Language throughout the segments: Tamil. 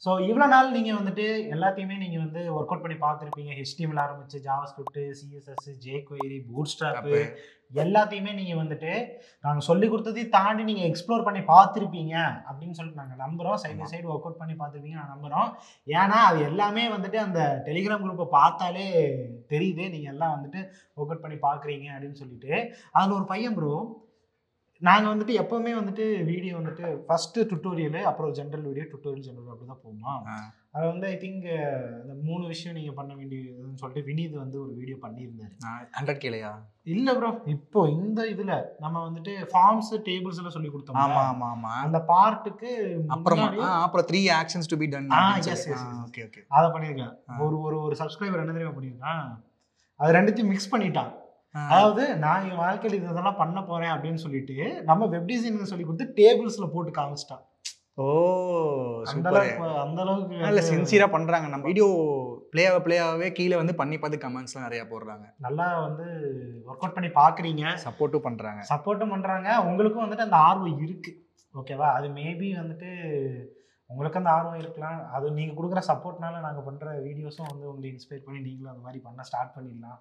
ஸோ இவ்வளோ நாள் நீங்கள் வந்துட்டு எல்லாத்தையுமே நீங்கள் வந்து ஒர்க் அவுட் பண்ணி பார்த்துருப்பீங்க. HTML ஆரம்பிச்சு ஜாவாஸ்கிரிப்ட், CSS, jQuery, பூட்ஸ்ட்ராப் எல்லாத்தையுமே நீங்கள் வந்துட்டு நாங்கள் சொல்லி கொடுத்ததையும் தாண்டி நீங்கள் எக்ஸ்ப்ளோர் பண்ணி பார்த்துருப்பீங்க அப்படின்னு சொல்லிட்டு நாங்கள் நம்புகிறோம். Side by side work out பண்ணி பார்த்துருப்பீங்க நான் நம்புகிறோம். ஏன்னா அது எல்லாமே வந்துட்டு அந்த டெலிகிராம் குரூப்பை பார்த்தாலே தெரியுது நீங்கள் எல்லாம் வந்துட்டு ஒர்க் அவுட் பண்ணி பார்க்குறீங்க அப்படின்னு சொல்லிட்டு. அதில் ஒரு பையன் ப்ரோ, நாங்கள் வந்துட்டு எப்போவுமே வந்துட்டு வீடியோ வந்துட்டு ஃபஸ்ட்டு டுட்டோரியலு, அப்புறம் ஜென்ரல் வீடியோ, டுட்டோரியல், ஜென்ரல் அப்படி தான் போகுமா. அது வந்து ஐ திங்க் இந்த 3 விஷயம் நீங்கள் பண்ண வேண்டியதுன்னு சொல்லிட்டு வினீத் வந்து ஒரு வீடியோ பண்ணியிருந்தாரு. 100K இல்லை ப்ரோ, இப்போ இந்த இதில் நம்ம வந்துட்டு ஃபார்ம்ஸ் டேபிள்ஸ் எல்லாம் சொல்லி கொடுத்தோம். ஆமாம் ஆமாம் ஆமாம். அந்த பார்ட்டுக்கு அப்புறம் 3 actions to be done. Okay okay, அதை பண்ணியிருக்கேன். ஒரு சப்ஸ்கிரைபர் என்ன தெரியுமா பண்ணியிருக்கான், அது ரெண்டுத்தையும் மிக்ஸ் பண்ணிட்டான். அதாவது நான் என் வாழ்க்கையில் இதெல்லாம் பண்ண போறேன் அப்படின்னு சொல்லிட்டு நம்ம வெப் டிசைனிங் சொல்லி கொடுத்து டேபிள்ஸ்ல போட்டு காமிச்சிட்டான். ஓ அந்த அளவுக்கு நல்ல சின்சியரா பண்றாங்க. நம்ம வீடியோ பிளேயாவே கீழே வந்து பண்ணி பார்த்து கமெண்ட்ஸ்லாம் நிறைய போடுறாங்க. நல்லா வந்து ஒர்க் அவுட் பண்ணி பாக்குறீங்க, சப்போர்ட்டும் பண்றாங்க. உங்களுக்கும் வந்துட்டு அந்த ஆர்வம் இருக்கு, ஓகேவா? அது மேபி வந்துட்டு உங்களுக்கு அந்த ஆர்வம் இருக்கலாம். அது நீங்கள் கொடுக்குற சப்போர்ட்னால நாங்கள் பண்ணுற வீடியோஸும் வந்து உங்களை இன்ஸ்பயர் பண்ணி நீங்களும் அந்த மாதிரி பண்ண ஸ்டார்ட் பண்ணிடலாம்.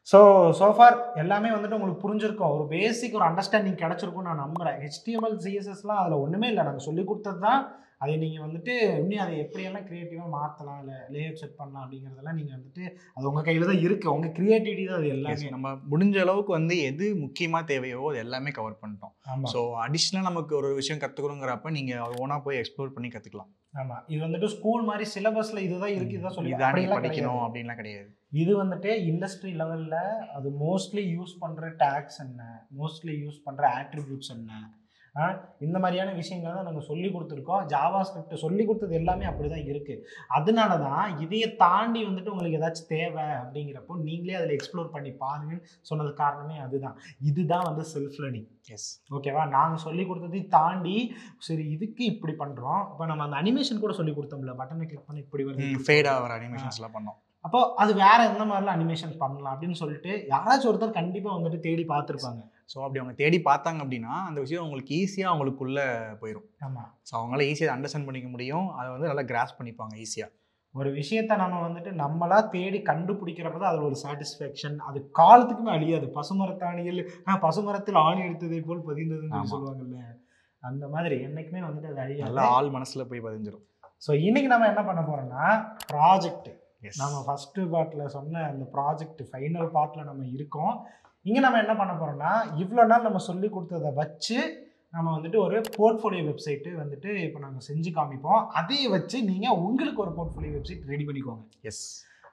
ஸோஃபார் எல்லாமே வந்துட்டு உங்களுக்கு புரிஞ்சிருக்கும், ஒரு பேசிக் ஒரு அண்டர்ஸ்டாண்டிங் கிடச்சிருக்கும் நான் நம்புகிறேன். HTML CSSலாம் அதில் ஒன்றுமே இல்லை, நாங்கள் சொல்லி கொடுத்தது தான். அதை நீங்கள் வந்துட்டு இன்னும் அதை எப்படியெல்லாம் க்ரியேட்டிவாக மாற்றலாம், இல்லை லேஅவுட் செட் பண்ணலாம் அப்படிங்கிறதெல்லாம் நீங்கள் வந்துட்டு அது உங்கள் கையில் தான் இருக்குது. உங்கள் க்ரியேட்டிவிட்டி தான் அது எல்லாமே. நம்ம முடிஞ்ச அளவுக்கு வந்து எது முக்கியமாக தேவையோ அது எல்லாமே கவர் பண்ணிட்டோம். ஸோ அடிஷ்னலாக நமக்கு ஒரு விஷயம் கற்றுக்கணுங்கிறப்ப நீங்கள் ஓனாக போய் எக்ஸ்ப்ளோர் பண்ணி கற்றுக்கலாம். ஆமாம், இது வந்துட்டு ஸ்கூல் மாதிரி சிலபஸில் இதுதான் இருக்குது, இதான் சொல்லி படிக்கணும் அப்படின்லாம் கிடையாது. இது வந்துட்டு இண்டஸ்ட்ரி லெவலில் அது மோஸ்ட்லி யூஸ் பண்ணுற டேக்ஸ் என்ன, மோஸ்ட்லி யூஸ் பண்ணுற ஆட்ரிபியூட்ஸ் என்ன, இந்த மாதிரியான விஷயங்கள் தான் நாங்கள் சொல்லி கொடுத்துருக்கோம். ஜாவா ஸ்கிரிப்ட் சொல்லி கொடுத்தது எல்லாமே அப்படி தான் இருக்குது. அதனால தான் இதையை தாண்டி வந்துட்டு உங்களுக்கு ஏதாச்சும் தேவை அப்படிங்கிறப்போ நீங்களே அதில் எக்ஸ்ப்ளோர் பண்ணி பாருங்கன்னு சொன்னது காரணமே அதுதான். இதுதான் வந்து செல்ஃப் லேர்னிங். எஸ், ஓகேவா? நாங்கள் சொல்லி கொடுத்ததையும் தாண்டி சரி இதுக்கு இப்படி பண்ணுறோம். இப்போ நம்ம அந்த அனிமேஷன் கூட சொல்லி கொடுத்தோம்ல, பட்டனை கிளிக் பண்ணி இப்படி வந்து ஃபேட் ஆகிற அனிமேஷன்ஸ்லாம் பண்ணோம். அப்போ அது வேற எந்த மாதிரிலாம் அனிமேஷன் பண்ணலாம் அப்படின்னு சொல்லிட்டு யாராச்சும் ஒருத்தர் கண்டிப்பாக வந்துட்டு தேடி பார்த்துருப்பாங்க. ஸோ அப்படி அவங்க தேடி பார்த்தாங்க அப்படின்னா அந்த விஷயம் அவங்களுக்கு ஈஸியாக அவங்களுக்குள்ளே போயிடும். ஆமாம், ஸோ அவங்களால ஈஸியாக அண்டர்ஸ்டாண்ட் பண்ணிக்க முடியும், அதை வந்து நல்லா கிராஸ் பண்ணிப்பாங்க ஈஸியாக. ஒரு விஷயத்த நம்ம வந்துட்டு நம்மளா தேடி கண்டுபிடிக்கிறப்ப தான் அதில் ஒரு சாட்டிஸ்ஃபேக்ஷன். அது காலத்துக்குமே அழியாது. பசுமரத்தில் ஆணி எடுத்ததை போல் பதிந்ததுன்னு சொல்லுவாங்கல்ல, அந்த மாதிரி என்னைக்குமே வந்துட்டு அது அழியாது, நல்லா ஆள் மனசில் போய் பதிஞ்சிடும். ஸோ இன்னைக்கு நம்ம என்ன பண்ண போறோம்னா ப்ராஜெக்ட். நம்ம ஃபர்ஸ்ட் பார்ட்டில் சொன்ன அந்த ப்ராஜெக்ட் ஃபைனல் பார்ட்டில் நம்ம இருக்கோம். இங்கே நம்ம என்ன பண்ண போகிறோம்னா இவ்வளோ நாள் நம்ம சொல்லி கொடுத்ததை வச்சு நம்ம வந்துட்டு ஒரு போர்ட்ஃபோலியோ வெப்சைட்டு வந்துட்டு இப்போ நாங்கள் செஞ்சு காமிப்போம். அதை வச்சு நீங்கள் உங்களுக்கு ஒரு போர்ட்ஃபோலியோ வெப்சைட் ரெடி பண்ணிக்கோங்க. எஸ்,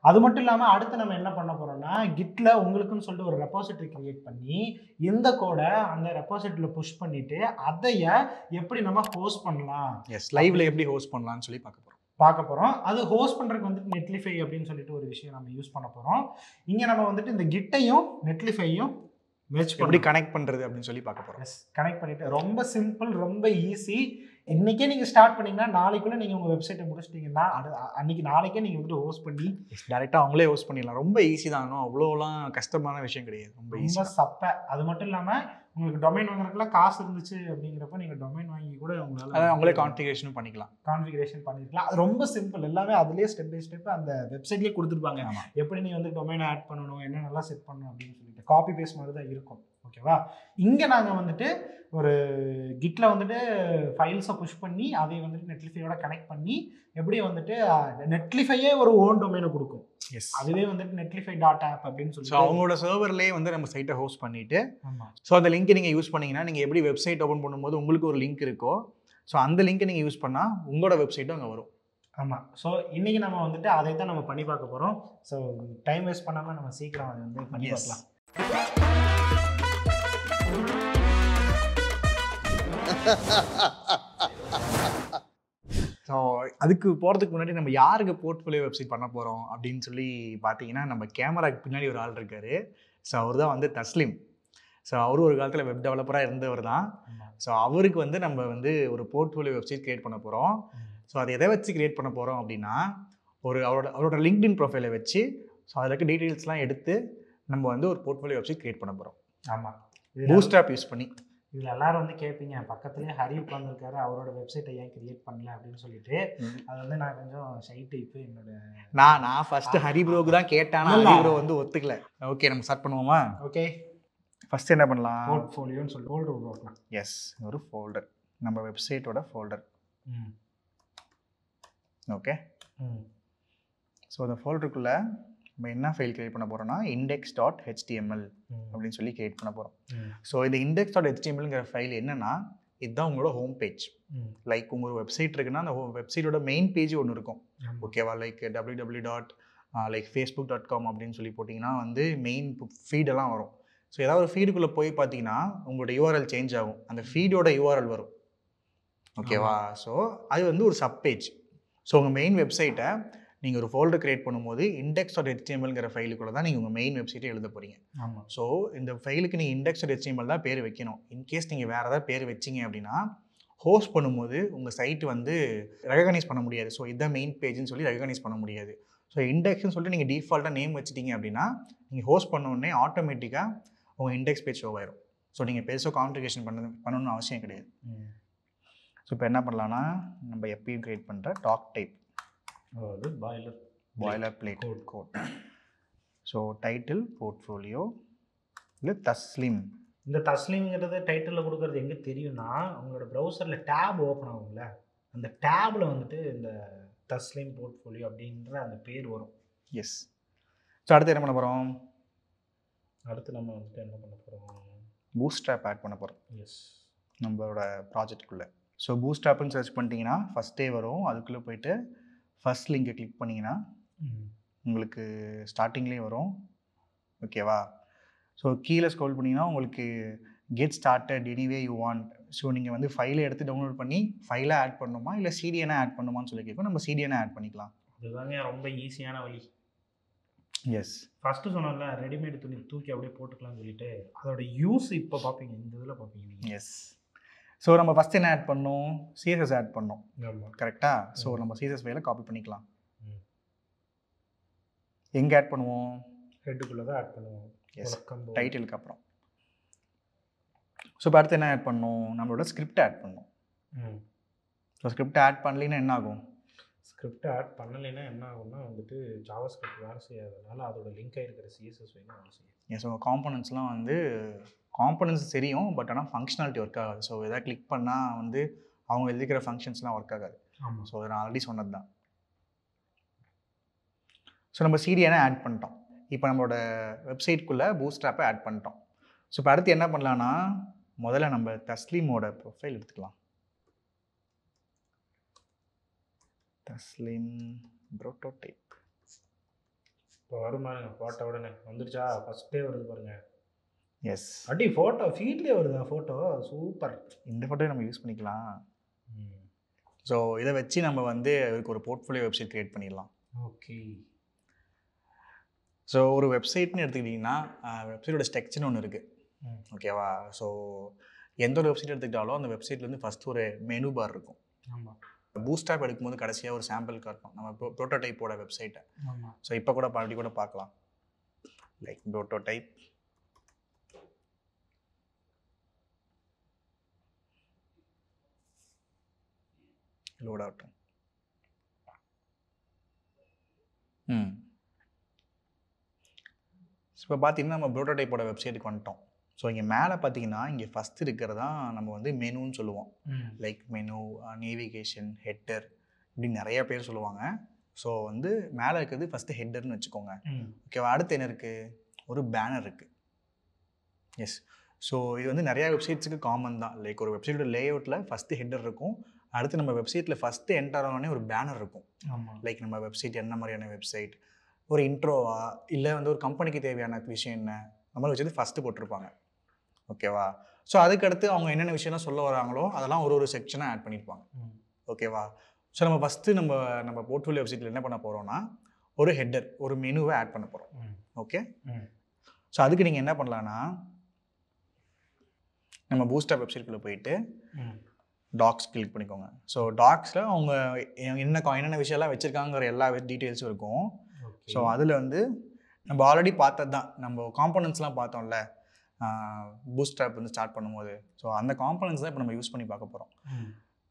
அது மட்டும் இல்லாமல் அடுத்து நம்ம என்ன பண்ண போகிறோம்னா கிட்ல உங்களுக்குன்னு சொல்லிட்டு ஒரு ரெப்பாசிட்டரி கிரியேட் பண்ணி இந்த கோடை அந்த ரெப்பாசிட்டரியில் புஷ் பண்ணிவிட்டு அதைய எப்படி நம்ம ஹோஸ்ட் பண்ணலாம், லைவ்ல எப்படி ஹோஸ்ட் பண்ணலாம்னு சொல்லி பார்க்க போகிறோம். அது ஹோஸ்ட் பண்ணுறதுக்கு வந்துட்டு நெட்லிஃபை அப்படின்னு சொல்லிட்டு ஒரு விஷயம் நம்ம யூஸ் பண்ண போகிறோம். இங்கே நம்ம வந்துட்டு இந்த கிட்டையும் நெட்லிஃபையும் எப்படி கனெக்ட் பண்ணுறது அப்படின்னு சொல்லி பார்க்க போகிறோம். கனெக்ட் பண்ணிவிட்டு ரொம்ப சிம்பிள், ரொம்ப ஈஸி. இன்றைக்கே நீங்கள் ஸ்டார்ட் பண்ணிங்கன்னா நாளைக்குள்ளே நீங்கள் உங்கள் வெப்சைட்டை முடிச்சிட்டிங்கன்னா நாளைக்கே நீங்கள் வந்துட்டு ஹோஸ்ட் பண்ணி டேரெக்டாக அவங்களே ஹோஸ்ட் பண்ணிடலாம். ரொம்ப ஈஸி தான், அவ்வளோலாம் கஷ்டமான விஷயம் கிடையாது, ரொம்ப ஈஸி சப்பை. அது மட்டும் இல்லாமல் உங்களுக்கு டொமைன் வாங்குறதுக்குலாம் காசு இருந்துச்சு அப்படிங்கிறப்ப நீங்கள் டொமைன் வாங்கி கூட அவங்களே கான்ஃபிகரேஷன் பண்ணிக்கலாம். அது ரொம்ப சிம்பிள். எல்லாமே அதுலேயே ஸ்டெப் பை ஸ்டெப் அந்த வெப்சைட்லேயே கொடுத்துருப்பாங்க. எப்படி நீ வந்து டொமைனை ஆட் பண்ணணும், என்ன நல்லா செட் பண்ணணும் அப்படின்னு சொல்லிட்டு காப்பி பேஸ்ட் மாதிரி தான் இருக்கும். ஓகேவா? இங்கே நாங்கள் வந்துட்டு ஒரு கிட்ல வந்துட்டு ஃபைல்ஸை புஷ் பண்ணி அதை வந்துட்டு நெட்லிஃபையோட கனெக்ட் பண்ணி எப்படி வந்துட்டு நெட்லிஃபையே ஒரு ஓன் டொமைனை கொடுக்கும். அதுவே வந்துட்டு netlify.app அப்படின்னு சொல்லி அவங்களோட சர்வர்லேயே வந்து நம்ம சைட்டை ஹோஸ்ட் பண்ணிட்டு, ஸோ அந்த லிங்க் நீங்கள் யூஸ் பண்ணீங்கன்னா நீங்கள் எப்படி வெப்சைட் ஓப்பன் பண்ணும்போது உங்களுக்கு ஒரு லிங்க் இருக்கோ, ஸோ அந்த லிங்க்கை நீங்கள் யூஸ் பண்ணால் உங்களோட வெப்சைட்டும் அங்கே வரும். ஆமாம். ஸோ இன்றைக்கி நம்ம வந்துட்டு அதை தான் நம்ம பண்ணி பார்க்க போகிறோம். ஸோ டைம் வேஸ்ட் பண்ணாமல் நம்ம சீக்கிரம் அதை வந்து பண்ணி பார்க்கலாம். ஸோ அதுக்கு போகிறதுக்கு முன்னாடி நம்ம யாருக்கு போர்ட்ஃபோலியோ வெப்சைட் பண்ண போகிறோம் அப்படின்னு சொல்லி பார்த்தீங்கன்னா, நம்ம கேமராக்கு பின்னாடி ஒரு ஆள் இருக்கார். ஸோ அவர் தான் வந்து தஸ்லீம். ஸோ அவரும் ஒரு காலத்தில் வெப் டெவலப்பராக இருந்தவர் தான். ஸோ அவருக்கு வந்து நம்ம வந்து ஒரு போர்ட்ஃபோலியோ வெப்சைட் க்ரியேட் பண்ண போகிறோம். ஸோ அதை எதை வச்சு க்ரியேட் பண்ண போகிறோம் அப்படின்னா, அவரோட லிங்க்டின் ப்ரொஃபைலை வச்சு ஸோ அதில் இருக்க டீட்டெயில்ஸ்லாம் எடுத்து நம்ம வந்து ஒரு போர்ட்ஃபோலியோ வெப்சைட் க்ரியேட் பண்ண போகிறோம். ஆமாம், பூட்ஸ்ட்ராப் யூஸ் பண்ணி. இதில் எல்லாரும் வந்து கேட்பீங்க, பக்கத்துலேயே ஹரி உட்காந்துருக்காரு, அவரோட வெப்சைட்டை ஏன் கிரியேட் பண்ணல அப்படின்னு சொல்லிட்டு. அது வந்து நான் கொஞ்சம் ஷை டைப்பு என்னோட. நான் ஃபஸ்ட்டு ஹரி ப்ரோக்கு தான் கேட்டேன், ஹரி ப்ரோ வந்து ஒத்துக்கல. ஓகே, நம்ம ஸ்டார்ட் பண்ணுவோமா? ஓகே, ஃபஸ்ட்டு என்ன பண்ணலாம்? போர்ட்ஃபோலியோன்னு சொல்லி ஃபோல்டர் உருவாக்கலாம். எஸ், ஒரு ஃபோல்டர், நம்ம வெப்சைட்டோட ஃபோல்டர். ஓகே. ஸோ அந்த ஃபோல்டருக்குள்ளே நம்ம என்ன ஃபைல் கிரியேட் பண்ண போகிறோம்னா index.html அப்படின்னு சொல்லி கிரியேட் பண்ண போகிறோம். ஸோ இந்த index.htmlங்கிற ஃபைல் என்னென்னா, இதுதான் உங்களோட ஹோம் பேஜ். லைக் உங்கள் வெப்சைட் இருக்குன்னா அந்த வெப்சைட்டோட மெயின் பேஜ் ஒன்று இருக்கும். ஓகேவா? லைக் www.facebook.com அப்படின்னு சொல்லி போட்டிங்கன்னா வந்து மெயின் ஃபீடெல்லாம் வரும். ஸோ ஏதாவது ஒரு ஃபீடுக்குள்ளே போய் பார்த்தீங்கன்னா உங்களோட யூஆர்எல் சேஞ்ச் ஆகும், அந்த ஃபீடோட யூஆர்எல் வரும். ஓகேவா? ஸோ அது வந்து ஒரு சப் பேஜ். ஸோ உங்கள் மெயின் வெப்சைட்டை நீங்கள் ஒரு ஃபோல்டர் கிரியேட் பண்ணும்போது index.htmlங்கிற ஃபைலுக்குள்ளே தான் நீங்கள் உங்கள் மெயின் வெப்சைட்டை எழுத போகிறீங்க. ஆமாம். ஸோ இந்த ஃபைலுக்கு நீங்கள் index.html தான் பேர் வைக்கணும். இன்கேஸ் நீங்கள் வேறு ஏதாவது பேர் வச்சிங்க அப்படின்னா ஹோஸ்ட் பண்ணும்போது உங்கள் சைட்டு வந்து ரெகனைஸ் பண்ண முடியாது. ஸோ இதுதான் மெயின் பேஜ்னு சொல்லி ரெகனைஸ் பண்ண முடியாது. ஸோ இண்டெக்ஸ்னு சொல்லிட்டு நீங்கள் டிஃபால்ட்டாக நேம் வச்சுட்டீங்க அப்படின்னா நீங்கள் ஹோஸ்ட் பண்ண உடனே ஆட்டோமேட்டிக்காக உங்கள் இண்டெக்ஸ் பேஜ் ஷோ ஆயிரும். ஸோ நீங்கள் பெருசாக கான்ஃபிகரேஷன் பண்ணணும்னு அவசியம் கிடையாது. ஸோ இப்போ என்ன பண்ணலான்னா, நம்ம எப்பயும் கிரியேட் பண்ணுற டாக் டைப், அதாவது boiler plate code. So title portfolio இல்லை தஸ்லீம். இந்த தஸ்லீம்ங்கிறது டைட்டிலில் கொடுக்குறது எங்கே தெரியும்னா, உங்களோட ப்ரௌசரில் டேப் ஓப்பன் ஆகும்ல, அந்த டேபில் வந்துட்டு இந்த தஸ்லீம் போர்ட்ஃபோலியோ அப்படின்ற அந்த பேர் வரும். எஸ். ஸோ அடுத்து என்ன பண்ண போகிறோம்? அடுத்து நம்ம வந்துட்டு என்ன பண்ண போகிறோம்? பூட்ஸ்ட்ராப் ஆட் பண்ண போகிறோம். எஸ், நம்மளோட ப்ராஜெக்டுக்குள்ளே. ஸோ பூட்ஸ்ட்ராப்னு சர்ச் பண்ணிட்டீங்கன்னா ஃபஸ்ட்டே வரும். அதுக்குள்ளே போயிட்டு ஃபஸ்ட் லிங்கை கிளிக் பண்ணிங்கன்னா உங்களுக்கு ஸ்டார்டிங்லேயே வரும். ஓகேவா? ஸோ கீழே ஸ்க்ரோல் பண்ணிங்கன்னா உங்களுக்கு get started anyway you want. So நீங்கள் வந்து ஃபைலை எடுத்து டவுன்லோட் பண்ணி ஃபைலை ஆட் பண்ணணுமா இல்லை சிடிஎனை ஆட் பண்ணுமான்னு சொல்லி கேட்கும். நம்ம சிடிஎனை ஆட் பண்ணிக்கலாம். அதுதாங்க ரொம்ப ஈஸியான வழி. எஸ், ஃபஸ்ட்டு சொன்னல ரெடிமேடு துணி தூக்கி அப்படியே போட்டுக்கலாம்னு சொல்லிட்டு, அதோட யூஸ் இப்போ பார்ப்பீங்க, இந்த இதில் பார்ப்பீங்க நீங்கள். எஸ். ஸோ நம்ம ஃபஸ்ட் என்ன ஆட் பண்ணோம்? சிஎஸ்எஸ் ஆட் பண்ணோம். ஆமாம், கரெக்டாக. ஸோ நம்ம சிஎஸ்எஸ் ஃபைலை காப்பி பண்ணிக்கலாம். எங்கே ஆட் பண்ணுவோம்? ஹெட்டுக்குள்ளே தான் ஆட் பண்ணுவோம். எஸ், டைட்டிலுக்கு அப்புறம். ஸோ இப்போ அடுத்து என்ன ஆட் பண்ணோம்? நம்மளோட ஸ்கிரிப்ட் ஆட் பண்ணோம். ஸோ ஸ்கிரிப்ட் ஆட் பண்ணலைன்னா என்ன ஆகும்? ஸ்கிரிப்ட் ஆட் பண்ணலைன்னா என்ன ஆகும்னா வந்துட்டு ஜாவா ஸ்கிரிப்ட் வேலை செய்யாதனால அதோட லிங்க் ஆகிருக்கிற சிஎஸ்எஸ் வேணும் வேலை செய்யும். எஸ், உங்கள் காம்பனன்ட்ஸ்லாம் வந்து காம்பனன்ட்ஸ் தெரியும், பட் ஆனால் ஃபங்க்ஷனாலிட்டி ஒர்க் ஆகாது. ஸோ எதாவது கிளிக் பண்ணால் வந்து அவங்க எழுதிக்கிற ஃபங்க்ஷன்ஸ்லாம் ஒர்க் ஆகாது. ஆமாம். ஸோ நான் ஆல்ரெடி சொன்னது தான். ஸோ நம்ம சிடிஎனை ஆட் பண்ணிட்டோம். இப்போ நம்மளோட வெப்சைட்குள்ளே பூட்ஸ்ட்ராப்பை ஆட் பண்ணிட்டோம். ஸோ இப்போ அடுத்து என்ன பண்ணலான்னா, முதல்ல நம்ம தஸ்லீமோட ப்ரொஃபைல் எடுத்துக்கலாம். தஸ்லீம் ப்ரோட்டோடைப். இப்போ வரும் பாருங்க, ஃபோட்டோ உடனே வந்துருச்சா? ஃபஸ்ட்டே வருது பாருங்க. எஸ், அடி ஃபோட்டோ ஃபீட்லேயே வருதா ஃபோட்டோ? சூப்பர். இந்த ஃபோட்டோ நம்ம யூஸ் பண்ணிக்கலாம். ஸோ இதை வச்சு நம்ம வந்து அதுக்கு ஒரு போர்ட்ஃபோலியோ வெப்சைட் க்ரியேட் பண்ணிடலாம். ஓகே. ஸோ ஒரு வெப்சைட்னு எடுத்துக்கிட்டிங்கன்னா வெப்சைட்டோட ஸ்ட்ரக்சர்னு ஒன்று இருக்குது. ஓகேவா? ஸோ எந்த ஒரு வெப்சைட் எடுத்துக்கிட்டாலும் அந்த வெப்சைட்லேருந்து ஃபஸ்ட்டு ஒரு மெனு பார் இருக்கும். ஆமாம். பூட்ஸ்ட்ராப் எடுக்கும்போது கடைசியாக ஒரு சாம்பிள் காட்டும் நம்ம ப்ரோட்டோடைப்போட வெப்சைட்டை. ஆமாம். ஸோ இப்போ கூட அப்படி கூட பார்க்கலாம். Like prototype. லோட் ஆகட்டும். இப்போ பார்த்தீங்கன்னா நம்ம ப்ரோட்டோடைப்போட வெப்சைட்டுக்கு வந்துட்டோம். ஸோ இங்கே மேலே பார்த்தீங்கன்னா இங்கே ஃபஸ்ட் இருக்கிறதான் நம்ம வந்து மெனுன்னு சொல்லுவோம். லைக் மெனு, நேவிகேஷன், ஹெட்டர், இப்படி நிறைய பேர் சொல்லுவாங்க. ஸோ வந்து மேலே இருக்கிறது ஃபஸ்ட்டு ஹெட்டர்னு வச்சுக்கோங்க. ஓகேவா? அடுத்து என்ன இருக்குது? ஒரு பேனர் இருக்குது. எஸ். ஸோ இது வந்து நிறையா வெப்சைட்ஸுக்கு காமன் தான். லைக் ஒரு வெப்சைட்டோட லேஅவுட்டில் ஃபஸ்ட்டு ஹெட்டர் இருக்கும். அடுத்து நம்ம வெப்சைட்டில் ஃபஸ்ட்டு என்டர் ஆனோடனே ஒரு பேனர் இருக்கும். லைக் நம்ம வெப்சைட் என்ன மாதிரியான வெப்சைட், ஒரு இன்ட்ரோவா, இல்லை வந்து ஒரு கம்பெனிக்கு தேவையான விஷயம் என்ன, நம்ம வச்சது ஃபஸ்ட்டு போட்டிருப்பாங்க. ஓகேவா? ஸோ அதுக்கடுத்து அவங்க என்னென்ன விஷயம்லாம் சொல்ல வராங்களோ அதெல்லாம் ஒரு செக்ஷனாக ஆட் பண்ணியிருப்பாங்க. ஓகேவா? ஸோ நம்ம ஃபஸ்ட்டு நம்ம போர்ட்ஃபோலியோ வெப்சைட்டில் என்ன பண்ண போகிறோம்னா ஒரு ஹெட்டர், ஒரு மெனுவை ஆட் பண்ண போகிறோம். ஓகே. ஸோ அதுக்கு நீங்கள் என்ன பண்ணலான்னா, நம்ம பூட்ஸ்ட்ராப் வெப்சைட்குள்ளே போயிட்டு டாக்ஸ் கிளிக் பண்ணிக்கோங்க. ஸோ டாக்ஸில் அவங்க என்னென்ன விஷயம்லாம் வச்சுருக்காங்கிற எல்லா டீட்டெயில்ஸும் இருக்கும். ஸோ அதில் வந்து நம்ம ஆல்ரெடி பார்த்தது தான், நம்ம காம்போனன்ட்ஸ்லாம் பார்த்தோம்ல, பூஸ்ட் ஆப் வந்து ஸ்டார்ட் பண்ணும்போது. ஸோ அந்த காம்பனன்ட்ஸ் தான் இப்போ நம்ம யூஸ் பண்ணி பார்க்க போகிறோம்.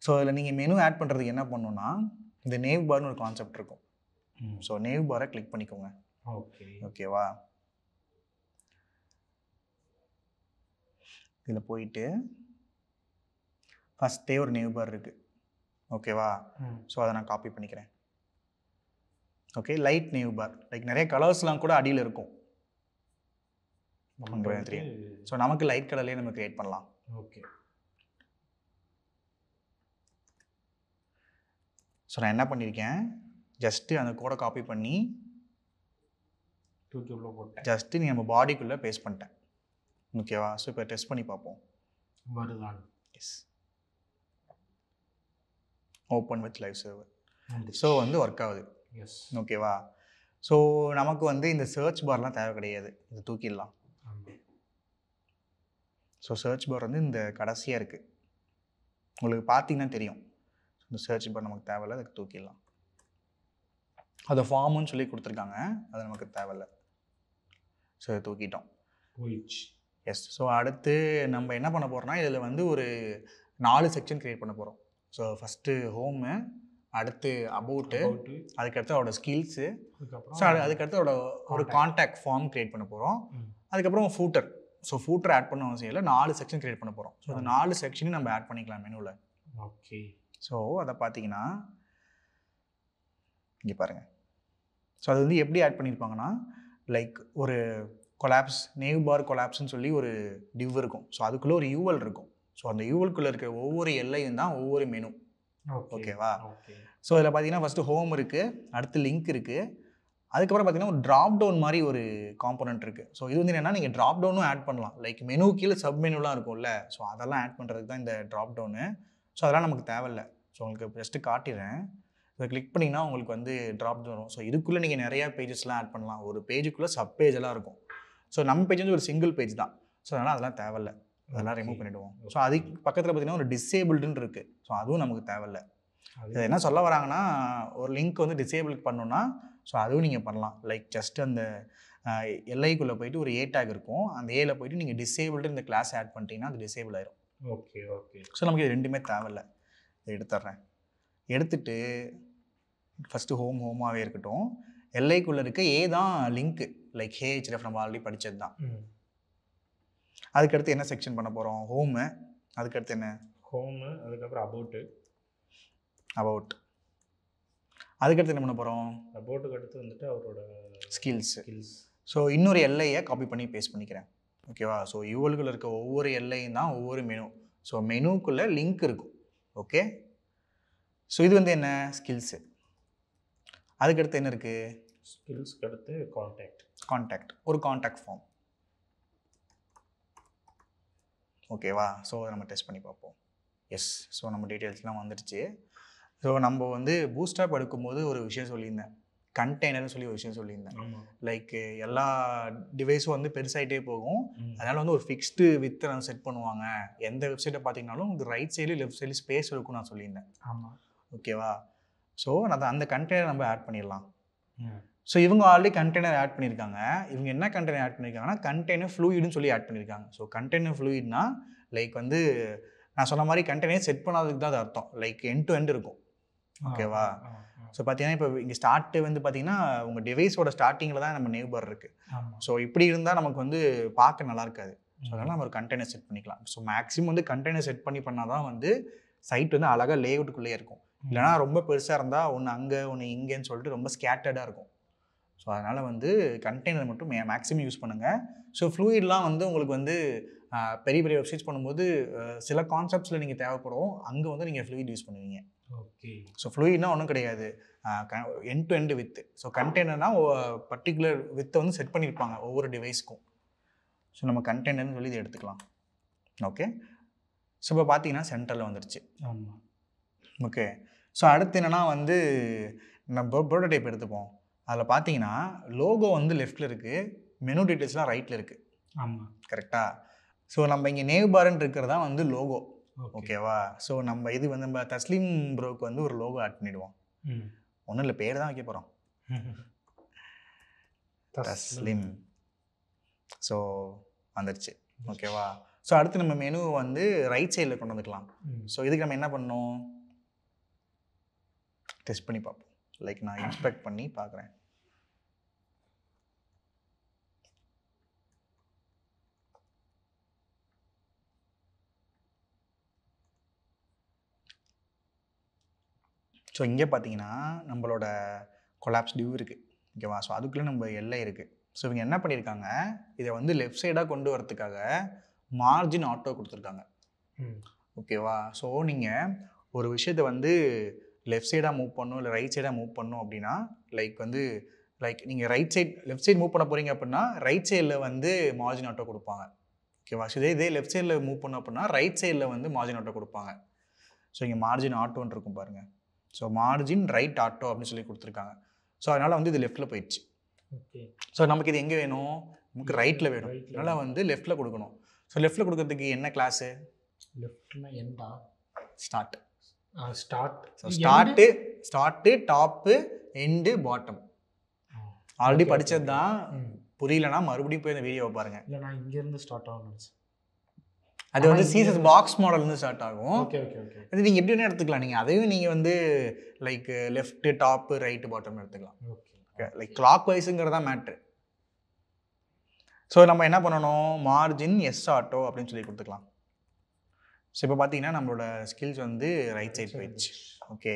ஸோ அதில் நீங்கள் மெனு ஆட் பண்ணுறதுக்கு என்ன பண்ணணும்னா இந்த நேவ் பார்னு ஒரு கான்செப்ட் இருக்கும். ஸோ நேவ் பாரை கிளிக் பண்ணிக்கோங்க. ஓகேவா? இதில் போயிட்டு ஃபஸ்ட்டே ஒரு நேவ் பார் இருக்குது. ஓகேவா? ஸோ அதை நான் காப்பி பண்ணிக்கிறேன். ஓகே, லைட் நேவ் பார், லைக் நிறைய கலர்ஸ்லாம் கூட அடியில் இருக்கும். தெரியும். ஸோ நமக்கு லைட் கலர்லேயே நம்ம கிரியேட் பண்ணலாம். ஓகே. ஸோ நான் என்ன பண்ணியிருக்கேன், ஜஸ்ட்டு அந்த கோடை காப்பி பண்ணி போட்டேன். ஜஸ்ட்டு நீ நம்ம பாடிக்குள்ளே பேஸ்ட் பண்ணிட்டேன். ஓகேவா? ஸோ இப்போ டெஸ்ட் பண்ணி பார்ப்போம். வருதான். Yes, open with live server. So வந்து ஒர்க் ஆகுது. எஸ். ஓகேவா? ஸோ நமக்கு வந்து இந்த சர்ச் பார்லாம் தேவை கிடையாது, இது தூக்கிடலாம். ஸோ சர்ச் பார் வந்து இந்த கடைசியாக இருக்குது, உங்களுக்கு பார்த்தீங்கன்னா தெரியும். இந்த சர்ச் பார் நமக்கு தேவையில்லை, அதுக்கு தூக்கிடலாம். அதை ஃபார்முன்னு சொல்லி கொடுத்துருக்காங்க, அது நமக்கு தேவையில்லை. ஸோ இதை தூக்கிட்டோம். எஸ். ஸோ அடுத்து நம்ம என்ன பண்ண போகிறோம்னா இதில் வந்து ஒரு 4 செக்ஷன் க்ரியேட் பண்ண போகிறோம். ஸோ ஃபஸ்ட்டு ஹோமு, அடுத்து அபவுட்டு, அதுக்கடுத்து அவரோட ஸ்கில்ஸு, ஸோ அதுக்கடுத்து அவரோட ஒரு கான்டாக்ட் ஃபார்ம் க்ரியேட் பண்ண போகிறோம். அதுக்கப்புறம் ஃபூட்டர். ஸோ ஃபூட்டர் ஆட் பண்ண அவசியம் இல்லை, 4 செக்ஷன் க்ரியேட் பண்ண போகிறோம். ஸோ அந்த 4 செக்ஷனையும் நம்ம ஆட் பண்ணிக்கலாம் மெனுவில். ஓகே. ஸோ அதை பார்த்தீங்கன்னா இங்கே பாருங்கள். ஸோ அது வந்து எப்படி ஆட் பண்ணியிருப்பாங்கன்னா லைக் ஒரு கொலாப்ஸ், நேவ் பார் கொலாப்ஸ்ன்னு சொல்லி ஒரு டிவ் இருக்கும். ஸோ அதுக்குள்ளே ஒரு யூஎல் இருக்கும். ஸோ அந்த யூஎல்குள்ளே இருக்கிற ஒவ்வொரு எல்லையும் தான் ஒவ்வொரு மெனு. ஓகேவா? ஸோ இதில் பார்த்தீங்கன்னா ஃபஸ்ட்டு ஹோம் இருக்குது, அடுத்து லிங்க் இருக்குது, அதுக்கப்புறம் பார்த்தீங்கன்னா ஒரு ட்ராப் டவுன் மாதிரி ஒரு காம்போனன்ட் இருக்குது. ஸோ இது வந்து என்னென்னா நீங்கள் ட்ராப் டவுனும் ஆட் பண்ணலாம், லைக் மெனு கீழே சப் மெனுலாம் இருக்கும்ல, ஸோ அதெல்லாம் ஆட் பண்ணுறதுக்கு தான் இந்த ட்ராப் டவுனு. ஸோ அதெல்லாம் நமக்கு தேவையில்லை. ஸோ உங்களுக்கு ஜஸ்ட்டு காட்டிடுறேன். இதை கிளிக் பண்ணிங்கன்னா உங்களுக்கு வந்து ட்ராப் டவுன் வரும். ஸோ இதுக்குள்ளே நீங்கள் நிறையா பேஜஸ்லாம் ஆட் பண்ணலாம், ஒரு பேஜுக்குள்ளே சப் பேஜெல்லாம் இருக்கும். ஸோ நம்ம பேஜ் வந்து ஒரு சிங்கிள் பேஜ் தான். ஸோ அதனால் அதெல்லாம் தேவையில்லை, அதெல்லாம் ரிமூவ் பண்ணிவிடுவோம். ஸோ அதுக்கு பக்கத்தில் பார்த்தீங்கன்னா ஒரு டிசேபிள்டுன்னு இருக்குது. ஸோ அதுவும் நமக்கு தேவையில்லை. இது என்ன சொல்ல வராங்கன்னா ஒரு லிங்க் வந்து டிசேபிள் பண்ணணுன்னா ஸோ அதுவும் நீங்கள் பண்ணலாம். லைக் ஜஸ்ட் அந்த எல்ஐக்குள்ளே போயிட்டு ஒரு ஏ டேக் இருக்கும், அந்த ஏல போயிட்டு நீங்கள் டிசேபிள்டு இந்த கிளாஸ் ஆட் பண்ணிட்டீங்கன்னா அது டிசேபிள் ஆயிரும். ஓகே. ஸோ நமக்கு இது ரெண்டுமே தேவையில்லை. இதை எடுத்துட்றேன். எடுத்துட்டு ஃபஸ்ட்டு ஹோமாகவே இருக்கட்டும், எல்ஐக்குள்ளே இருக்க ஏ தான் லிங்க்கு, லைக் ஹேஹெச்எஃப் நம்ம ஆல்ரெடி படித்தது தான். அதுக்கடுத்து என்ன செக்ஷன் பண்ண போகிறோம்? ஹோமு, அதுக்கடுத்து என்ன? ஹோமு, அதுக்கப்புறம் அபவுட், அதுக்கடுத்து என்ன பண்ண போகிறோம்? அபவுட்டுக்கு அடுத்து வந்துட்டு அவரோட ஸ்கில்ஸ். ஸோ இன்னொரு எல்லையை காப்பி பண்ணி பேஸ்ட் பண்ணிக்கிறேன். ஓகேவா? ஸோ யூஎல்குள்ளே இருக்க ஒவ்வொரு எல்லையும் தான் ஒவ்வொரு மெனு. ஸோ மெனுக்குள்ளே லிங்க் இருக்கும். ஓகே. ஸோ இது வந்து என்ன? ஸ்கில்ஸு. அதுக்கடுத்து என்ன இருக்குது? ஸ்கில்ஸ்க்கு அடுத்து கான்டாக்ட், ஒரு கான்டாக்ட் ஃபார்ம். ஓகேவா? ஸோ நம்ம டெஸ்ட் பண்ணி பார்ப்போம். எஸ். ஸோ நம்ம டீட்டெயில்ஸ்லாம் வந்துடுச்சு. ஸோ நம்ம வந்து பூஸ்டாப் எடுக்கும்போது ஒரு விஷயம் சொல்லியிருந்தேன், கண்டெய்னர்னு சொல்லி ஒரு விஷயம் சொல்லியிருந்தேன். லைக் எல்லா டிவைஸும் வந்து பெருசாகிட்டே போகும், அதனால் வந்து ஒரு ஃபிக்ஸ்டு வித்தை நான் செட் பண்ணுவாங்க. எந்த வெப்சைட்டை பார்த்தீங்கன்னாலும் இந்த right side left side space இருக்கும் நான் சொல்லியிருந்தேன். ஆமாம். ஓகேவா? ஸோ அந்த கண்டெய்னர் நம்ம ஆட் பண்ணிடலாம். ஸோ இவங்க ஆல்ரெடி கண்டெய்னர் ஆட் பண்ணியிருக்காங்க. இவங்க என்ன கண்டெய்னர் ஆட் பண்ணியிருக்காங்கன்னா கண்டெய்னர் ஃப்ளூயிடுன்னு சொல்லி ஆட் பண்ணியிருக்காங்க. ஸோ கண்டெய்னர் ஃப்ளூயிட்னா லைக் வந்து நான் சொன்ன மாதிரி கண்டெய்னர் செட் பண்ணாததுக்கு தான் அது அர்த்தம். லைக் எண்ட் டு எண்ட் இருக்கும். ஓகேவா? ஸோ பார்த்தீங்கன்னா இப்போ இங்கே ஸ்டார்ட்டு வந்து பார்த்தீங்கன்னா உங்கள் டிவைஸோட ஸ்டார்டிங்கில் தான் நம்ம நேவ் பார் இருக்குது. ஸோ இப்படி இருந்தால் நமக்கு வந்து பார்க்க நல்லா இருக்காது. ஸோ அதனால் நம்ம ஒரு கண்டெய்னர் செட் பண்ணிக்கலாம். ஸோ மேக்ஸிமம் வந்து கண்டெய்னர் செட் பண்ணால் தான் வந்து சைட் வந்து அழகாக லேஅவுட்டுக்குள்ளேயே இருக்கும். இல்லைனா ரொம்ப பெருசாக இருந்தால் ஒன்று அங்கே ஒன்று இங்கேன்னு சொல்லிட்டு ரொம்ப ஸ்கேட்டர்டாக இருக்கும். ஸோ அதனால் வந்து கண்டெய்னர் மட்டும் மேக்ஸிமம் யூஸ் பண்ணுங்கள். ஸோ ஃப்ளூயிட்லாம் வந்து உங்களுக்கு வந்து பெரிய பெரிய வெப்சைட்ஸ் பண்ணும்போது சில கான்செப்ட்ஸில் நீங்கள் தேவைப்படும், அங்கே வந்து நீங்கள் ஃப்ளூயிட் யூஸ் பண்ணுவீங்க. ஓகே. ஸோ ஃப்ளூயிட்னா ஒன்றும் கிடையாது, end to end with. So கண்டெய்னர்னால் பர்டிகுலர் வித்தை வந்து செட் பண்ணியிருப்பாங்க ஒவ்வொரு டிவைஸ்க்கும். ஸோ நம்ம கண்டெய்னர்னு சொல்லி இதை எடுத்துக்கலாம். ஓகே. ஸோ இப்போ பார்த்தீங்கன்னா சென்டரில் வந்துடுச்சு. ஆமாம். ஓகே. ஸோ அடுத்து என்னென்னா வந்து நம்ம ப்ரோட்டோடைப் எடுத்துப்போம். அதில் பார்த்தீங்கன்னா லோகோ வந்து லெஃப்ட்டில் இருக்குது, மெனு டீட்டெயில்ஸ்லாம் ரைட்டில் இருக்குது. ஆமாம். கரெக்டாக? ஸோ நம்ம இங்கே நேவ் பார்ன்னு இருக்கிறது தான் வந்து லோகோ. ஓகேவா? ஸோ நம்ம இது வந்து நம்ம தஸ்லீம் ப்ரோக்கு வந்து ஒரு லோகோ ஆட் பண்ணிவிடுவோம். ஒன்றும் இல்லை, பேர் தான் வைக்க போகிறோம், தஸ்லீம். ஸோ வந்துடுச்சு. ஓகேவா? ஸோ அடுத்து நம்ம மெனு வந்து ரைட் சைடில் கொண்டு வந்துக்கலாம். ஸோ இதுக்கு நம்ம என்ன பண்ணணும், டெஸ்ட் பண்ணி பார்ப்போம். லைக் நான் இன்ஸ்பெக்ட் பண்ணி பார்க்குறேன். ஸோ இங்கே பார்த்தீங்கன்னா நம்மளோட கொலாப்ஸ் டியூ இருக்குது. ஓகேவா? ஸோ அதுக்குள்ளே நம்ம எல்லை இருக்குது. ஸோ இவங்க என்ன பண்ணியிருக்காங்க, இதை வந்து லெஃப்ட் சைடாக கொண்டு வரதுக்காக மார்ஜின் ஆட்டோ கொடுத்துருக்காங்க. ஓகேவா? ஸோ நீங்கள் ஒரு விஷயத்தை வந்து லெஃப்ட் சைடாக மூவ் பண்ணணும் இல்லை ரைட் சைடாக மூவ் பண்ணணும் அப்படின்னா லைக் நீங்கள் லெஃப்ட் சைடு மூவ் பண்ண போகிறீங்க அப்படின்னா ரைட் சைடில் வந்து மார்ஜின் ஆட்டோ கொடுப்பாங்க. ஓகேவா? ஸோ இதே லெஃப்ட் சைடில் மூவ் பண்ணோம் அப்படின்னா ரைட் சைடில் வந்து மார்ஜின் ஆட்டோ கொடுப்பாங்க. ஸோ இங்கே மார்ஜின் ஆட்டோன்னு இருக்கும் பாருங்கள். ஸோ மார்ஜின் ரைட் ஆட்டோ அப்படின்னு சொல்லி கொடுத்துருக்காங்க. ஸோ அதனால் வந்து இது லெஃப்ட்டில் போயிடுச்சு. ஓகே. ஸோ நமக்கு இது எங்கே வேணும், நமக்கு ரைட்டில் வேணும். அதனால் வந்து லெஃப்ட்டில் கொடுக்கணும். ஸோ லெஃப்ட்டில் கொடுக்கறதுக்கு என்ன கிளாஸு, லெஃப்ட்னா எண்டா, start. So start top end bottom. Already படித்தது தான். புரியலனா மறுபடியும் போய் இந்த வீடியோவை பாருங்கள். இல்லை நான் இங்கேருந்து ஸ்டார்ட் ஆகணும். அது வந்து சீசஸ் பாக்ஸ் மாடல்னு ஸ்டார்ட் ஆகும். Okay okay okay. அது நீங்கள் எப்படி வேணால் எடுத்துக்கலாம். நீங்கள் அதையும் நீங்கள் வந்து like left top right bottom எடுத்துக்கலாம். ஓகே. லைக் கிளாக் வைஸுங்கிறது தான் மேட்ரு. ஸோ நம்ம என்ன பண்ணணும், மார்ஜின் எஸ் ஆட்டோ அப்படின்னு சொல்லி கொடுத்துக்கலாம். ஸோ இப்போ பார்த்தீங்கன்னா நம்மளோட ஸ்கில்ஸ் வந்து ரைட் சைட் போயிடுச்சு. ஓகே.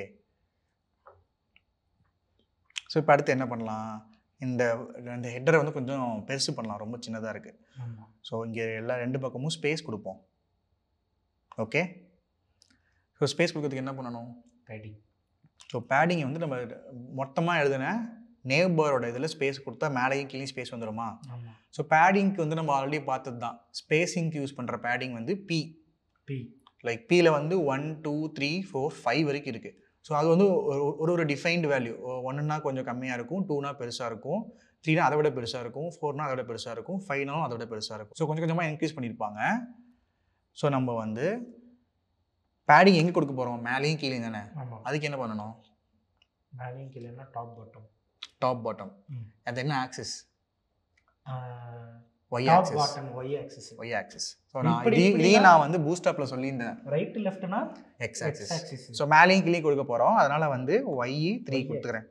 ஸோ இப்போ அடுத்து என்ன பண்ணலாம், இந்த ஹெட்டரை வந்து கொஞ்சம் பெருசு பண்ணலாம், ரொம்ப சின்னதாக இருக்குது. ஸோ இங்கே ரெண்டு பக்கமும் ஸ்பேஸ் கொடுப்போம். ஓகே. ஸோ ஸ்பேஸ் கொடுக்கறதுக்கு என்ன பண்ணணும், பேடிங். ஸோ பேடிங்கை வந்து நம்ம மொத்தமாக எழுதுன நேவ் பாரோட இதில் ஸ்பேஸ் கொடுத்தா மேலேயும் கீழே ஸ்பேஸ் வந்துடுமா. ஸோ பேடிங்க்கு வந்து நம்ம ஆல்ரெடி பார்த்தது தான். ஸ்பேஸிங்க்கு யூஸ் பண்ணுற பேடிங் வந்து பி. லைக் பியில் வந்து 1 2 3 4 5 வரைக்கும் இருக்குது. ஸோ அது வந்து ஒரு டிஃபைன்டு வேல்யூ. 1னா கொஞ்சம் கம்மியாக இருக்கும், 2னா பெருசாக இருக்கும், 3னா அதை விட பெருசாக இருக்கும், 4னா அதை விட பெருசாக இருக்கும், 5னாலும் அதை விட பெருசாக இருக்கும். ஸோ கொஞ்சம் கொஞ்சமாக இன்க்ரீஸ் பண்ணியிருப்பாங்க. ஸோ நம்ம வந்து பேடிங் எங்கே கொடுக்க போகிறோம், மேலேயும் கீழே தானே. அதுக்கு என்ன பண்ணணும், மேலேயும் கீழேனா டாப் பாட்டம். அது என்ன ஆக்சிஸ், y axis. ஸோ இதையும் நான் வந்து பூஸ்டாப்பில் சொல்லியிருந்தேன். ரைட் லெஃப்ட்னா x axis. ஸோ மேலேயும் கீழே கொடுக்க போகிறோம். அதனால் வந்து y 3 கொடுத்துக்கிறேன்.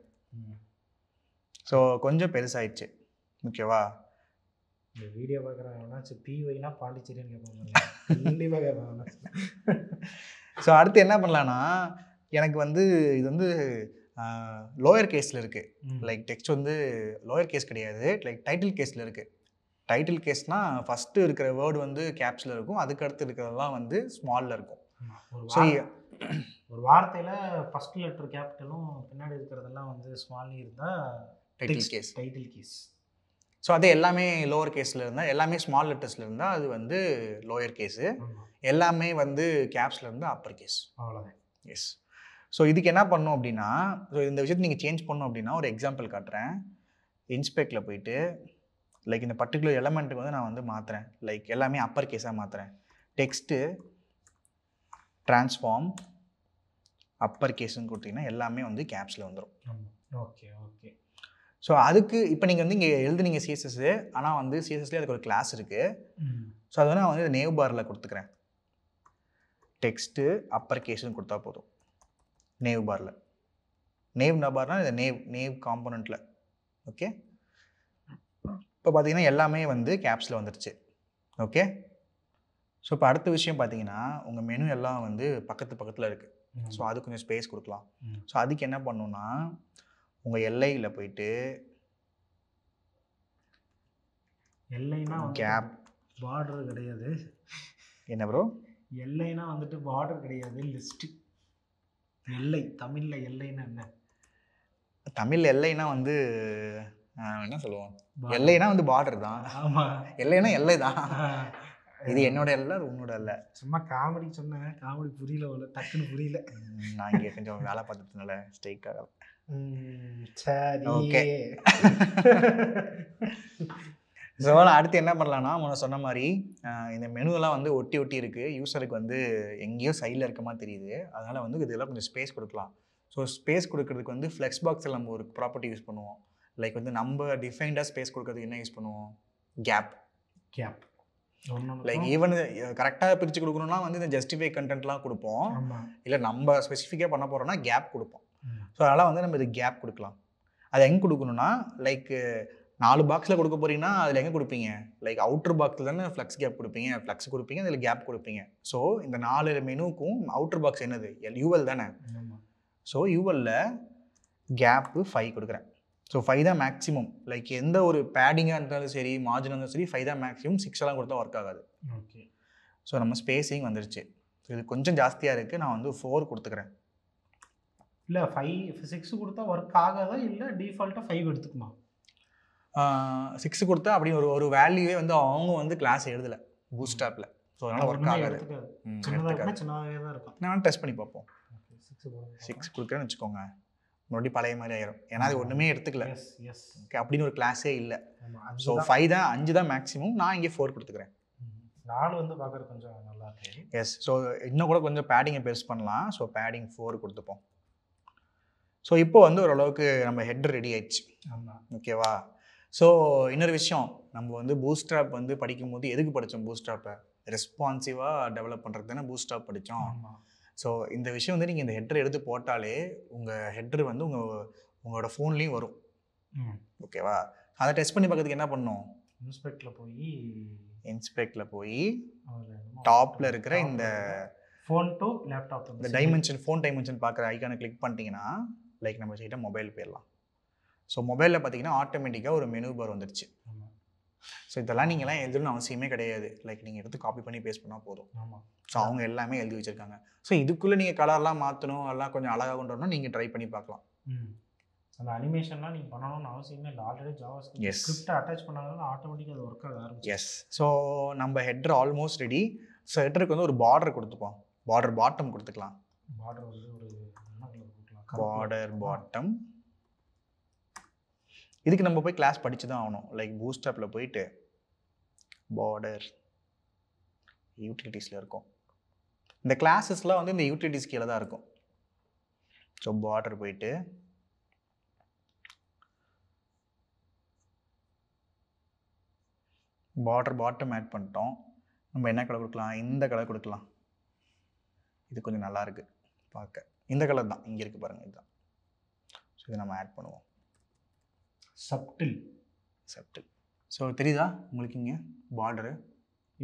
ஸோ கொஞ்சம் பெருசாகிடுச்சு. ஓகேவா? இந்த வீடியோ பார்க்குறேன்னா பிஒய்னா பாண்டிச்சேரின்னு கேட்பாங்க. ஸோ அடுத்து என்ன பண்ணலான்னா, எனக்கு வந்து இது வந்து லோயர் கேஸில் இருக்குது. லைக் டெக்ஸ்ட் வந்து லோயர் கேஸ் கிடையாது, லைக் டைட்டில் கேஸில் இருக்குது. டைட்டில் கேஸ்னால் ஃபஸ்ட்டு இருக்கிற வேர்டு வந்து கேப்ஸில் இருக்கும், அதுக்கடுத்து இருக்கிறதெல்லாம் வந்து ஸ்மாலில் இருக்கும். ஸோ ஒரு வார்த்தையில் ஃபஸ்ட் லெட்டர் கேபிட்டலும் பின்னாடி இருக்கிறதெல்லாம் வந்து ஸ்மால் இருந்தால் டைட்டில் கேஸ். ஸோ அது எல்லாமே லோவர் கேஸில் இருந்தால், எல்லாமே ஸ்மால் லெட்டர்ஸில் இருந்தால் அது வந்து லோயர் கேஸு, எல்லாமே வந்து கேப்ஸில் இருந்தால் அப்பர் கேஸ். அவ்வளோதான். எஸ். ஸோ இதுக்கு என்ன பண்ணணும் அப்படின்னா, ஸோ இந்த விஷயத்தை நீங்கள் சேஞ்ச் பண்ணணும் அப்படின்னா ஒரு எக்ஸாம்பிள் காட்டுறேன். இன்ஸ்பெக்டில் போயிட்டு லைக் இந்த பர்டிகுலர் எலமெண்ட்டுக்கு வந்து நான் வந்து மாற்றுறேன், லைக் எல்லாமே அப்பர் கேஸாக மாற்றுறேன். டெக்ஸ்ட்டு ட்ரான்ஸ்ஃபார்ம் அப்பர் கேஸுன்னு கொடுத்தீங்கன்னா எல்லாமே வந்து கேப்ஸில் வந்துடும். Okay okay. ஸோ அதுக்கு இப்போ நீங்கள் வந்து இங்கே எழுதுனீங்க சிஎஸ்எஸ்ஸு, ஆனால் வந்து சிஎஸ்எஸ்லேயே அதுக்கு ஒரு கிளாஸ் இருக்குது. ஸோ அதை நான் வந்து நேவ் பாரில் கொடுத்துக்கிறேன். டெக்ஸ்ட்டு அப்பர் கேஸுன்னு கொடுத்தா போதும். நேவ் பாரில், நேவ் நபார்னால் இந்த நேவ் காம்போனண்ட்டில். ஓகே. இப்போ பார்த்தீங்கன்னா எல்லாமே வந்து கேப்ஸில் வந்துடுச்சு. ஓகே. ஸோ இப்போ அடுத்த விஷயம் பார்த்தீங்கன்னா உங்கள் மெனு எல்லாம் வந்து பக்கத்தில் இருக்குது. ஸோ அது கொஞ்சம் ஸ்பேஸ் கொடுக்கலாம். ஸோ அதுக்கு என்ன பண்ணணுன்னா, உங்கள் எல்லையில் போயிட்டு எல்லைனா கேப் பார்டர் கிடையாது. என்ன ப்ரோ, எல்லைனா வந்துட்டு பார்டர் கிடையாது, லிஸ்ட்டு. எல்லை தமிழில் எல்லைன்னா என்ன, தமிழ் எல்லைனா வந்து என்ன சொல்லுவோம், எல்லைனா வந்து பார்டர் தான். ஆமாம், எல்லைனா எல்லை தான். இது என்னோட எல்லை, உன்னோட எல்லை. சும்மா காமெடி சொன்னேன், காமெடி புரியல, அவ்வளோ டக்குன்னு புரியல. நான் இங்கே கொஞ்சம் வேலை பார்த்ததுனால ஸ்ட்ரைக்காக. சரி, ஓகே. ஸோ அடுத்து என்ன பண்ணலான்னா, முன்ன சொன்ன மாதிரி இந்த மெனுவெல்லாம் வந்து ஒட்டி இருக்குது. யூஸருக்கு வந்து எங்கேயோ சைடில் இருக்க மாதிரி தெரியுது. அதனால் வந்து இதெல்லாம் கொஞ்சம் ஸ்பேஸ் கொடுக்கலாம். ஸோ ஸ்பேஸ் கொடுக்கறதுக்கு வந்து ஃப்ளெக்ஸ் பாக்ஸில் நம்ம ஒரு ப்ராப்பர்ட்டி யூஸ் பண்ணுவோம். லைக் வந்து நம்ம டிஃபைன்டாக ஸ்பேஸ் கொடுக்கறதுக்கு என்ன யூஸ் பண்ணுவோம், கேப். லைக் ஈவன் கரெக்டாக பிரித்து கொடுக்கணும்னா வந்து இந்த ஜஸ்டிஃபை கண்டென்ட்லாம் கொடுப்போம், இல்லை நம்ம ஸ்பெசிஃபிக்காக பண்ண போகிறோம்னா கேப் கொடுப்போம். ஸோ அதனால் வந்து நம்ம இது கேப் கொடுக்கலாம். அது எங்கே கொடுக்கணும்னா லைக் 4 பாக்ஸில் கொடுக்க போகிறீங்கன்னா அதில் எங்கே கொடுப்பீங்க, லைக் அவுட்டர் பாக்ஸில் தானே ஃப்ளக்ஸ் கேப் கொடுப்பீங்க, ஃப்ளக்ஸ் கொடுப்பீங்க, அதில் கேப் கொடுப்பீங்க. ஸோ இந்த 4 மெனுக்கும் அவுட்டர் பாக்ஸ் என்னது, யூஎல் தானே. ஸோ யூஎல்ல கேப்பு 5 கொடுக்குறேன். ஸோ 5 தான் மேக்ஸிமம். லைக் எந்த ஒரு பேடிங்காக இருந்தாலும் சரி, மார்ஜினாக இருந்தாலும் சரி, 5 தான் மேக்ஸிமம். 6 எல்லாம் கொடுத்தா ஒர்க் ஆகாது. ஓகே. ஸோ நம்ம ஸ்பேஸிங் வந்துருச்சு. இது கொஞ்சம் ஜாஸ்தியாக இருக்குது, நான் வந்து 4 கொடுத்துக்கிறேன். இல்லை 6 கொடுத்தா ஒர்க் ஆகாதா, இல்லை டிஃபால்ட்டாக 5 எடுத்துக்குமா? 6 கொடுத்தா அப்படின்னு ஒரு வேல்யூவே வந்து அவங்க வந்து கிளாஸ் எழுதலை பூட்ஸ்ட்ராப்பில். ஸோ அதனால் ஒர்க் ஆகாது. சின்னதாகவே தான் இருக்கும். நான் டெஸ்ட் பண்ணி பார்ப்போம். 6 கொடுக்குறேன்னு வச்சுக்கோங்க, மறுபடியும் பழைய மாதிரி ஆயிரும். ஏன்னா அது ஒன்றுமே எடுத்துக்கல. ஓகே, அப்படின்னு ஒரு கிளாஸே இல்லை. ஸோ 5 தான், 5 தான் மேக்ஸிமம். நான் இங்கே 4 கொடுத்துக்கிறேன். 4 வந்து பார்க்குறது கொஞ்சம் நல்லா இருக்கு. எஸ். ஸோ இன்னும் கூட கொஞ்சம் பேடிங்கை பெருசு பண்ணலாம். So padding 4 கொடுத்துப்போம். ஸோ இப்போ வந்து ஓரளவுக்கு நம்ம ஹெட் ரெடி ஆயிடுச்சு. ஓகேவா? ஸோ இன்னொரு விஷயம், நம்ம வந்து பூட்ஸ்ட்ராப் வந்து படிக்கும்போது எதுக்கு படித்தோம்? பூட்ஸ்ட்ராப்பை ரெஸ்பான்சிவாக டெவலப் பண்ணுறது தானே பூட்ஸ்ட்ராப் படித்தோம். ஸோ இந்த விஷயம் வந்து நீங்கள் இந்த ஹெட்ரு எடுத்து போட்டாலே உங்கள் ஹெட்ரு வந்து உங்களோட ஃபோன்லேயும் வரும். ஓகேவா? அதை டெஸ்ட் பண்ணி பார்க்கறதுக்கு என்ன பண்ணணும்? இன்ஸ்பெக்டில் போய் டாப்பில் இருக்கிற இந்த ஃபோன் டு லேப்டாப், இந்த டைமென்ஷன், ஃபோன் டைமென்ஷன் பார்க்குற ஐக்கானை கிளிக் பண்ணிட்டீங்கன்னா லைக் நம்ம சைட்டாக மொபைல் போயிடலாம். ஸோ மொபைலில் பார்த்தீங்கன்னா ஆட்டோமேட்டிக்காக ஒரு மெனு பார் வந்துடுச்சு. ஸோ இதெல்லாம் நீங்கள்லாம் எழுதணும்னு அவசியமே கிடையாது. லைக் நீங்கள் எடுத்து காப்பி பண்ணி பேஸ்ட் பண்ணால் போதும். ஸோ அவங்க எல்லாமே எழுதி வச்சுருக்காங்க. ஸோ இதுக்குள்ளே நீங்கள் கலர்லாம் மாற்றணும், எல்லாம் கொஞ்சம் அழகாக கொண்டு வரணும், நீங்கள் ட்ரை பண்ணி பார்க்கலாம். அந்த அனிமேஷன்லாம் நீங்கள் பண்ணணும்னு அவசியமே இல்லை. ஆல்ரெடி ஜாவாஸ்கிரிப்ட் அட்டாச் பண்ணாங்கன்னா ஆட்டோமேட்டிக்காக அது ஒர்க் ஆக ஆரம்பிச்சு. எஸ். ஸோ நம்ம ஹெட்ரு ஆல்மோஸ்ட் ரெடி. ஸோ ஹெட்ருக்கு வந்து ஒரு பார்டர் கொடுத்துப்போம். பார்டர் பாட்டம் கொடுத்துக்கலாம். பார்டர் வந்து ஒரு பார்டர் பாட்டம். இதுக்கு நம்ம போய் கிளாஸ் படித்து தான் ஆகணும். லைக் பூட்ஸ்ட்ராப்பில் போயிட்டு பார்டர் யூட்டிலிட்டிஸில் இருக்கும். இந்த கிளாஸஸ்லாம் வந்து இந்த யூட்டிலிட்டிஸ் கீழே தான் இருக்கும். ஸோ பார்டர் போயிட்டு பார்டர் பாட்டம் ஆட் பண்ணிட்டோம். நம்ம என்ன கலர் கொடுக்கலாம்? இந்த கலர் கொடுக்கலாம். இது கொஞ்சம் நல்லா இருக்குது பார்க்க. இந்த கலர் தான் இங்கே இருக்குது பாருங்கள், இதுதான். ஸோ இதை நம்ம ஆட் பண்ணுவோம். சப்டில். ஸோ தெரியுதா உங்களுக்கு இங்கே பார்டரு?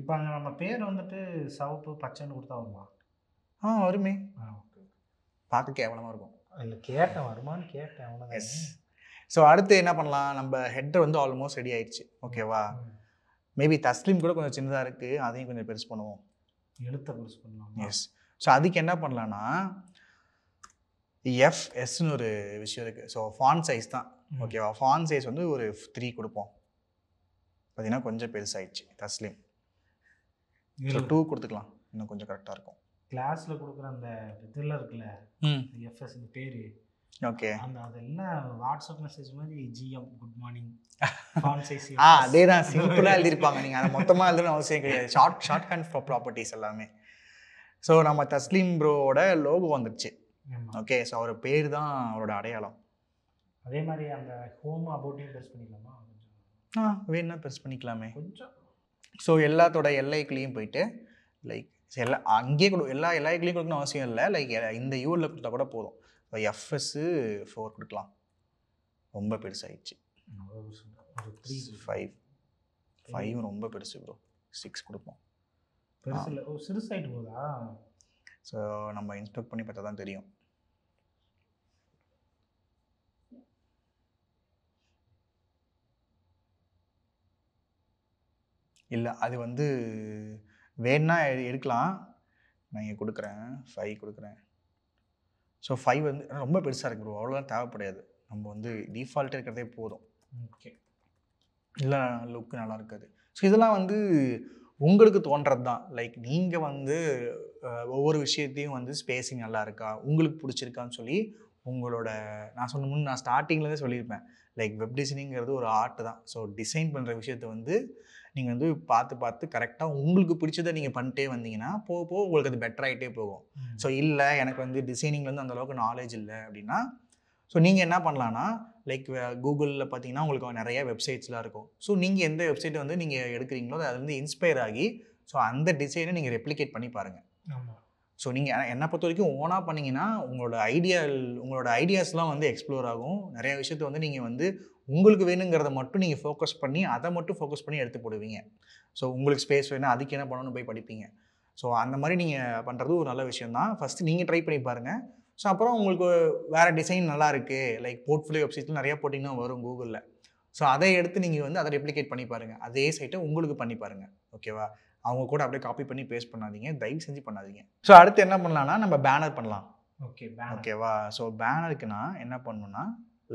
இப்போ அங்கே நம்ம பேர் வந்துட்டு சிவப்பு பச்சைன்னு கொடுத்தா வருமா? வருமே. பார்க்க கேவலமாக இருக்கும். இல்லை கேட்டேன், வருமானு கேட்டேன், அவ்வளோதான். எஸ். ஸோ அடுத்து என்ன பண்ணலாம்? நம்ம ஹெட்டர் வந்து ஆல்மோஸ்ட் ரெடி ஆயிடுச்சு. ஓகேவா? மேபி தஸ்லீம் கூட கொஞ்சம் சின்னதாக இருக்குது, அதையும் கொஞ்சம் பெருசு பண்ணுவோம். எழுத்தை பெருசு பண்ணலாம். எஸ். ஸோ அதுக்கு என்ன பண்ணலான்னா எஃப்எஸ்ன்னு ஒரு விஷயம் இருக்குது. ஸோ ஃபாண்ட் சைஸ் தான். ஓகேவா? ஃபாண்ட் சைஸ் வந்து ஒரு 3 கொடுப்போம். பார்த்தீங்கன்னா கொஞ்சம் பெருசாகிடுச்சு தஸ்லீம். ஸோ 2 கொடுத்துக்கலாம், இன்னும் கொஞ்சம் கரெக்டாக இருக்கும். கிளாஸில் கொடுக்குற அந்த இதில் இருக்குல்ல எஃப்எஸ் இந்த பேர். ஓகே. அதெல்லாம் வாட்ஸ்அப் மெசேஜ் மாதிரி GM good morning font size. அதே தான் சிம்பிளாக எழுதியிருப்பாங்க. நீங்கள் அதை மொத்தமாக எழுதணும்னு அவசியம் கிடையாது. ஷார்ட் ஹேண்ட் ப்ராப்பர்ட்டிஸ் எல்லாமே. ஸோ நம்ம தஸ்லீம் ப்ரோவோட லோகோ வந்துடுச்சு. ஓகே. ஸோ அவர் பேர் தான் அவரோட அடையாளம். அதே மாதிரி அந்த ஹோம் அபவுட்டையும் பெருசு பண்ணிக்கலாமா? வேணும்னா பெருசு பண்ணிக்கலாமே கொஞ்சம். ஸோ எல்லாத்தோட எல்லைக்குள்ளேயும் போயிட்டு லைக் அங்கேயே எல்லா எல்லைக்குள்ளேயும் கொடுக்கணும் அவசியம் இல்லை. லைக் இந்த யூஎல்ல கொடுத்தா கூட போதும். ஸோ எஃப்எஸ் 4 கொடுக்கலாம். ரொம்ப பெருசாகிடுச்சு. 5 ரொம்ப பெருசு ப்ரோ. 6 கொடுப்போம். பெருசு இல்லை, சிறுசாயிட்டு போதா? ஸோ நம்ம இன்ஸ்பெக்ட் பண்ணி பார்த்தா தான் தெரியும். இல்லை அது வந்து வேணா எடுக்கலாம். நான் இங்கே கொடுக்குறேன், 5 கொடுக்குறேன். ஸோ 5 வந்து ரொம்ப பெருசாக இருக்குது ப்ரோ, அவ்வளோதான் தேவைப்படாது. நம்ம வந்து டிஃபால்ட்டாக இருக்கிறதே போதும். ஓகே. இல்லை லுக்கு நல்லா இருக்காது. ஸோ இதெல்லாம் வந்து உங்களுக்கு தோன்றது தான். லைக் நீங்கள் வந்து ஒவ்வொரு விஷயத்தையும் வந்து ஸ்பேஸிங் நல்லா இருக்கா, உங்களுக்கு பிடிச்சிருக்கான்னு சொல்லி உங்களோட நான் ஸ்டார்டிங்லேருந்தே சொல்லியிருப்பேன். லைக் வெப் டிசைனிங்கிறது ஒரு ஆர்ட் தான். ஸோ டிசைன் பண்ணுற விஷயத்த வந்து நீங்கள் வந்து பார்த்து கரெக்டாக உங்களுக்கு பிடிச்சதை நீங்கள் பண்ணிட்டே வந்தீங்கன்னா போக உங்களுக்கு அது பெட்டர் ஆகிட்டே போகும். ஸோ இல்லை எனக்கு வந்து டிசைனிங்லேருந்து அந்தளவுக்கு நாலேஜ் இல்லை அப்படின்னா ஸோ நீங்கள் என்ன பண்ணலான்னா லைக் கூகுளில் பார்த்தீங்கன்னா உங்களுக்கு நிறைய வெப்சைட்ஸ்லாம் இருக்கும். ஸோ நீங்கள் எந்த வெப்சைட்டை வந்து நீங்கள் எடுக்கிறீங்களோ அது வந்து இன்ஸ்பயர் ஆகி ஸோ அந்த டிசைனை நீங்கள் ரெப்ளிகேட் பண்ணி பாருங்கள். ஆமாம். ஸோ நீங்கள் என்னை பொறுத்த வரைக்கும் ஓனாக பண்ணிங்கன்னா உங்களோட ஐடியாஸ்லாம் வந்து எக்ஸ்ப்ளோர் ஆகும். நிறைய விஷயத்தை வந்து நீங்கள் வந்து உங்களுக்கு வேணுங்கிறத மட்டும் நீங்கள் ஃபோக்கஸ் பண்ணி அதை மட்டும் ஃபோக்கஸ் பண்ணி எடுத்து போடுவீங்க. ஸோ உங்களுக்கு ஸ்பேஸ் வேணும், அதுக்கு என்ன பண்ணணும்னு போய் படிப்பீங்க. ஸோ அந்த மாதிரி நீங்கள் பண்ணுறது ஒரு நல்ல விஷயம் தான். ஃபஸ்ட்டு நீங்கள் ட்ரை பண்ணி பாருங்கள். ஸோ அப்புறம் உங்களுக்கு வேறு டிசைன் நல்லா இருக்குது, லைக் போர்ட்ஃபோலியோ வெப்சைட்டில் நிறையா போட்டிங்கன்னா வரும் கூகுளில். ஸோ அதை எடுத்து நீங்கள் வந்து அதை ரெப்ளிகேட் பண்ணி பாருங்கள். அதே சைட்டை உங்களுக்கு பண்ணி பாருங்கள். ஓகேவா? அவங்க கூட அப்படியே காப்பி பண்ணி பேஸ்ட் பண்ணாதீங்க, தயவு செஞ்சு பண்ணாதீங்க. ஸோ அடுத்து என்ன பண்ணலாம்னா நம்ம பேனர் பண்ணலாம். ஓகேவா? ஸோ பேனருக்கு நான் என்ன பண்ணணும்னா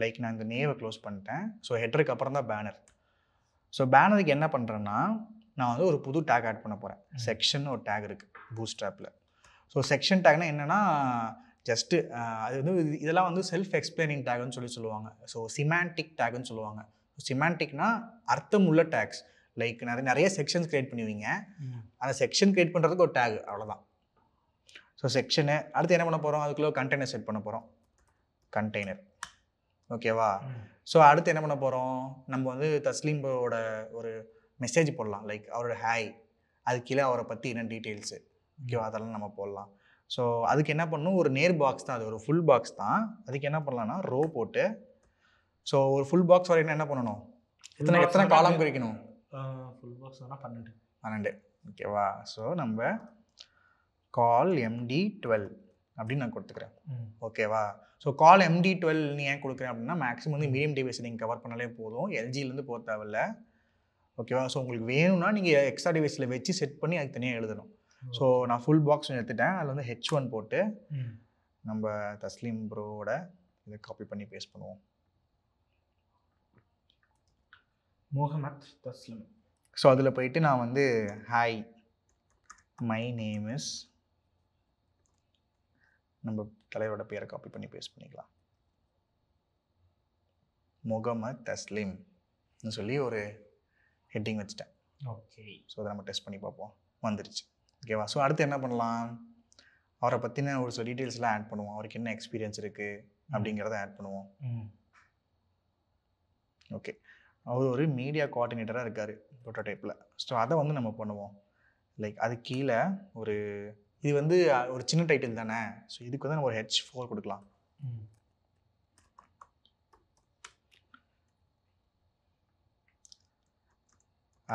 லைக் நான் இந்த நேவை க்ளோஸ் பண்ணிட்டேன். ஸோ ஹெட்டருக்கு அப்புறம் தான் பேனர். ஸோ பேனருக்கு என்ன பண்ணுறேன்னா நான் வந்து ஒரு புது டேக் ஆட் பண்ண போகிறேன். செக்ஷன் ஒரு டேக் இருக்குது பூட்ஸ்ட்ராப்பில். ஸோ செக்ஷன் டேக்னா என்னென்னா ஜஸ்ட்டு அது வந்து இதெல்லாம் வந்து செல்ஃப் எக்ஸ்பிளைனிங் டேக்னு சொல்லுவாங்க. ஸோ சிமான்டிக் டேக்னு சொல்லுவாங்க. சிமான்டிக்னா அர்த்தம் உள்ள டேக்ஸ். லைக் நிறைய செக்ஷன்ஸ் க்ரியேட் பண்ணுவீங்க. அந்த செக்ஷன் க்ரியேட் பண்ணுறதுக்கு ஒரு டேக், அவ்வளோதான். ஸோ செக்ஷனு அடுத்து என்ன பண்ண போகிறோம், அதுக்குள்ளே கண்டெய்னர் செட் பண்ண போகிறோம். கண்டெய்னர். ஓகேவா? ஸோ அடுத்து என்ன பண்ண போகிறோம், நம்ம வந்து தஸ்லீமோட ஒரு மெசேஜ் போடலாம். லைக் அவரோட ஹாய், அது கீழே அவரை பற்றி என்ன டீட்டெயில்ஸு, ஓகேவா, அதெல்லாம் நம்ம போடலாம். ஸோ அதுக்கு என்ன பண்ணணும், ஒரு நேர் பாக்ஸ் தான், அது ஒரு ஃபுல் பாக்ஸ் தான். அதுக்கு என்ன பண்ணலாம்னா ரோ போட்டு, ஸோ ஒரு ஃபுல் பாக்ஸ் வரைக்கும் என்ன பண்ணணும், எத்தனை காலம் குறிக்கணும், ஃபுல் பாக்ஸ் வேணால் 12. ஓகேவா? ஸோ நம்ம கால் MD12 அப்படின்னு நான் கொடுத்துக்கிறேன். ஓகேவா? ஸோ கால் MD12 நீ ஏன் கொடுக்குறேன் அப்படின்னா மேக்ஸிமம் வந்து மீடியம் டிவைஸ் நீங்கள் கவர் பண்ணாலே போதும், LGலேருந்து போக தேவையில்ல. ஓகேவா? ஸோ உங்களுக்கு வேணும்னா நீங்கள் எக்ஸ்ட்ரா டிவைஸில் வச்சு செட் பண்ணி அதுக்கு தனியாக எழுதணும். ஸோ நான் ஃபுல் பாக்ஸ் எடுத்துட்டேன். அதில் வந்து H1 போட்டு நம்ம தஸ்லீம் ப்ரோவோட இதை காப்பி பண்ணி பேஸ்ட் பண்ணுவோம். முகமத் தஸ்லீம். ஸோ அதில் போயிட்டு நான் வந்து ஹாய் மை நேம் இஸ், நம்ம தலைவரோட பேரை காப்பி பண்ணி பேஸ்ட் பண்ணிக்கலாம், முகமத் தஸ்லீம்னு சொல்லி ஒரு ஹெட்டிங் வச்சுட்டேன். ஓகே. ஸோ அதை நம்ம டெஸ்ட் பண்ணி பார்ப்போம். வந்துருச்சு. ஓகேவா? ஸோ அடுத்து என்ன பண்ணலாம், அவரை பற்றின ஒரு சில டீட்டெயில்ஸ்லாம் ஆட் பண்ணுவோம். அவருக்கு என்ன எக்ஸ்பீரியன்ஸ் இருக்குது அப்படிங்கிறத ஆட் பண்ணுவோம். ஓகே. அவர் ஒரு மீடியா கோஆர்டினேட்டராக இருக்கார் ப்ரோட்டோடைப்பில். ஸோ அதை வந்து நம்ம பண்ணுவோம். லைக் அது கீழே ஒரு இது வந்து ஒரு சின்ன டைட்டில் தானே, ஸோ இதுக்கு வந்து நம்ம ஒரு H4 கொடுக்கலாம்.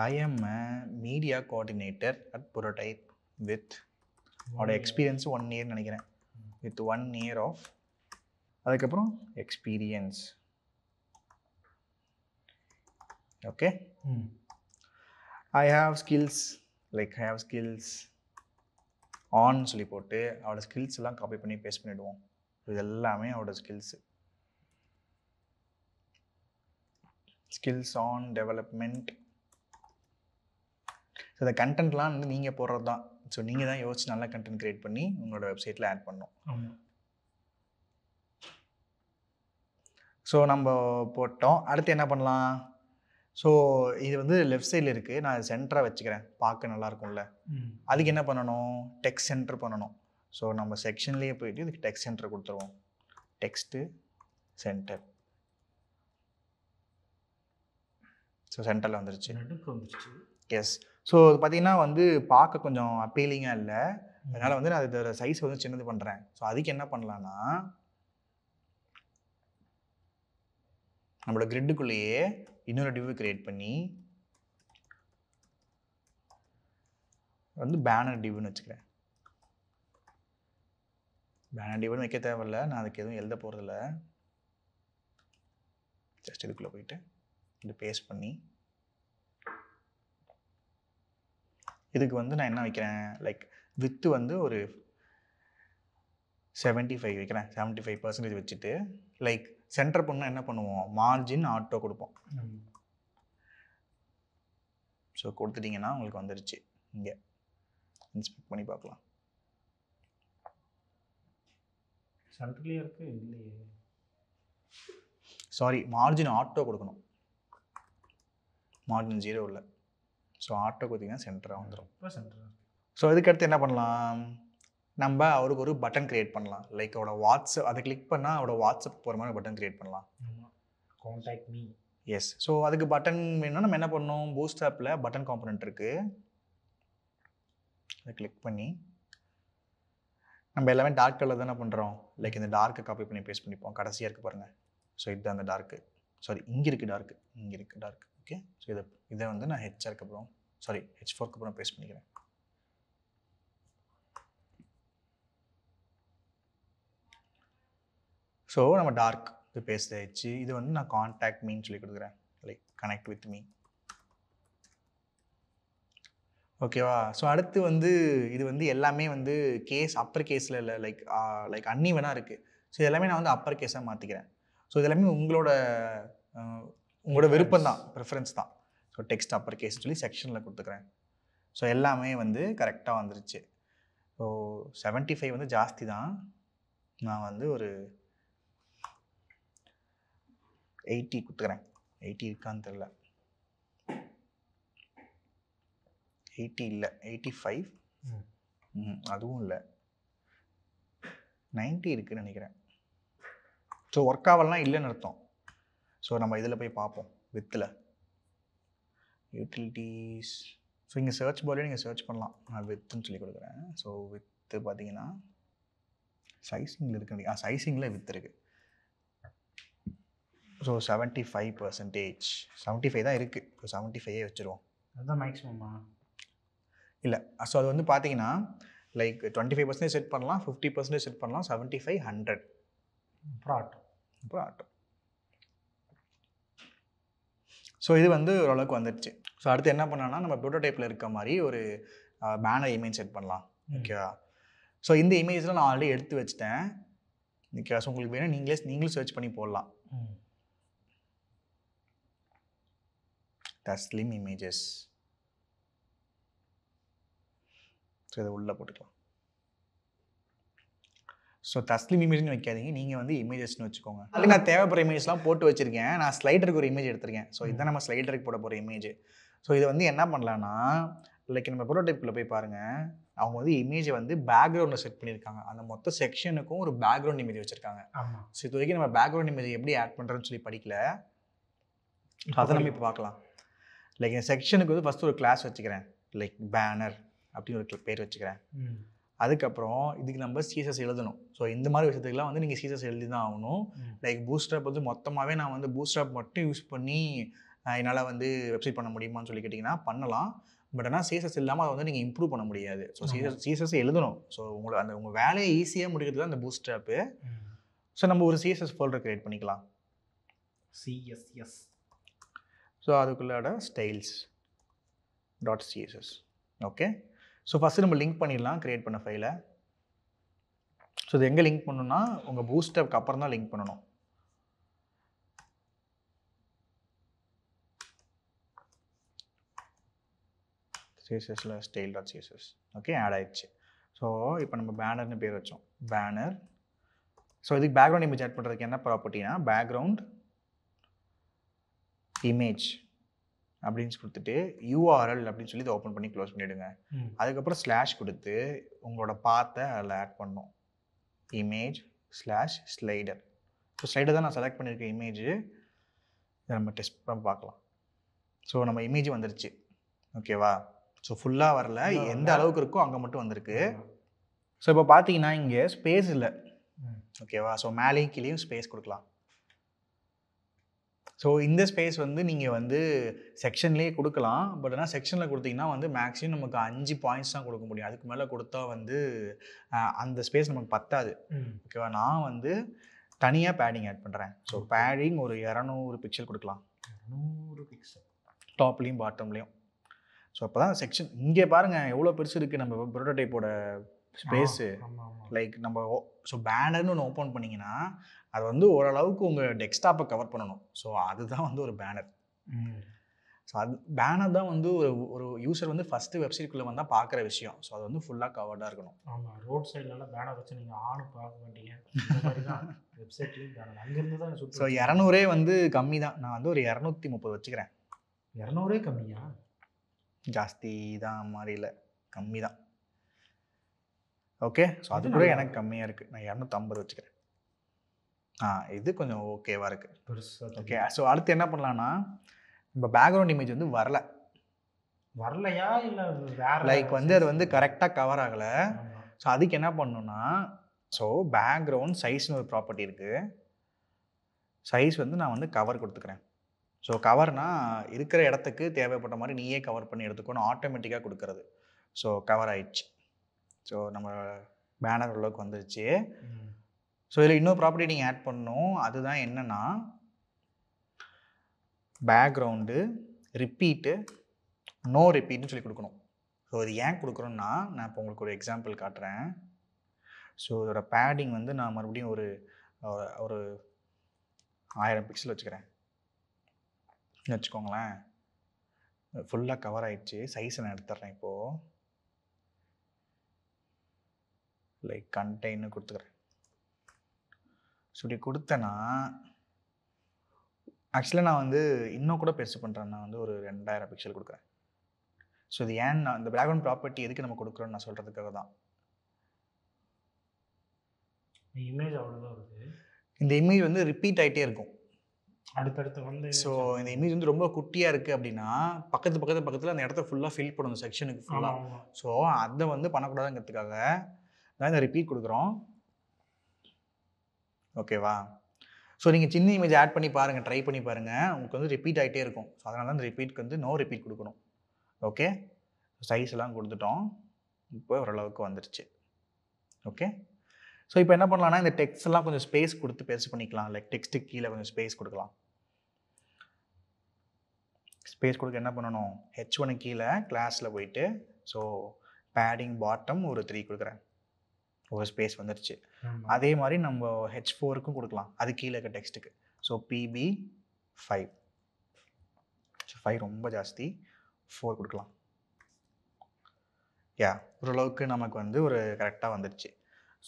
I am a media coordinator at Prototype with அவரோட எக்ஸ்பீரியன்ஸ் 1 year நினைக்கிறேன். வித் 1 year ஆஃப் அதுக்கப்புறம் experience. Okay. I have skills on சொல்லி போட்டு அவரோட ஸ்கில்ஸ் எல்லாம் காப்பி பண்ணி பேஸ்ட் பண்ணிவிடுவோம். இது எல்லாமே அவரோட ஸ்கில்ஸ் ஆன் டெவலப்மெண்ட். ஸோ இந்த கண்டென்ட்லாம் வந்து நீங்கள் போடுறது தான். ஸோ நீங்கள் தான் யோசிச்சு நல்ல கண்டென்ட் க்ரியேட் பண்ணி உங்களோட வெப்சைட்டில் ஆட் பண்ணணும். ஸோ நம்ம போட்டோம். அடுத்து என்ன பண்ணலாம், ஸோ இது வந்து லெஃப்ட் சைடில் இருக்குது, நான் சென்டராக வச்சுக்கிறேன், பார்க்க நல்லாயிருக்கும்ல. அதுக்கு என்ன பண்ணணும், டெக்ஸ்ட் சென்டர் பண்ணணும். ஸோ நம்ம செக்ஷன்லேயே போயிட்டு இதுக்கு டெக்ஸ்ட் சென்டர் கொடுத்துருவோம். Text centre. ஸோ சென்டரில் வந்துருச்சு. எஸ். ஸோ அது பார்த்தீங்கன்னா வந்து பார்க்க கொஞ்சம் அப்பீலிங்காக இல்லை, அதனால் வந்து நான் இதோட சைஸ் வந்து சின்னது பண்ணுறேன். ஸோ அதுக்கு என்ன பண்ணலான்னா நம்மளோட கிரிட்டுக்குள்ளேயே இன்னொரு டிவ் கிரியேட் பண்ணி வந்து பேனர் டிவ்னு வச்சுக்கிறேன். பேனர் டிவ்னு வைக்க தேவையில்லை, நான் அதுக்கு எதுவும் எழுத போகிறதில்ல. ஜஸ்ட் இதுக்குள்ளே போயிட்டு இது பேஸ்ட் பண்ணி இதுக்கு வந்து நான் என்ன வைக்கிறேன், லைக் வித்து வந்து ஒரு 75 வைக்கிறேன். 75% வச்சுட்டு லைக் சென்டர் பண்ணால் என்ன பண்ணுவோம், மார்ஜின் ஆட்டோ கொடுப்போம். ஸோ கொடுத்துட்டிங்கன்னா உங்களுக்கு வந்துருச்சு. இங்கே இன்ஸ்பெக்ட் பண்ணி பார்க்கலாம். சென்டர்லேயே இருக்கு இல்லையே, சாரி, மார்ஜின் ஆட்டோ கொடுக்கணும், மார்ஜின் 0 இல்லை. ஸோ ஆட்டோ கொடுத்தீங்கன்னா சென்டராக வந்துடும். ஸோ அதுக்கடுத்து என்ன பண்ணலாம், நம்ம அவருக்கு ஒரு பட்டன் க்ரியேட் பண்ணலாம். லைக் அவரோட வாட்ஸ்அப், அதை கிளிக் பண்ணால் அவரோட வாட்ஸ்அப் போகிற மாதிரி பட்டன் க்ரியேட் பண்ணலாம். Contact me. எஸ். ஸோ அதுக்கு பட்டன் வேணும்னா நம்ம என்ன பண்ணணும், பூஸ்ட் ஆப்பில் பட்டன் காம்பனண்ட் இருக்குது, அதை கிளிக் பண்ணி நம்ம எல்லாமே டார்க் கலர் தானே பண்ணுறோம். லைக் இந்த டார்க்கை காப்பி பண்ணி பேஸ்ட் பண்ணிப்போம். கடைசியாக இருக்குது பாருங்கள். ஸோ இதுதான் அந்த டார்க்கு, சாரி இங்கே இருக்குது டார்க்கு, இங்கே இருக்குது டார்க். ஓகே, ஸோ இதை வந்து நான் ஹெச்ஆருக்கு அப்புறம் சாரி H4க்கு அப்புறம் பேஸ்ட் பண்ணிக்கிறேன். ஸோ நம்ம டார்க் இது பேஸ்ட் ஆயிடுச்சு. இது வந்து நான் கான்டாக்ட் மீன்னு சொல்லி கொடுக்குறேன், லைக் கனெக்ட் வித் மீ. ஓகேவா? ஸோ அடுத்து வந்து இது வந்து எல்லாமே வந்து கேஸ் அப்பர் கேஸில் இல்லை, லைக் அன்இவனாக இருக்குது. ஸோ இது எல்லாமே நான் வந்து அப்பர் கேஸாக மாற்றிக்கிறேன். ஸோ இது எல்லாமே உங்களோட விருப்பம் தான், ப்ரிஃபரன்ஸ் தான். ஸோ டெக்ஸ்ட் அப்பர் கேஸ் சொல்லி செக்ஷனில் கொடுத்துக்கிறேன். ஸோ எல்லாமே வந்து கரெக்டாக வந்துருச்சு. ஸோ 75 வந்து ஜாஸ்தி தான். நான் வந்து ஒரு 80 கொடுத்துக்கிறேன். 80 இருக்கான்னு தெரில, 80 இல்லை, 85 அதுவும் இல்லை, 90 இருக்குன்னு நினைக்கிறேன். ஸோ ஒர்க் ஆகலாம் இல்லைன்னு அர்த்தம். ஸோ நம்ம இதில் போய் பார்ப்போம், வித்தில் யூட்டிலிட்டிஸ். ஸோ இங்கே சர்ச் பாலே நீங்கள் சர்ச் பண்ணலாம். நான் வித்துன்னு சொல்லி கொடுக்குறேன். ஸோ வித்து பார்த்தீங்கன்னா சைஸிங்கில் இருக்கு, சைஸிங்கில் வித் இருக்குது. ஸோ 75%, 75 தான் இருக்குது. ஸோ 75 வச்சுருவோம். அதுதான் மேக்ஸிமமா? இல்லை, ஸோ அது வந்து பார்த்தீங்கன்னா லைக் 25% செட் பண்ணலாம், 50% செட் பண்ணலாம், 75, 100 அப்புறம் ஆட்டோ. ஸோ இது வந்து ஓரளவுக்கு வந்துடுச்சு. ஸோ அடுத்து என்ன பண்ணலாம்னா நம்ம ப்ரோட்டோடைப்பில் இருக்க மாதிரி ஒரு பேனர் இமேஜ் செட் பண்ணலாம். ஓகேவா? ஸோ இந்த இமேஜில் நான் ஆல்ரெடி எடுத்து வச்சுட்டேன். ஓகேவா? ஸோ உங்களுக்கு வேணும் நீங்களும் சர்ச் பண்ணி போடலாம். தஸ்லீம் இமேஜஸ். ஸோ இதை உள்ளே போட்டுக்கலாம். ஸோ தஸ்லீம் இமேஜ்னு வைக்காதீங்க, நீங்கள் வந்து இமேஜஸ்னு வச்சுக்கோங்க. அதுக்கு நான் தேவைப்படுற இமேஜ்லாம் போட்டு வச்சுருக்கேன். நான் ஸ்லைடருக்கு ஒரு இமேஜ் எடுத்திருக்கேன். ஸோ இதுதான் நம்ம ஸ்லைடருக்கு போட போகிற இமேஜ். ஸோ இதை வந்து என்ன பண்ணலான்னா, லைக் நம்ம ப்ரோட்டோடைப்பில் போய் பாருங்கள், அவங்க வந்து இமேஜை வந்து பேக்ரவுண்டில் செட் பண்ணியிருக்காங்க. அந்த மொத்த செக்ஷனுக்கும் ஒரு பேக்ரவுண்ட் இமேஜ் வச்சுருக்காங்க. ஸோ இது வரைக்கும் நம்ம பேக்ரவுண்ட் இமேஜ் எப்படி ஆட் பண்ணுறோன்னு சொல்லி படிக்கல, அதை நம்ம இப்போ பார்க்கலாம். லைக் இந்த செக்ஷனுக்கு வந்து ஃபஸ்ட்டு ஒரு கிளாஸ் வச்சுக்கிறேன், லைக் பேனர் அப்படின்னு ஒரு பேர் வச்சுக்கிறேன். அதுக்கப்புறம் இதுக்கு நம்ம CSS எழுதணும். ஸோ இந்த மாதிரி விஷயத்துக்குலாம் வந்து நீங்கள் CSS எழுதி தான் ஆகணும். லைக் பூஸ்ட்ராப் வந்து மொத்தமாகவே நான் வந்து பூஸ்ட்ராப் மட்டும் யூஸ் பண்ணி என்னால் வந்து வெப்சைட் பண்ண முடியுமான்னு சொல்லி கேட்டிங்கன்னா பண்ணலாம். பட் ஆனால் CSS இல்லாமல் அதை வந்து நீங்கள் இம்ப்ரூவ் பண்ண முடியாது. ஸோ CSS எழுதணும். ஸோ உங்கள் வேலையை ஈஸியாக முடிக்கிறது தான் இந்த பூஸ்ட்ராப்பு. ஸோ நம்ம ஒரு CSS ஃபோல்டர் க்ரியேட் பண்ணிக்கலாம். CSS. ஸோ அதுக்குள்ளாட styles.css. ஓகே, ஸோ ஃபஸ்ட்டு நம்ம லிங்க் பண்ணிடலாம் க்ரியேட் பண்ண ஃபைலை. ஸோ இது எங்கே லிங்க் பண்ணணும்னா உங்கள் பூஸ்ட்ராப்க்கு அப்புறம் தான் லிங்க் பண்ணணும். CSSல style.css. ஓகே, ஆட் ஆயிடுச்சு. ஸோ இப்போ நம்ம பேனர்னு பேர் வச்சோம், பேனர். ஸோ இதுக்கு பேக்ரவுண்ட் இமேஜ் ஆட் பண்ணுறதுக்கு என்ன ப்ராப்பர்ட்டினா பேக்ரவுண்ட் இமேஜ் அப்படின்னு கொடுத்துட்டு URL அப்படின்னு சொல்லி இதை ஓப்பன் பண்ணி க்ளோஸ் பண்ணிவிடுங்க. அதுக்கப்புறம் ஸ்லாஷ் கொடுத்து உங்களோட பாத்தை அதில் ஆட் பண்ணணும், image/ஸ்லைடர். ஸோ ஸ்லைடர் தான் நான் செலக்ட் பண்ணியிருக்கேன் இமேஜ். இதை நம்ம டெஸ்ட் பண்ணி பார்க்கலாம். ஸோ நம்ம இமேஜ் வந்துருச்சு. ஓகேவா? ஸோ ஃபுல்லாக வரல, எந்த அளவுக்கு இருக்கோ அங்கே மட்டும் வந்திருக்கு. ஸோ இப்போ பார்த்தீங்கன்னா இங்கே ஸ்பேஸ் இல்லை. ஓகேவா? ஸோ மேலேயும் கீழேயும் ஸ்பேஸ் கொடுக்கலாம். ஸோ இந்த ஸ்பேஸ் வந்து நீங்கள் வந்து செக்ஷன்லேயே கொடுக்கலாம். பட் ஆனால் செக்ஷனில் கொடுத்தீங்கன்னா வந்து மேக்ஸிமம் நமக்கு 5 பாயிண்ட்ஸ் தான் கொடுக்க முடியும். அதுக்கு மேலே கொடுத்தா வந்து அந்த ஸ்பேஸ் நமக்கு பத்தாது. ஓகேவா? நான் வந்து தனியாக பேடிங் ஆட் பண்ணுறேன். ஸோ பேடிங் ஒரு 200 பிக்சல் கொடுக்கலாம். 200 பிக்சல் டாப்லேயும் பாட்டம்லேயும். ஸோ அப்போ தான் செக்ஷன் இங்கே பாருங்கள் எவ்வளோ பெருசு இருக்குது நம்ம ப்ரோட்டோடைப்போட ஸ்பேஸு. லைக் நம்ம ஸோ பேனர்னு ஒன்று ஓப்பன் பண்ணிங்கன்னா அது வந்து ஓரளவுக்கு உங்கள் டெஸ்க்டாப்பை கவர் பண்ணணும். ஸோ அதுதான் வந்து ஒரு பேனர். ஸோ அது பேனர் தான் வந்து ஒரு யூசர் வந்து ஃபஸ்ட்டு வெப்சைட்குள்ளே வந்தால் பார்க்குற விஷயம். ஸோ அது வந்து ஃபுல்லாக கவர்டாக இருக்கணும். ஆமாம், ரோட் சைட்லலாம் பேனர் வச்சு நீங்கள் ஆணு பார்க்க மாட்டீங்க. வெப்சைட்லேயும் பேனர் அங்கேருந்து தான். ஸோ 200 வந்து கம்மி தான். நான் வந்து ஒரு 230 வச்சுக்கிறேன். 200 கம்மியா? ஜாஸ்தி தான் மாதிரி இல்லை, கம்மி தான். ஓகே, ஸோ அது கூட எனக்கு கம்மியாக இருக்குது. நான் 250 வச்சுக்கிறேன். இது கொஞ்சம் ஓகேவாக இருக்குது. பெருசாக ஓகே. ஸோ அடுத்து என்ன பண்ணலான்னா, நம்ம பேக்ரவுண்ட் இமேஜ் வந்து வரலையா இல்லை வேற லைக் வந்து அது வந்து கரெக்டாக கவர் ஆகலை. ஸோ அதுக்கு என்ன பண்ணணும்னா, ஸோ பேக்ரவுண்ட் சைஸ்னு ஒரு ப்ராப்பர்ட்டி இருக்குது. சைஸ் வந்து நான் வந்து கவர் கொடுத்துக்கிறேன். ஸோ கவர்னால் இருக்கிற இடத்துக்கு தேவைப்பட்ட மாதிரி நீயே கவர் பண்ணி எடுத்துக்கணும், ஆட்டோமேட்டிக்காக கொடுக்கறது. ஸோ கவர் ஆயிடுச்சு. ஸோ நம்ம பேனர் அளவுக்கு வந்துருச்சு. ஸோ இதில் இன்னொரு ப்ராப்பர்ட்டி நீங்கள் ஆட் பண்ணணும். அதுதான் என்னென்னா, பேக்ரவுண்டு ரிப்பீட்டு நோ ரிப்பீட்னு சொல்லி கொடுக்கணும். ஸோ இது ஏன் கொடுக்குறோன்னா, நான் இப்போ உங்களுக்கு ஒரு எக்ஸாம்பிள் காட்டுறேன். ஸோ இதோட பேடிங் வந்து நான் மறுபடியும் ஒரு 1000 பிக்சல் வச்சுக்கிறேன் வச்சுக்கோங்களேன். ஃபுல்லாக கவர் ஆகிடுச்சு. சைஸை நான் எடுத்துட்றேன் இப்போது. லைக் கண்டெய்ன்னு கொடுத்துக்கிறேன். ஸோ இப்படி கொடுத்தேன்னா, ஆக்சுவலாக நான் வந்து இன்னும் கூட பெருசு பண்ணுறேன். நான் வந்து ஒரு 2000 பிக்சல் கொடுக்குறேன். ஸோ இது ஏன் நான் இந்த பேக்ரவுண்ட் ப்ராப்பர்ட்டி எதுக்கு நம்ம கொடுக்குறோன்னு நான் சொல்கிறதுக்காக தான். இமேஜ் அவ்வளோதான் வருது. இந்த இமேஜ் வந்து ரிப்பீட் ஆகிட்டே இருக்கும் அடுத்தடுத்து வந்து. ஸோ இந்த இமேஜ் வந்து ரொம்ப குட்டியாக இருக்குது அப்படின்னா, பக்கத்தில் அந்த இடத்த ஃபுல்லாக ஃபில் பண்ணணும், செக்ஷனுக்கு ஃபுல்லாக. ஸோ அதை வந்து பண்ணக்கூடாதுங்கிறதுக்காக தான் இந்த ரிப்பீட் கொடுக்குறோம். ஓகேவா? ஸோ நீங்கள் சின்ன இமேஜ் ஆட் பண்ணி பாருங்கள், ட்ரை பண்ணி பாருங்கள். உங்களுக்கு வந்து ரிப்பீட் ஆகிட்டே இருக்கும். ஸோ அதனால தான் இந்த ரிப்பீட்க்கு வந்து நோ ரிப்பீட் கொடுக்கணும். ஓகே, சைஸ் எல்லாம் கொடுத்துட்டோம். இப்போ ஓரளவுக்கு வந்துருச்சு. ஓகே, ஸோ இப்போ என்ன பண்ணலாம்னா, இந்த டெக்ஸ்ட் எல்லாம் கொஞ்சம் ஸ்பேஸ் கொடுத்து பெருசு பண்ணிக்கலாம். லைக் டெக்ஸ்ட்டுக்கு கீழே கொஞ்சம் ஸ்பேஸ் கொடுக்கலாம். ஸ்பேஸ் கொடுக்க என்ன பண்ணணும், H1 கீழே கிளாஸில் போயிட்டு, ஸோ பேடிங் பாட்டம் ஒரு 3 கொடுக்குறேன். ஒரு ஸ்பேஸ் வந்துருச்சு. அதே மாதிரி நம்ம H4க்கும் கொடுக்கலாம், அது கீழே இருக்க டெக்ஸ்ட்டுக்கு. So PB 5. ஸோ 5 ரொம்ப ஜாஸ்தி, 4 கொடுக்கலாம். ஓரளவுக்கு நமக்கு வந்து ஒரு கரெக்டாக வந்துடுச்சு.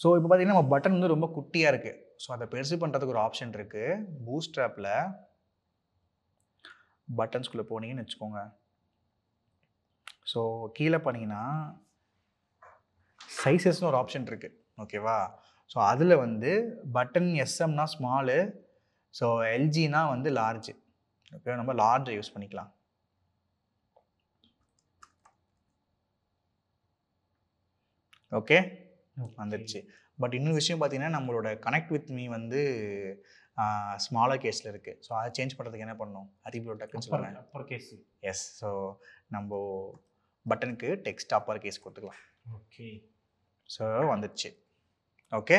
ஸோ இப்போ பார்த்தீங்கன்னா நம்ம பட்டன் வந்து ரொம்ப குட்டியாக இருக்குது. ஸோ அதை பெருசு பண்ணுறதுக்கு ஒரு ஆப்ஷன் இருக்குது. பூட்ஸ்ட்ராப்பில் பட்டன்ஸ்குள்ளே போனீங்கன்னு வச்சுக்கோங்க. ஸோ கீழே போனீங்கன்னா சைஸஸ்னு ஒரு ஆப்ஷன் இருக்குது. ஓகேவா? ஸோ அதில் வந்து பட்டன் SMனா ஸ்மாலு, ஸோ LGனா வந்து லார்ஜு. ஓகே, நம்ம லார்ஜை யூஸ் பண்ணிக்கலாம். ஓகே, வந்துடுச்சு. பட் இன்னொரு விஷயம் பார்த்தீங்கன்னா, நம்மளோட கனெக்ட் வித் மீ வந்து ஸ்மாலர் கேஸில் இருக்குது. ஸோ அதை சேஞ்ச் பண்ணுறதுக்கு என்ன பண்ணணும், அதிபுல டக்குன்னு சொல்லுங்கள். Upper case. எஸ், ஸோ நம்ம பட்டனுக்கு டெக்ஸ்ட் அப்பர் கேஸ் கொடுத்துக்கலாம். ஓகே, ஸோ வந்துடுச்சு. ஓகே,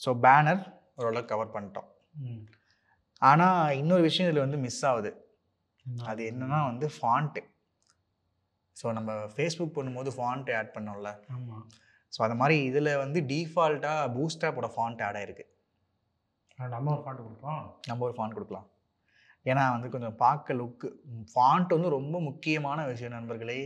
ஸோ பேனர் ஓரளவுக்கு கவர் பண்ணிட்டோம். ஆனால் இன்னொரு விஷயம் இதில் வந்து மிஸ் ஆகுது. அது என்னன்னா வந்து ஃபாண்ட்டு. ஸோ நம்ம ஃபேஸ்புக் பண்ணும்போது ஃபாண்ட் ஆட் பண்ணோம்ல. ஆமாம். ஸோ அந்த மாதிரி இதில் வந்து டிஃபால்ட்டாக பூட்ஸ்ட்ராப்போட ஃபாண்ட் ஆட் ஆகிருக்கு. நம்ம ஒரு ஃபாண்ட் கொடுப்போம். நம்ம ஒரு ஃபாண்ட் கொடுக்கலாம். ஏன்னா வந்து கொஞ்சம் பார்க்க லுக்கு, ஃபாண்ட் வந்து ரொம்ப முக்கியமான விஷயம் நண்பர்களே.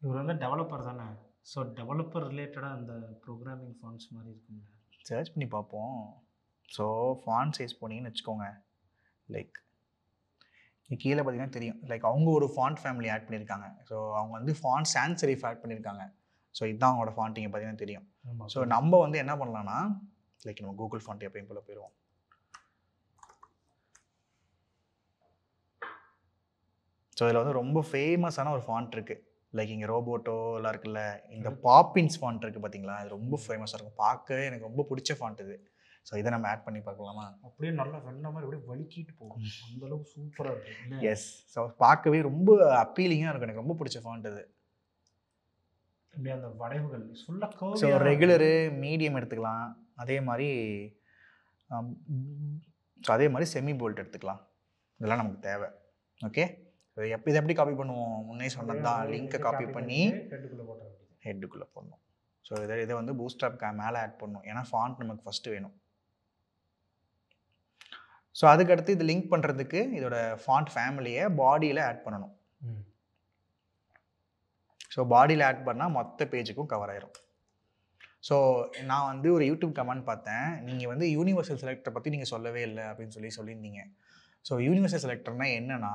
இவர் வந்து டெவலப்பர் தானே. ஸோ டெவலப்பர் ரிலேட்டடாக அந்த ப்ரோக்ராமிங் ஃபாண்ட்ஸ் மாதிரி இருக்குங்க. சர்ச் பண்ணி பார்ப்போம். ஸோ ஃபாண்ட் சைஸ் போனீங்கன்னு வச்சுக்கோங்க. லைக் கீழே பார்த்தீங்கன்னா தெரியும், லைக் அவங்க ஒரு ஃபாண்ட் ஃபேமிலி ஆட் பண்ணியிருக்காங்க. ஸோ அவங்க வந்து ஃபாண்ட் சான்ஸ் செரிஃப் ஆட் பண்ணியிருக்காங்க. ஸோ இதுதான் அவங்களோட ஃபாண்ட்டிங்க பார்த்தீங்கன்னா தெரியும். ஸோ நம்ம வந்து என்ன பண்ணலாம்னா, லைக் நம்ம கூகுள் ஃபாண்ட் எப்பயும் போல போயிடுவோம். ஸோ இதில் வந்து ரொம்ப ஃபேமஸான ஒரு ஃபாண்ட் இருக்குது. லைக் இங்கே ரோபோட்டோ எல்லாம் இருக்குல்ல, இந்த பாப்பின்ஸ் ஃபாண்ட் இருக்குது பார்த்தீங்களா, அது ரொம்ப ஃபேமஸாக இருக்கும். பார்க்கவே எனக்கு ரொம்ப பிடிச்ச ஃபாண்ட் இது. ஸோ இதை நம்ம ஆட் பண்ணி பார்க்கலாமா? அப்படியே நல்லா வெண்ண மாதிரி அப்படியே வலிக்கிட்டு போகும், அந்தளவுக்கு சூப்பராக இருக்குது. எஸ், ஸோ பார்க்கவே ரொம்ப அப்பீலிங்காக இருக்கும். எனக்கு ரொம்ப பிடிச்ச ஃபாண்ட் இது. அப்படியே அந்த வளைவுகள் ஃபுல்லாக. ஸோ ரெகுலரு மீடியம் எடுத்துக்கலாம். அதே மாதிரி செமி போல்ட் எடுத்துக்கலாம். இதெல்லாம் நமக்கு தேவை. ஓகே, இதை எப்படி காப்பி பண்ணுவோம், முன்னே சொன்னது தான். லிங்கை காப்பி பண்ணி ஹெட்டுக்குள்ளே போடணும். ஸோ இதை வந்து பூட்ஸ்ட்ராப் மேலே ஆட் பண்ணணும். ஏன்னா ஃபாண்ட் நமக்கு ஃபஸ்ட்டு வேணும். ஸோ அதுக்கடுத்து இது லிங்க் பண்ணுறதுக்கு இதோட ஃபாண்ட் ஃபேமிலியை பாடியில் ஆட் பண்ணணும். ஸோ பாடியில் ஆட் பண்ணால் மொத்த பேஜுக்கும் கவர் ஆயிரும். ஸோ நான் வந்து ஒரு யூடியூப் கமெண்ட் பார்த்தேன், நீங்கள் வந்து யூனிவர்சல் செலக்டரை பற்றி நீங்கள் சொல்லவே இல்லை அப்படின்னு சொல்லியிருந்தீங்க. ஸோ யூனிவர்சல் செலக்டர்னா என்னென்னா,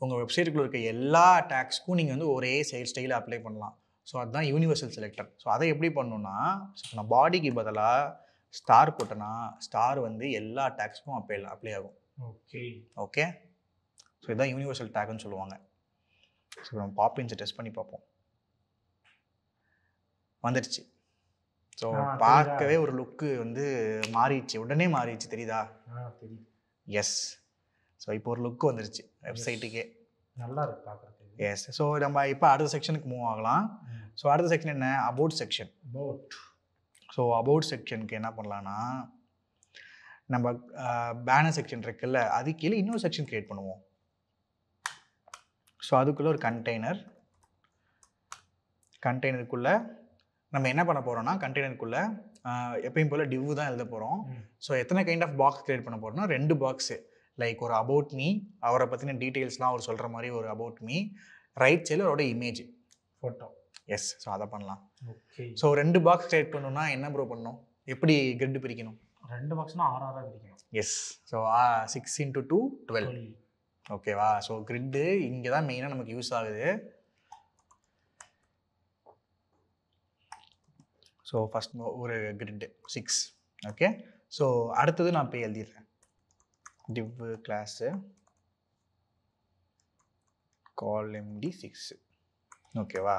உங்கள் வெப்சைட்டுக்குள்ளே இருக்க எல்லா டேக்ஸ்க்கும் நீங்கள் வந்து ஒரே ஸ்டைலில் அப்ளை பண்ணலாம். ஸோ அதுதான் யூனிவர்சல் செலக்டர். ஸோ அதை எப்படி பண்ணணும்னா, நான் பாடிக்கு பதிலாக ஸ்டார் போட்டேன்னா ஸ்டார் வந்து எல்லா டேக்ஸ்க்கும் அப்ளை ஆகும். ஓகே ஓகே, ஸோ இதுதான் யூனிவர்சல் டேக்னு சொல்லுவாங்க. ஸோ நம்ம பாப்பின்ஸை டெஸ்ட் பண்ணி பார்ப்போம். வந்துடுச்சு. ஸோ பார்க்கவே ஒரு லுக்கு வந்து மாறிடுச்சு, உடனே மாறிடுச்சு, தெரியுதா? தெரியுது. எஸ், ஸோ இப்போ ஒரு லுக்கு வந்துருச்சு வெப்சைட்டுக்கே, நல்லா இருக்கு பார்க்குறதுக்கு. எஸ். ஸோ நம்ம இப்போ அடுத்த செக்ஷனுக்கு மூவ் ஆகலாம். ஸோ அடுத்த செக்ஷன் என்ன? About section. ஸோ அபவுட் செக்ஷனுக்கு என்ன பண்ணலான்னா, நம்ம பேனர் செக்ஷன் இருக்குல்ல, அது கீழே இன்னொரு செக்ஷன் கிரியேட் பண்ணுவோம். ஸோ அதுக்குள்ளே ஒரு கண்டெய்னருக்குள்ளே நம்ம என்ன பண்ண போகிறோம்னா, கண்டெய்னருக்குள்ளே எப்பயும் போல் டிவ் தான் எழுத போகிறோம். ஸோ எத்தனை கைண்ட் ஆஃப் பாக்ஸ் கிரியேட் பண்ண போகிறோம்னா 2 பாக்ஸு. லைக் ஒரு அபவுட் மீ, அவரை பற்றின டீட்டெயில்ஸ்லாம் அவர் சொல்கிற மாதிரி ஒரு அபவுட் மீ, ரைட் சைடில் அவரோட இமேஜ் ஃபோட்டோ. எஸ், ஸோ அதை பண்ணலாம். ஓகே, ஸோ 2 பாக்ஸ் கிரியேட் பண்ணணும்னா என்ன ப்ரோ பண்ணணும்? எப்படி கிரிட் பிரிக்கணும்? 2 பாக்ஸ்னா 6 பிரிக்கணும். Yes, so 6 × 2 12. ஓகேவா? ஸோ கிரிட்டு இங்கே தான் மெயினாக நமக்கு யூஸ் ஆகுது. ஸோ ஃபஸ்ட் ஒரு கிரிட்டு 6. ஓகே, ஸோ அடுத்தது நான் போய் எழுதிடுறேன். div class colmd 6. ஓகேவா?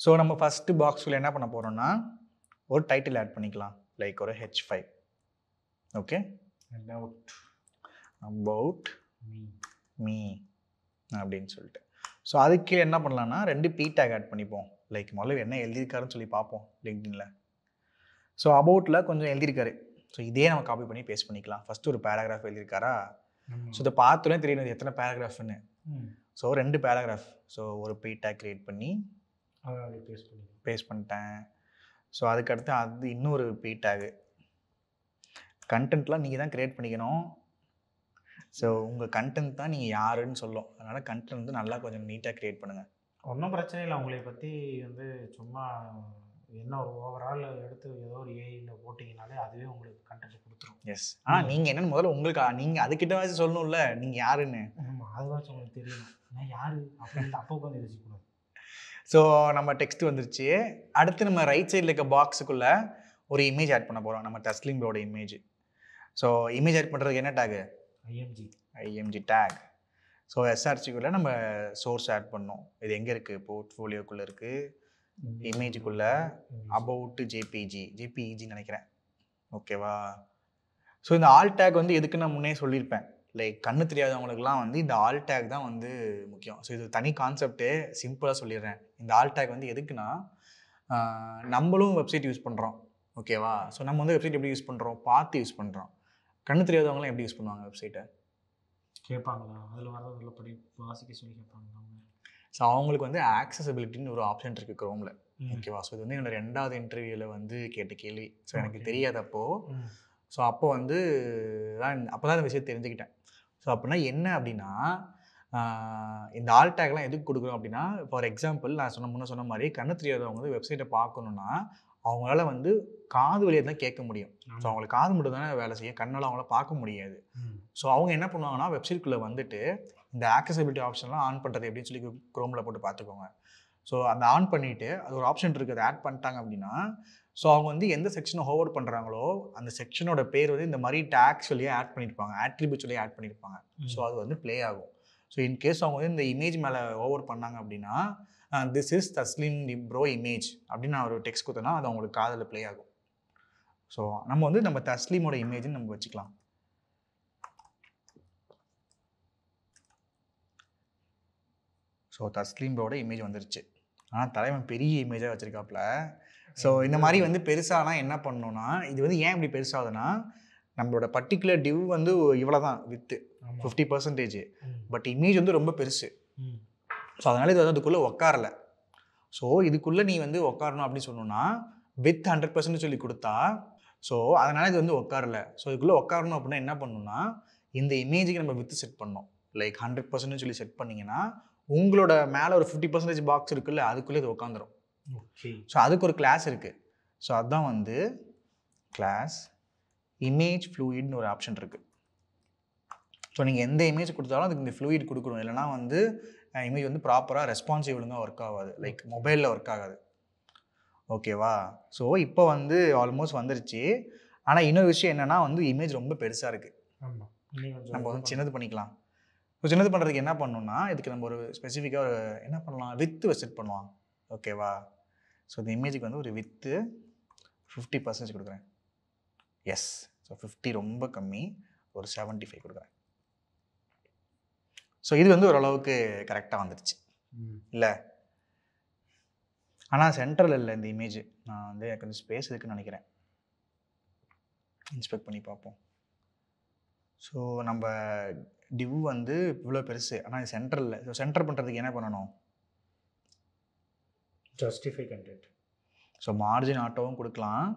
ஸோ நம்ம ஃபஸ்ட்டு பாக்ஸில் என்ன பண்ண போகிறோம்னா, ஒரு டைட்டில் ஆட் பண்ணிக்கலாம். லைக் ஒரு h5. ஓகே, அபவுட் மீ அப்படின்னு சொல்லிட்டு. ஸோ அதுக்கு என்ன பண்ணலான்னா 2 p டேக் ஆட் பண்ணிப்போம். லைக் முதல்ல என்ன எழுதியிருக்காருன்னு சொல்லி பார்ப்போம் லிங்க்டின்ல. ஸோ அபவுட்டில் கொஞ்சம் எழுதியிருக்காரு. ஸோ இதே நம்ம காப்பி பண்ணி பேஸ்ட் பண்ணிக்கலாம். ஃபஸ்ட்டு ஒரு பேராகிராஃப் எழுதியிருக்காரா? ஸோ இதை பார்த்தோன்னே தெரியணும் எத்தனை பேராகிராஃப்னு. So 2 paragraph. ஸோ ஒரு p டேக் க்ரியேட் பண்ணி பேஸ்ட் பண்ணிட்டேன். ஸோ அதுக்கடுத்து அது இன்னொரு p டேகு. கண்டென்ட்லாம் நீங்கள் தான் க்ரியேட் பண்ணிக்கணும். ஸோ உங்கள் கண்டென்ட் தான் நீங்கள் யாருன்னு சொல்லும். அதனால் கண்டென்ட் வந்து நல்லா கொஞ்சம் நீட்டாக க்ரியேட் பண்ணுங்கள். ஒன்றும் பிரச்சனை இல்லை. உங்களை பற்றி வந்து சும்மா என்ன ஒரு ஓவரால் எடுத்து ஏதோ ஒரு ஏஐயில் போட்டிங்கனாலே அதுவே உங்களுக்கு கண்டென்ட் கொடுத்துரும். எஸ், ஆனால் நீங்கள் என்னென்னு முதல்ல உங்களுக்கு நீங்கள் அதுக்கிட்ட வாசி சொல்லணும்ல, நீங்கள் யாருன்னு. ஆமாம், அதுவாச்சும் உங்களுக்கு தெரியணும். நான் யார் அப்படின்னு அப்போ உட்காந்து யோசிக்கணும். ஸோ நம்ம டெக்ஸ்ட் வந்துருச்சு. அடுத்து நம்ம ரைட் சைடில் இருக்க பாக்ஸுக்குள்ளே ஒரு இமேஜ் ஆட் பண்ண போகிறோம். நம்ம தஸ்லீமோட இமேஜ். ஸோ இமேஜ் ஆட் பண்ணுறதுக்கு என்ன டேகு? IMG take. ஸோ எஸ்ஆர்சிக்குள்ளே நம்ம சோர்ஸ் ஆட் பண்ணோம். இது எங்கே இருக்குது? போர்ட்ஃபோலியோக்குள்ளே இருக்குது. இமேஜுக்குள்ளே அபவுட் ஜேபிஇஜின்னு நினைக்கிறேன். ஓகேவா? ஸோ இந்த ஆல் டேக் வந்து எதுக்கு நான் முன்னே சொல்லியிருப்பேன். லைக் கண்ணு தெரியாதவங்களுக்குலாம் வந்து இந்த ஆல் டேக் தான் வந்து முக்கியம். ஸோ இது தனி கான்செப்ட்டு, சிம்பிளாக சொல்லிடுறேன். இந்த ஆல் டேக் வந்து எதுக்குன்னா, நம்மளும் வெப்சைட் யூஸ் பண்ணுறோம். ஓகேவா? ஸோ நம்ம வந்து வெப்சைட் எப்படி யூஸ் பண்ணுறோம்? பார்த்து யூஸ் பண்ணுறோம். கண்ணு தெரியாதவங்களாம் எப்படி யூஸ் பண்ணுவாங்க வெப்சைட்டை? கேட்பாங்களா? அதில் வரதில்ல படி வாசிக்க சொல்லி கேட்பாங்களா? ஸோ அவங்களுக்கு வந்து ஆக்சசபிலிட்டின்னு ஒரு ஆப்ஷன் இருக்குது க்ரோமில். ஓகேவா? ஸோ இது வந்து என்னோட 2வது இன்டர்வியூவில் வந்து கேட்ட கேள்வி. ஸோ எனக்கு தெரியாதப்போ, ஸோ அப்போ வந்து அப்போ தான் இந்த விஷயத்தை தெரிஞ்சுக்கிட்டேன். ஸோ அப்படின்னா என்ன அப்படின்னா, இந்த ஆல் டேக்லாம் எதுக்கு கொடுக்குறோம் அப்படின்னா, ஃபார் எக்ஸாம்பிள் நான் முன்ன சொன்ன மாதிரி கண்ணு தெரியாதவங்க வந்து வெப்சைட்டை பார்க்கணுன்னா அவங்களால வந்து காது வழியாக தான் கேட்க முடியும். ஸோ அவங்களுக்கு காது மட்டும் தானே வேலை செய்யும், கண்ணால் அவங்கள பார்க்க முடியாது. ஸோ அவங்க என்ன பண்ணுவாங்கன்னா, வெப்சைட்குள்ளே வந்துட்டு இந்த ஆக்சசபிலிட்டி ஆப்ஷன்லாம் ஆன் பண்ணுறது எப்படின்னு சொல்லி க்ரோமில் போட்டு பார்த்துக்கோங்க. ஸோ அந்த ஆன் பண்ணிவிட்டு அது ஒரு ஆப்ஷன் இருக்குது, அதை ஆட் பண்ணிட்டாங்க அப்படின்னா, ஸோ அவங்க வந்து எந்த செக்ஷனை ஹோவர் பண்ணுறாங்களோ அந்த செக்ஷனோட பேர் வந்து இந்த மாதிரி டேக்ஸ் வழியாக ஆட் பண்ணியிருப்பாங்க, ஆட்ரிபியூட்ஸ் வழியாக ஆட் பண்ணியிருப்பாங்க. ஸோ அது வந்து ப்ளே ஆகும். ஸோ இன்கேஸ் அவங்க வந்து இந்த இமேஜ் மேலே ஓவர் பண்ணாங்க அப்படின்னா, this is Tasleem bro image அப்படின்னு நான் ஒரு டெக்ஸ்ட் கொடுத்தேன்னா அது அவங்களுக்கு காதில் ப்ளே ஆகும். ஸோ நம்ம வந்து நம்ம தஸ்லீமோட இமேஜ்னு நம்ம வச்சுக்கலாம். ஸோ தஸ்லீமோட இமேஜ் வந்துருச்சு. ஆனால் தலைவன் பெரிய இமேஜாக வச்சுருக்காப்புல. ஸோ இந்த மாதிரி வந்து பெருசானா என்ன பண்ணணும்னா, இது வந்து ஏன் இப்படி பெருசாகுதுன்னா, நம்மளோட பர்டிகுலர் டிவ் வந்து இவ்வளோ தான் வித்து 50%, பட் இமேஜ் வந்து ரொம்ப பெருசு. ஸோ அதனால் இது வந்து அதுக்குள்ளே உட்காரலை. ஸோ இதுக்குள்ளே நீ வந்து உட்காரணும் அப்படின்னு சொன்னோன்னா வித் 100% சொல்லி கொடுத்தா, ஸோ அதனால் இது வந்து உட்காரலை. ஸோ இதுக்குள்ளே உட்காரணும் அப்படின்னா என்ன பண்ணணும்னா, இந்த இமேஜுக்கு நம்ம வித்து செட் பண்ணோம். லைக் 100% சொல்லி செட் பண்ணிங்கன்னா உங்களோட மேலே ஒரு 50% பாக்ஸ் இருக்குல்ல, அதுக்குள்ளே இது உட்காந்துரும். ஓகே, ஸோ அதுக்கு ஒரு கிளாஸ் இருக்குது. ஸோ அதுதான் வந்து கிளாஸ் இமேஜ் ஃப்ளூயிட்னு ஒரு ஆப்ஷன் இருக்குது. ஸோ நீங்கள் எந்த இமேஜ் கொடுத்தாலும் அதுக்கு இந்த ஃப்ளூயிட் கொடுக்கணும். இல்லைனா வந்து இமேஜ் வந்து ப்ராப்பராக ரெஸ்பான்சிவ் ஒழுங்காக ஒர்க் ஆகாது. லைக் மொபைலில் ஒர்க் ஆகாது. ஓகேவா? ஸோ இப்போ வந்து ஆல்மோஸ்ட் வந்துருச்சு. ஆனால் இன்னொரு விஷயம் என்னன்னா வந்து இமேஜ் ரொம்ப பெருசாக இருக்குது. ஆமாம், நம்ம வந்து சின்னது பண்ணிக்கலாம். ஸோ சின்னது பண்ணுறதுக்கு என்ன பண்ணணும்னா, இதுக்கு நம்ம ஒரு ஸ்பெசிஃபிக்காக ஒரு என்ன பண்ணலாம், வித்து செட் பண்ணுவாங்க. ஓகேவா? ஸோ இந்த இமேஜுக்கு வந்து ஒரு வித்து 50% கொடுக்குறேன். எஸ். ஸோ 50 ரொம்ப கம்மி, ஒரு 75 கொடுக்குறேன். ஸோ இது வந்து ஓரளவுக்கு கரெக்டாக வந்துடுச்சு இல்லை? ஆனால் சென்டரில் இல்லை இந்த இமேஜ். நான் வந்து எனக்கு கொஞ்சம் ஸ்பேஸ் இருக்குன்னு நினைக்கிறேன். இன்ஸ்பெக்ட் பண்ணி பார்ப்போம். ஸோ நம்ம டிவ் வந்து இவ்வளோ பெருசு, ஆனால் இது சென்டரில். ஸோ சென்டர் பண்ணுறதுக்கு என்ன பண்ணணும்? Justify content. ஸோ மார்ஜின் ஆட்டோவும் கொடுக்கலாம்.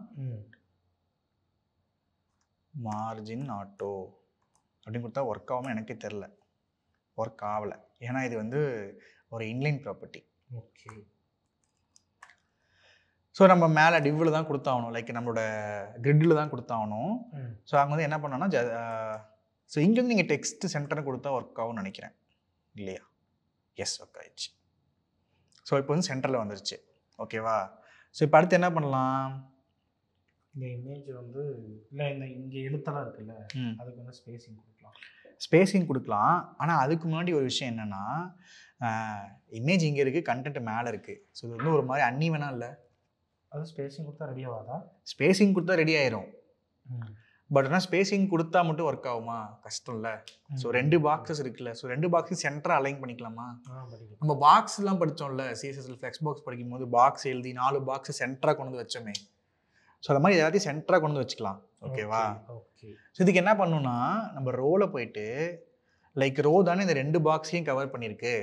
மார்ஜின் ஆட்டோ அப்படின்னு கொடுத்தா ஒர்க் ஆகாமல் எனக்கே தெரில. ஒர்க் ஆகலை, ஏன்னா இது வந்து ஒரு இன்லைன் ப்ராப்பர்ட்டி. ஓகே. ஸோ நம்ம மேலே டிவ்வில் தான் கொடுத்தாகணும், லைக் நம்மளோட கிரிட்டில் தான் கொடுத்தாகணும். ஸோ அங்கே வந்து என்ன பண்ணோன்னா ஸோ இங்கேருந்து நீங்கள் டெக்ஸ்ட் சென்டரை கொடுத்தா ஒர்க் ஆகும்னு நினைக்கிறேன் இல்லையா? எஸ், ஒர்க் ஆயிடுச்சு. ஸோ இப்போ வந்து சென்டரில் வந்துருச்சு. ஓகேவா? ஸோ இப்போ அடுத்து என்ன பண்ணலாம்? இந்த இமேஜ் வந்து இல்லை, இந்த இங்கே எழுத்தெல்லாம் இருக்குல்ல, அதுக்கு வந்து ஸ்பேசிங் கொடுக்கலாம். ஸ்பேசிங் கொடுக்கலாம். ஆனால் அதுக்கு முன்னாடி ஒரு விஷயம் என்னென்னா, இமேஜ் இங்கே இருக்குது, கண்டென்ட் மேலே இருக்குது. ஸோ இது வந்து ஒரு மாதிரி அன்னிவனாக இல்லை. அது ஸ்பேசிங் கொடுத்தா ரெடி ஆகாதா? ஸ்பேசிங் கொடுத்தா ரெடி ஆயிரும். பட் ஆனால் ஸ்பேசிங் கொடுத்தா மட்டும் ஒர்க் ஆகுமா? கஷ்டம் இல்லை. ஸோ 2 பாக்ஸஸ் இருக்குல்ல, ஸோ 2 பாக்ஸஸ் சென்டராக அலைன் பண்ணிக்கலாமா? நம்ம பாக்ஸ்லாம் படித்தோம்ல, சிஎஸ்எஸ்ல ஃப்ளெக்ஸ் பாக்ஸ் படிக்கும் போது பாக்ஸ் எழுதி 4 பாக்ஸ் சென்டராக கொண்டு வந்து வச்சோமே. ஸோ அது மாதிரி எல்லாத்தையும் சென்டராக கொண்டு வந்து வச்சுக்கலாம். ஓகேவா? ஓகே. ஸோ இதுக்கு என்ன பண்ணணும்னா, நம்ம ரோவில் போயிட்டு லைக் ரோ தானே இந்த 2 பாக்ஸையும் கவர் பண்ணியிருக்கு.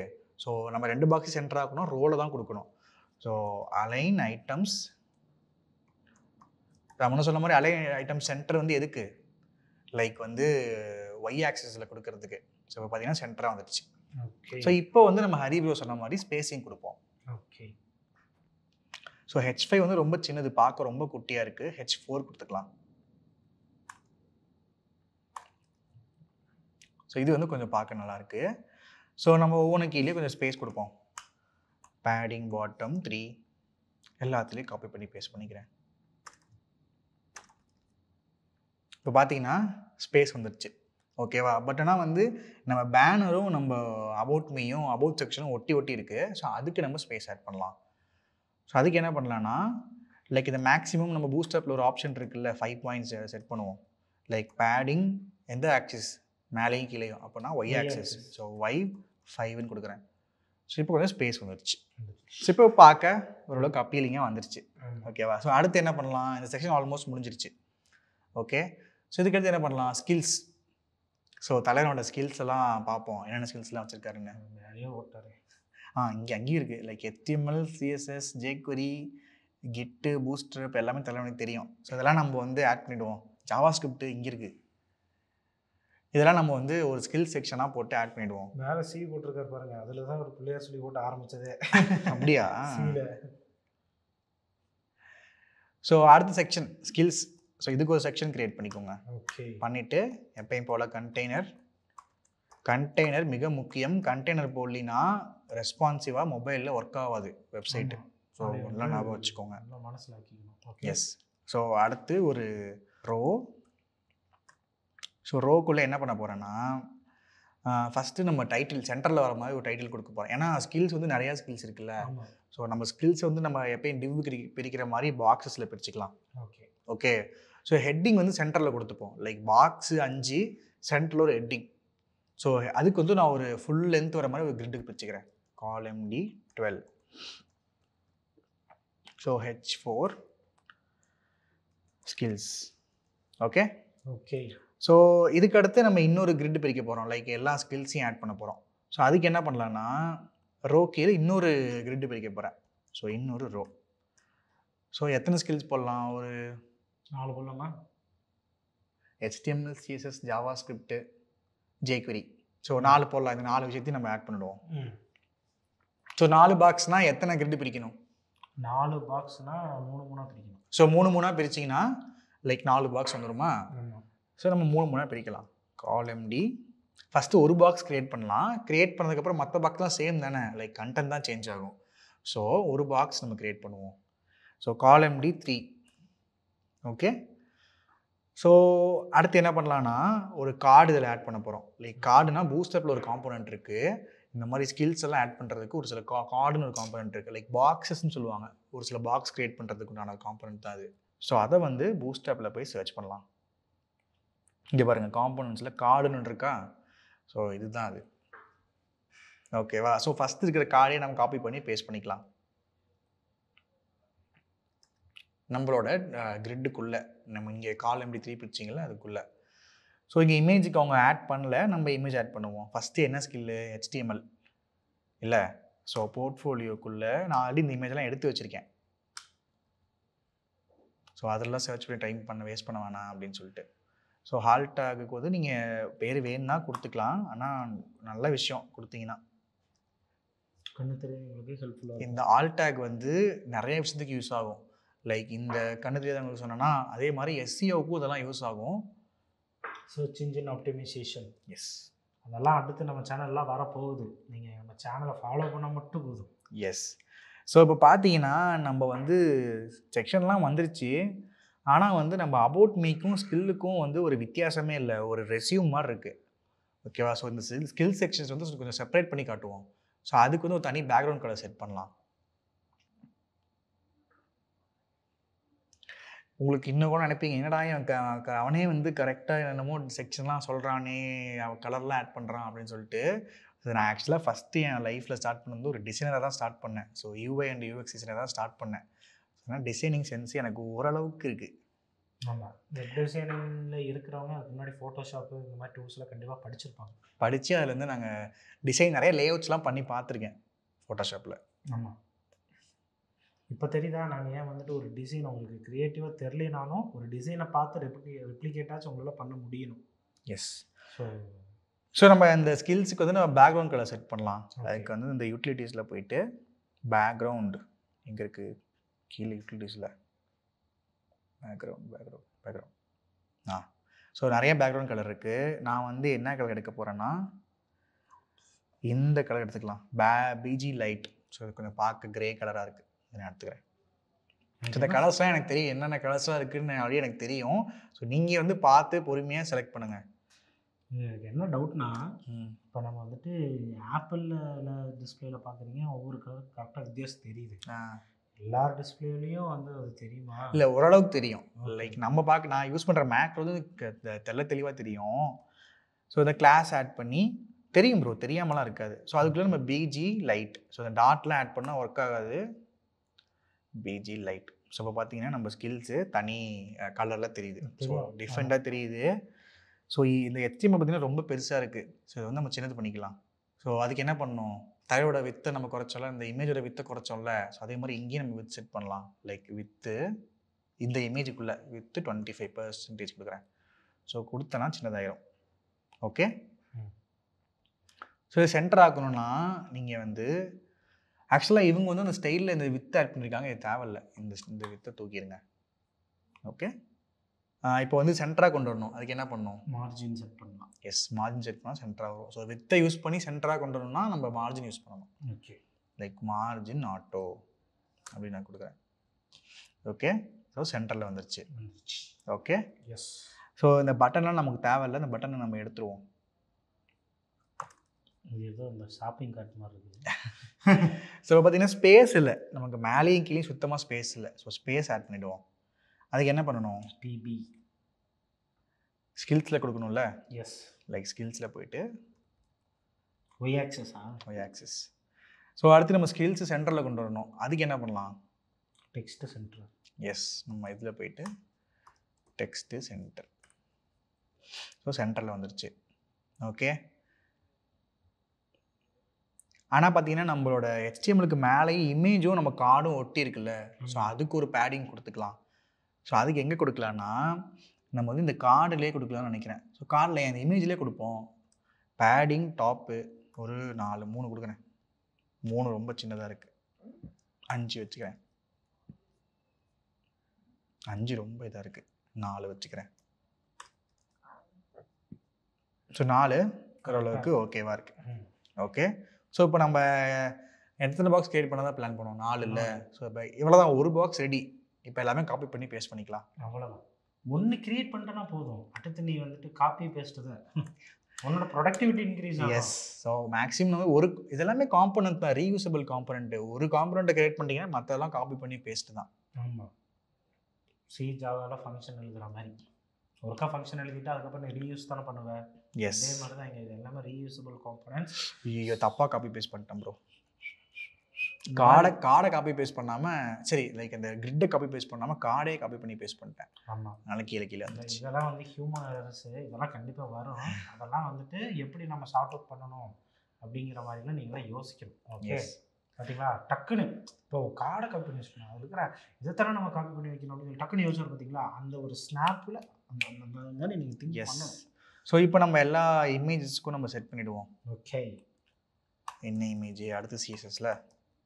ஸோ நம்ம 2 பாக்ஸையும் சென்டர் ஆக்கணும், ரோவில் தான் கொடுக்கணும். ஸோ அலைன் ஐட்டம்ஸ், நான் முன்ன சொன்ன மாதிரி அலைன் ஐட்டம் சென்டர் வந்து எதுக்கு, லைக் வந்து ஒய் ஆக்சிஸில் கொடுக்கறதுக்கு. ஸோ இப்போ பார்த்தீங்கன்னா சென்டராக வந்துடுச்சு. ஸோ இப்போ வந்து நம்ம ஹரிப்ரோ சொன்ன மாதிரி ஸ்பேசிங் கொடுப்போம். ஓகே. ஸோ H5 வந்து ரொம்ப சின்னது, பார்க்க ரொம்ப குட்டியாக இருக்குது. H4 கொடுத்துக்கலாம். ஸோ இது வந்து கொஞ்சம் பார்க்க நல்லாயிருக்கு. ஸோ நம்ம ஒவ்வொன்று கீழே கொஞ்சம் ஸ்பேஸ் கொடுப்போம். பேடிங் பாட்டம் 3 எல்லாத்துலேயும் காப்பி பண்ணி பேஸ்ட் பண்ணிக்கிறேன். இப்போ பார்த்தீங்கன்னா ஸ்பேஸ் வந்துடுச்சு. ஓகேவா? பட் ஆனால் வந்து நம்ம பேனரும் நம்ம அபவுட் மீயும் அபவுட் செக்ஷனும் ஒட்டி இருக்குது. ஸோ அதுக்கு நம்ம ஸ்பேஸ் ஆட் பண்ணலாம். ஸோ அதுக்கு என்ன பண்ணலான்னா, லைக் இந்த மேக்ஸிமம் நம்ம பூஸ்டப்பில் ஒரு ஆப்ஷன் இருக்குல்ல, 5 பாயிண்ட்ஸ் செட் பண்ணுவோம். லைக் பேடிங் எந்த ஆக்சிஸ், மேலேயும் கீழேயும், அப்போனா ஒய் ஆக்சிஸ். ஸோ ஒய் 5ன்னு கொடுக்குறேன். ஸோ இப்போ கொஞ்சம் ஸ்பேஸ் வந்துடுச்சு. ஸோ இப்போ பார்க்க ஓரளவுக்கு அப்பீலிங்காக வந்துருச்சு. ஓகேவா? ஸோ அடுத்து என்ன பண்ணலாம்? இந்த செக்ஷன் ஆல்மோஸ்ட் முடிஞ்சிருச்சு. ஓகே. ஸோ இதுக்கடுத்து என்ன பண்ணலாம்? ஸ்கில்ஸ். ஸோ தலைவனோட ஸ்கில்ஸ் எல்லாம் பார்ப்போம், என்னென்ன ஸ்கில்ஸ்லாம் வச்சுருக்காருன்னு. நிறைய ஓட்டாரு. அங்கேயும் இருக்குது, லைக் HTML, CSS, jQuery, கிட்டு, பூஸ்டர், இப்போ எல்லாமே தலைவனுக்கு தெரியும். ஸோ இதெல்லாம் நம்ம வந்து ஆட் பண்ணிவிடுவோம். ஜாவா ஸ்கிரிப்ட் இங்கே இருக்குது, இதெல்லாம் நம்ம வந்து ஒரு ஸ்கில் செக்ஷனாக போட்டு ஆட் பண்ணிவிடுவோம். மேலே சி போட்டிருக்காரு பாருங்க, அதில் தான் ஒரு பிள்ளையார் சொல்லி போட்டு ஆரம்பித்ததே. அப்படியா? ஸோ அடுத்த செக்ஷன் ஸ்கில்ஸ். ஸோ இதுக்கு ஒரு செக்ஷன் க்ரியேட் பண்ணிக்கோங்க. ஓகே. பண்ணிவிட்டு எப்பயும் போல் கண்டெய்னர் மிக முக்கியம். கண்டெய்னர் போடலினா ரெஸ்பான்சிவாக மொபைலில் ஒர்க் ஆகாது வெப்சைட்டு. ஸோ எல்லாம் ஞாபகம் வச்சுக்கோங்க, மனசில் ஆக்கிக்கணும். எஸ். ஸோ அடுத்து ஒரு ரோ. ஸோ ரோக்குள்ளே என்ன பண்ண போகிறேன்னா, ஃபஸ்ட்டு நம்ம டைட்டில் சென்டரில் வர மாதிரி ஒரு டைட்டில் கொடுக்க போகிறோம். ஏன்னா ஸ்கில்ஸ் வந்து நிறையா ஸ்கில்ஸ் இருக்குல்ல. ஸோ நம்ம ஸ்கில்ஸ் வந்து நம்ம எப்பயும் டிவ் பிரிக்கிற மாதிரி பாக்ஸஸில் பிரிச்சுக்கலாம். ஓகே. ஸோ ஹெட்டிங் வந்து சென்டரில் கொடுத்துப்போம். லைக் பாக்ஸு 5, சென்டரில் ஒரு ஹெட்டிங். ஸோ அதுக்கு வந்து நான் ஒரு ஃபுல் லென்த் வர மாதிரி ஒரு கிரிட்டுக்கு பிரிச்சுக்கிறேன். column 12. So H4 skills. Okay. So இதுக்கடுத்து நம்ம இன்னொரு கிரிட் பிரிக்க போகிறோம், லைக் எல்லா ஸ்கில்ஸையும் ஆட் பண்ண போகிறோம். ஸோ அதுக்கு என்ன பண்ணலான்னா, ரோ கீழே இன்னொரு கிரிட் பிரிக்க போகிறேன். ஸோ இன்னொரு ரோ. ஸோ எத்தனை ஸ்கில்ஸ் போடலாம்? ஒரு 4 போடலாமா? HTML, CSS, Java script, jQuery. So 4 போடலாம். இந்த 4 விஷயத்தையும் நம்ம ஆட் பண்ணிடுவோம். ஸோ 4 பாக்ஸ்னால் எத்தனை கிரிட் பிரிக்கணும்? 4 பாக்ஸ்னால் 3 பிரிக்கணும். ஸோ 3 பிரிச்சிங்கன்னா லைக் 4 பாக்ஸ் வந்துடுமா? ஸோ நம்ம 3 பிரிக்கலாம். column D. ஃபஸ்ட்டு ஒரு பாக்ஸ் க்ரியேட் பண்ணலாம். க்ரியேட் பண்ணதுக்கப்புறம் மற்ற பாக்ஸ்லாம் சேம் தானே, லைக் கண்டென்ட் தான் சேஞ்ச் ஆகும். ஸோ ஒரு பாக்ஸ் நம்ம க்ரியேட் பண்ணுவோம். So colMD 3. ஓகே. ஸோ அடுத்து என்ன பண்ணலான்னா ஒரு கார்டு இதில் ஆட் பண்ண போகிறோம். லைக் கார்டுனா பூஸ்டப்பில் ஒரு காம்போனன்ட் இருக்குது. இந்த மாதிரி ஸ்கில்ஸ் எல்லாம் ஆட் பண்ணுறதுக்கு ஒரு சில கார்டுன்னு ஒரு காம்போனன்ட் இருக்குது. லைக் பாக்ஸஸ்ன்னு சொல்லுவாங்க. ஒரு சில பாக்ஸ் க்ரியேட் பண்ணுறதுக்கு உண்டான காம்போனன்ட் தான் அது. ஸோ அதை வந்து பூஸ்டப்பில் போய் சர்ச் பண்ணலாம். இங்கே பாருங்கள் காம்போனன்ட்ஸில் கார்டுன்னு இருக்கா. ஸோ இதுதான் அது. ஓகேவா. ஸோ ஃபஸ்ட் இருக்கிற கார்டே நம்ம காப்பி பண்ணி பேஸ்ட் பண்ணிக்கலாம் நம்மளோட கிரிட்டுக்குள்ளே. நம்ம இங்கே colMD 3 பிடிச்சிங்கள அதுக்குள்ளே. ஸோ இங்கே இமேஜுக்கு அவங்க ஆட் பண்ணல, நம்ம இமேஜ் ஆட் பண்ணுவோம். ஃபஸ்ட்டு என்ன ஸ்கில்லு? HTML இல்லை. ஸோ போர்ட்ஃபோலியோக்குள்ளே நான் ஆல்ரெடி இந்த இமேஜெலாம் எடுத்து வச்சுருக்கேன். ஸோ அதெல்லாம் சர்ச் பண்ணி டைம் பண்ண வேஸ்ட் பண்ண வேணாம் அப்படின்னு சொல்லிட்டு. ஸோ ஹால்ட் டேகுக்கு வந்து நீங்கள் பேர் வேணும்னா கொடுத்துக்கலாம். ஆனால் நல்ல விஷயம் கொடுத்தீங்கன்னா. கண்ணு தெரியாதவங்களுக்கு ஹெல்ப்ஃபுல்லாக இந்த ஆல்ட் டேக் வந்து நிறைய விஷயத்துக்கு யூஸ் ஆகும். லைக் இந்த கண்ணு தெரியாதவங்களுக்கு சொன்னேன்னா அதே மாதிரி SEOவுக்கும் இதெல்லாம் யூஸ் ஆகும். Search engine optimisation. எஸ். அதெல்லாம் அடுத்து நம்ம சேனல்லாம் வரப்போகுது. நீங்கள் நம்ம சேனலை ஃபாலோ பண்ணால் மட்டும் போதும். எஸ். ஸோ இப்போ பார்த்தீங்கன்னா நம்ம வந்து செக்ஷன்லாம் வந்துருச்சு. ஆனால் வந்து நம்ம அபவுட் மீக்கும் ஸ்கில்லுக்கும் வந்து ஒரு வித்தியாசமே இல்லை. ஒரு ரெஸ்யூம் மாதிரி இருக்குது. ஓகேவா. ஸோ இந்த ஸ்கில் செக்ஷன்ஸ் வந்து கொஞ்சம் செப்பரேட் பண்ணி காட்டுவோம். ஸோ அதுக்கு வந்து ஒரு தனி பேக்ரவுண்ட் கலர் செட் பண்ணலாம். உங்களுக்கு இன்னும் கூட நினைப்பீங்க என்னடா அவனே வந்து கரெக்டாக என்னமோ செக்ஷன்லாம் சொல்கிறானே, அவன் கலர்லாம் ஆட் பண்ணுறான் அப்படின்னு சொல்லிட்டு. அது நான் ஆக்சுவலாக ஃபஸ்ட்டு என் லைஃப்பில் ஸ்டார்ட் பண்ணது ஒரு டிசைனராக தான் ஸ்டார்ட் பண்ணேன். So UI and UX designer தான் ஸ்டார்ட் பண்ணேன். ஆனால் டிசைனிங் சென்ஸ் எனக்கு ஓரளவுக்கு இருக்குது. ஆமாம். வெப் டிசைனிங்கில் இருக்கிறவங்க அதுக்கு முன்னாடி ஃபோட்டோஷாப்பு இந்த மாதிரி டூல்ஸ்லாம் கண்டிப்பாக படிச்சிருப்பாங்க. படித்து அதுலேருந்து நாங்கள் டிசைன் நிறைய லேஅவுட்ஸ்லாம் பண்ணி பார்த்துருக்கேன் ஃபோட்டோஷாப்பில். ஆமாம். இப்போ தெரியுதா நாங்கள் ஏன் வந்துட்டு ஒரு டிசைன் உங்களுக்கு க்ரியேட்டிவாக தெரிலினாலும் ஒரு டிசைனை பார்த்து ரெப்ளிகேட்டாச்சும் உங்களால் பண்ண முடியணும். எஸ். ஸோ நம்ம இந்த ஸ்கில்ஸுக்கு வந்து நம்ம பேக்ரவுண்ட் கலர் செட் பண்ணலாம். அதுக்கு வந்து இந்த யூட்டிலிட்டிஸில் போயிட்டு பேக்ரவுண்ட் எங்கே இருக்குது? கீழே யூட்டிலிட்டிஸில் பேக்ரவுண்ட். ஸோ நிறைய பேக்ரவுண்ட் கலர் இருக்குது. நான் வந்து என்ன கலர் எடுக்க போகிறேன்னா இந்த கலர் எடுத்துக்கலாம். BG light. ஸோ இது கொஞ்சம் பார்க்க கிரே கலராக இருக்குது. இதை நான் எடுத்துக்கிறேன். இந்த கலர்ஸ்லாம் எனக்கு தெரியும், என்னென்ன கலர்ஸ்லாம் இருக்குதுன்னு ஆல்ரெடி எனக்கு தெரியும். ஸோ நீங்கள் வந்து பார்த்து பொறுமையாக செலக்ட் பண்ணுங்கள். எனக்கு என்ன டவுட்னா, இப்போ நம்ம வந்துட்டு ஆப்பிளில் டிஸ்பிளேயில் பார்க்குறீங்க, ஒவ்வொரு கலர் கரெக்டாக வித்தியாசம் தெரியுது. எல்லார் டிஸ்பிளேலையும் வந்து அது தெரியுமா? இல்லை, ஓரளவுக்கு தெரியும். லைக் நம்ம நான் யூஸ் பண்ணுற மேக் வந்து தெளிவாக தெரியும். ஸோ இந்த கிளாஸ் ஆட் பண்ணி தெரியும் ப்ரோ, தெரியாமலாம் இருக்காது. ஸோ அதுக்குள்ளே நம்ம BG லைட். ஸோ இந்த டாட்லாம் ஆட் பண்ணால் ஒர்க் ஆகாது. BG light. ஸோ இப்போ பார்த்தீங்கன்னா நம்ம ஸ்கில்ஸு தனி கலரில் தெரியுது. ஸோ டிஃப்ரெண்ட்டாக தெரியுது. ஸோ இந்த HTML பார்த்தீங்கன்னா ரொம்ப பெருசாக இருக்குது. ஸோ இதை வந்து நம்ம சின்னது பண்ணிக்கலாம். ஸோ அதுக்கு என்ன பண்ணணும்? தரையோட வித்தை நம்ம குறைச்சோம்ல, இந்த இமேஜோட வித்தை குறைச்சோம்ல. ஸோ அதே மாதிரி இங்கேயும் நம்ம வித் செட் பண்ணலாம். லைக் வித்து இந்த இமேஜுக்குள்ளே வித்து 25% கொடுக்குறேன். ஸோ கொடுத்தனா சின்னதாயிரும். ஓகே. ஸோ சென்டர் ஆக்கணும்னா நீங்கள் வந்து ஆக்சுவலாக இவங்க வந்து அந்த ஸ்டைலில் இந்த வித்தை ஆட் பண்ணியிருக்காங்க. இது தேவையில்லை. இந்த வித்தை தூக்கிடுங்க. ஓகே. இப்போ வந்து சென்டராக கொண்டு வரணும். அதுக்கு என்ன பண்ணணும்? மார்ஜின் செட் பண்ணலாம். எஸ், மார்ஜின் செட் பண்ணால் சென்டராக வரும். ஸோ வித்தை யூஸ் பண்ணி சென்டராக கொண்டு வரணும்னா நம்ம மார்ஜின் யூஸ் பண்ணணும். ஓகே. லைக் மார்ஜின் ஆட்டோ அப்படின்னு நான் கொடுக்குறேன். ஓகே. ஸோ சென்டரில் வந்துருச்சு. ஓகே. எஸ். ஸோ இந்த பட்டன்லாம் நமக்கு தேவையில்லை. இந்த பட்டனை நம்ம எடுத்துருவோம். இது ஏதோ இந்த ஷாப்பிங் கார்ட் மாதிரி இருக்குது. ஸோ பார்த்தீங்கன்னா ஸ்பேஸ் இல்லை, நமக்கு மேலேயும் கீழே சுத்தமாக ஸ்பேஸ் இல்லை. ஸோ ஸ்பேஸ் ஆட் பண்ணிவிடுவோம். அதுக்கு என்ன பண்ணணும்? PB ஸ்கில்ஸில் கொடுக்கணும்ல. எஸ். லைக் ஸ்கில்ஸில் போயிட்டு Y ஆக்சஸ். ஸோ அடுத்து நம்ம ஸ்கில்ஸ் சென்டரில் கொண்டு வரணும். அதுக்கு என்ன பண்ணலாம்? Text centre. எஸ், நம்ம இதில் போயிட்டு டெக்ஸ்ட்டு சென்டர். ஸோ சென்டரில் வந்துருச்சு. ஓகே. ஆனால் பார்த்தீங்கன்னா நம்மளோட HTMLக்கு மேலேயே இமேஜும் நம்ம கார்டும் ஒட்டி இருக்குல்ல. ஸோ அதுக்கு ஒரு பேடிங் கொடுத்துக்கலாம். ஸோ அதுக்கு எங்கே கொடுக்கலான்னா நம்ம வந்து இந்த கார்டுலேயே கொடுக்கலாம்னு நினைக்கிறேன். ஸோ கார்டில் அந்த இமேஜ்லேயே கொடுப்போம். பேடிங் டாப்பு ஒரு 3 கொடுக்குறேன். 3 ரொம்ப சின்னதாக இருக்குது. 5 வச்சுக்கிறேன். 5 ரொம்ப இதாக இருக்குது. 4 வச்சுக்கிறேன். ஸோ 4 ஓரளவுக்கு ஓகேவாக இருக்குது. ஓகே. ஸோ இப்போ நம்ம எத்தனை பாக்ஸ் கிரியேட் பண்ண தான் பிளான் பண்ணுவோம்? 4 இல்லை. ஸோ இப்போ இவ்வளோ தான், ஒரு பாக்ஸ் ரெடி. இப்போ எல்லாமே காப்பி பண்ணி பேஸ்ட் பண்ணிக்கலாம். அவ்வளோதான். ஒன்று கிரியேட் பண்ணிட்டனா போதும், அடுத்து நீ வந்துட்டு காப்பி பேஸ்ட்டு தான் உன்னோட ப்ரொடக்டிவிட்டி இன்க்ரீஸ் ஆகும். எஸ். ஸோ மேக்ஸிமம் வந்து ஒரு இதெல்லாமே காம்பனன்ட் தான், ரீயூசபிள் காம்பனன்ட். ஒரு காம்பனண்ட்டை கிரியேட் பண்ணிட்டீங்கன்னா மற்றெல்லாம் காப்பி பண்ணி பேஸ்ட் தான். ஆமாம். சி ஜாவாவில் ஃபங்க்ஷன் எழுதுகிற மாதிரி ஒருக்கா ஃபங்க்ஷன் எழுதிட்டு அதுக்கப்புறம் நீ ரீயூஸ் தானே பண்ணுவேன். எஸ். அதே மாதிரி தான் இங்கே இது எல்லாமே ரீயூசபிள் காம்பனன்ட்ஸ். ஐயோ தப்பாக காப்பி பேஸ்ட் பண்ணிட்டேன் ப்ரோ. கார்டை காப்பி பேஸ்ட் பண்ணாமல், சரி லைக் அந்த கிரிட்டை காப்பி பேஸ்ட் பண்ணாமல் கார்டே காப்பி பண்ணி பேஸ்ட் பண்ணிட்டேன். ஆமாம். அதனால கீழே வந்துச்சு. இதெல்லாம் வந்து ஹியூமன் எரர்ஸு, இதெல்லாம் கண்டிப்பாக வரும். அதெல்லாம் வந்துட்டு எப்படி நம்ம சார்ட் அவுட் பண்ணணும் அப்படிங்கிற மாதிரிலாம் நீங்களாம் யோசிக்கணும். ஓகே பார்த்தீங்களா? டக்குன்னு இப்போ கார்டை காப்பி பண்ணி வச்சுக்கணும், அது இருக்கிற இதைத்தானே நம்ம காப்பி பண்ணி வைக்கணும் அப்படின்னு டக்குன்னு யோசிச்சு பார்த்தீங்களா? அந்த ஒரு ஸ்னாப்பில் அந்த மாதிரி நீங்கள் திங்க் பண்ணணும். ஸோ இப்போ நம்ம எல்லா இமேஜஸ்க்கும் நம்ம செட் பண்ணிவிடுவோம். ஓகே. என்ன இமேஜ் அடுத்து சிஎஸ்எஸில்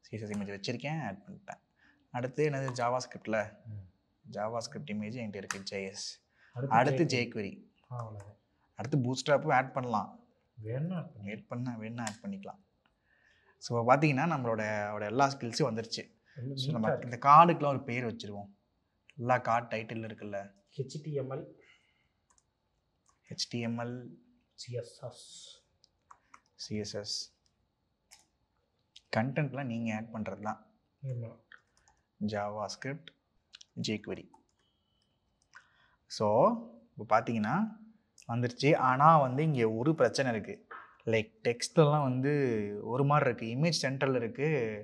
சிஎஸ்எஸ் இமேஜ் வச்சுருக்கேன், ஆட் பண்ணிட்டேன். அடுத்து என்னது ஜாவா ஸ்கிரிப்டில் ஜாவா ஸ்கிரிப்ட் இமேஜ் என்கிட்ட இருக்குது ஜேஎஸ். அடுத்து ஜேக்வெரி. அடுத்து பூட்ஸ்ட்ராப்பும் ஆட் பண்ணலாம், வேணா ஆட் பண்ணிக்கலாம். ஸோ பார்த்தீங்கன்னா நம்மளோட எல்லா ஸ்கில்ஸும் வந்துருச்சு. ஸோ நம்ம இந்த கார்டுக்கெலாம் ஒரு பேர் வச்சுருவோம். எல்லா கார்டு டைட்டில் இருக்குல்ல, HTML CSS கண்டென்ட்லாம் நீங்கள் ஆட் பண்ணுறது தான். Java script jQuery. ஸோ இப்போ பார்த்தீங்கன்னா வந்துருச்சு. ஆனால் வந்து இங்கே ஒரு பிரச்சனை இருக்குது. லைக் டெக்ஸ்ட்லாம் வந்து ஒரு மாதிரி இருக்குது. இமேஜ் சென்டரில் இருக்குது,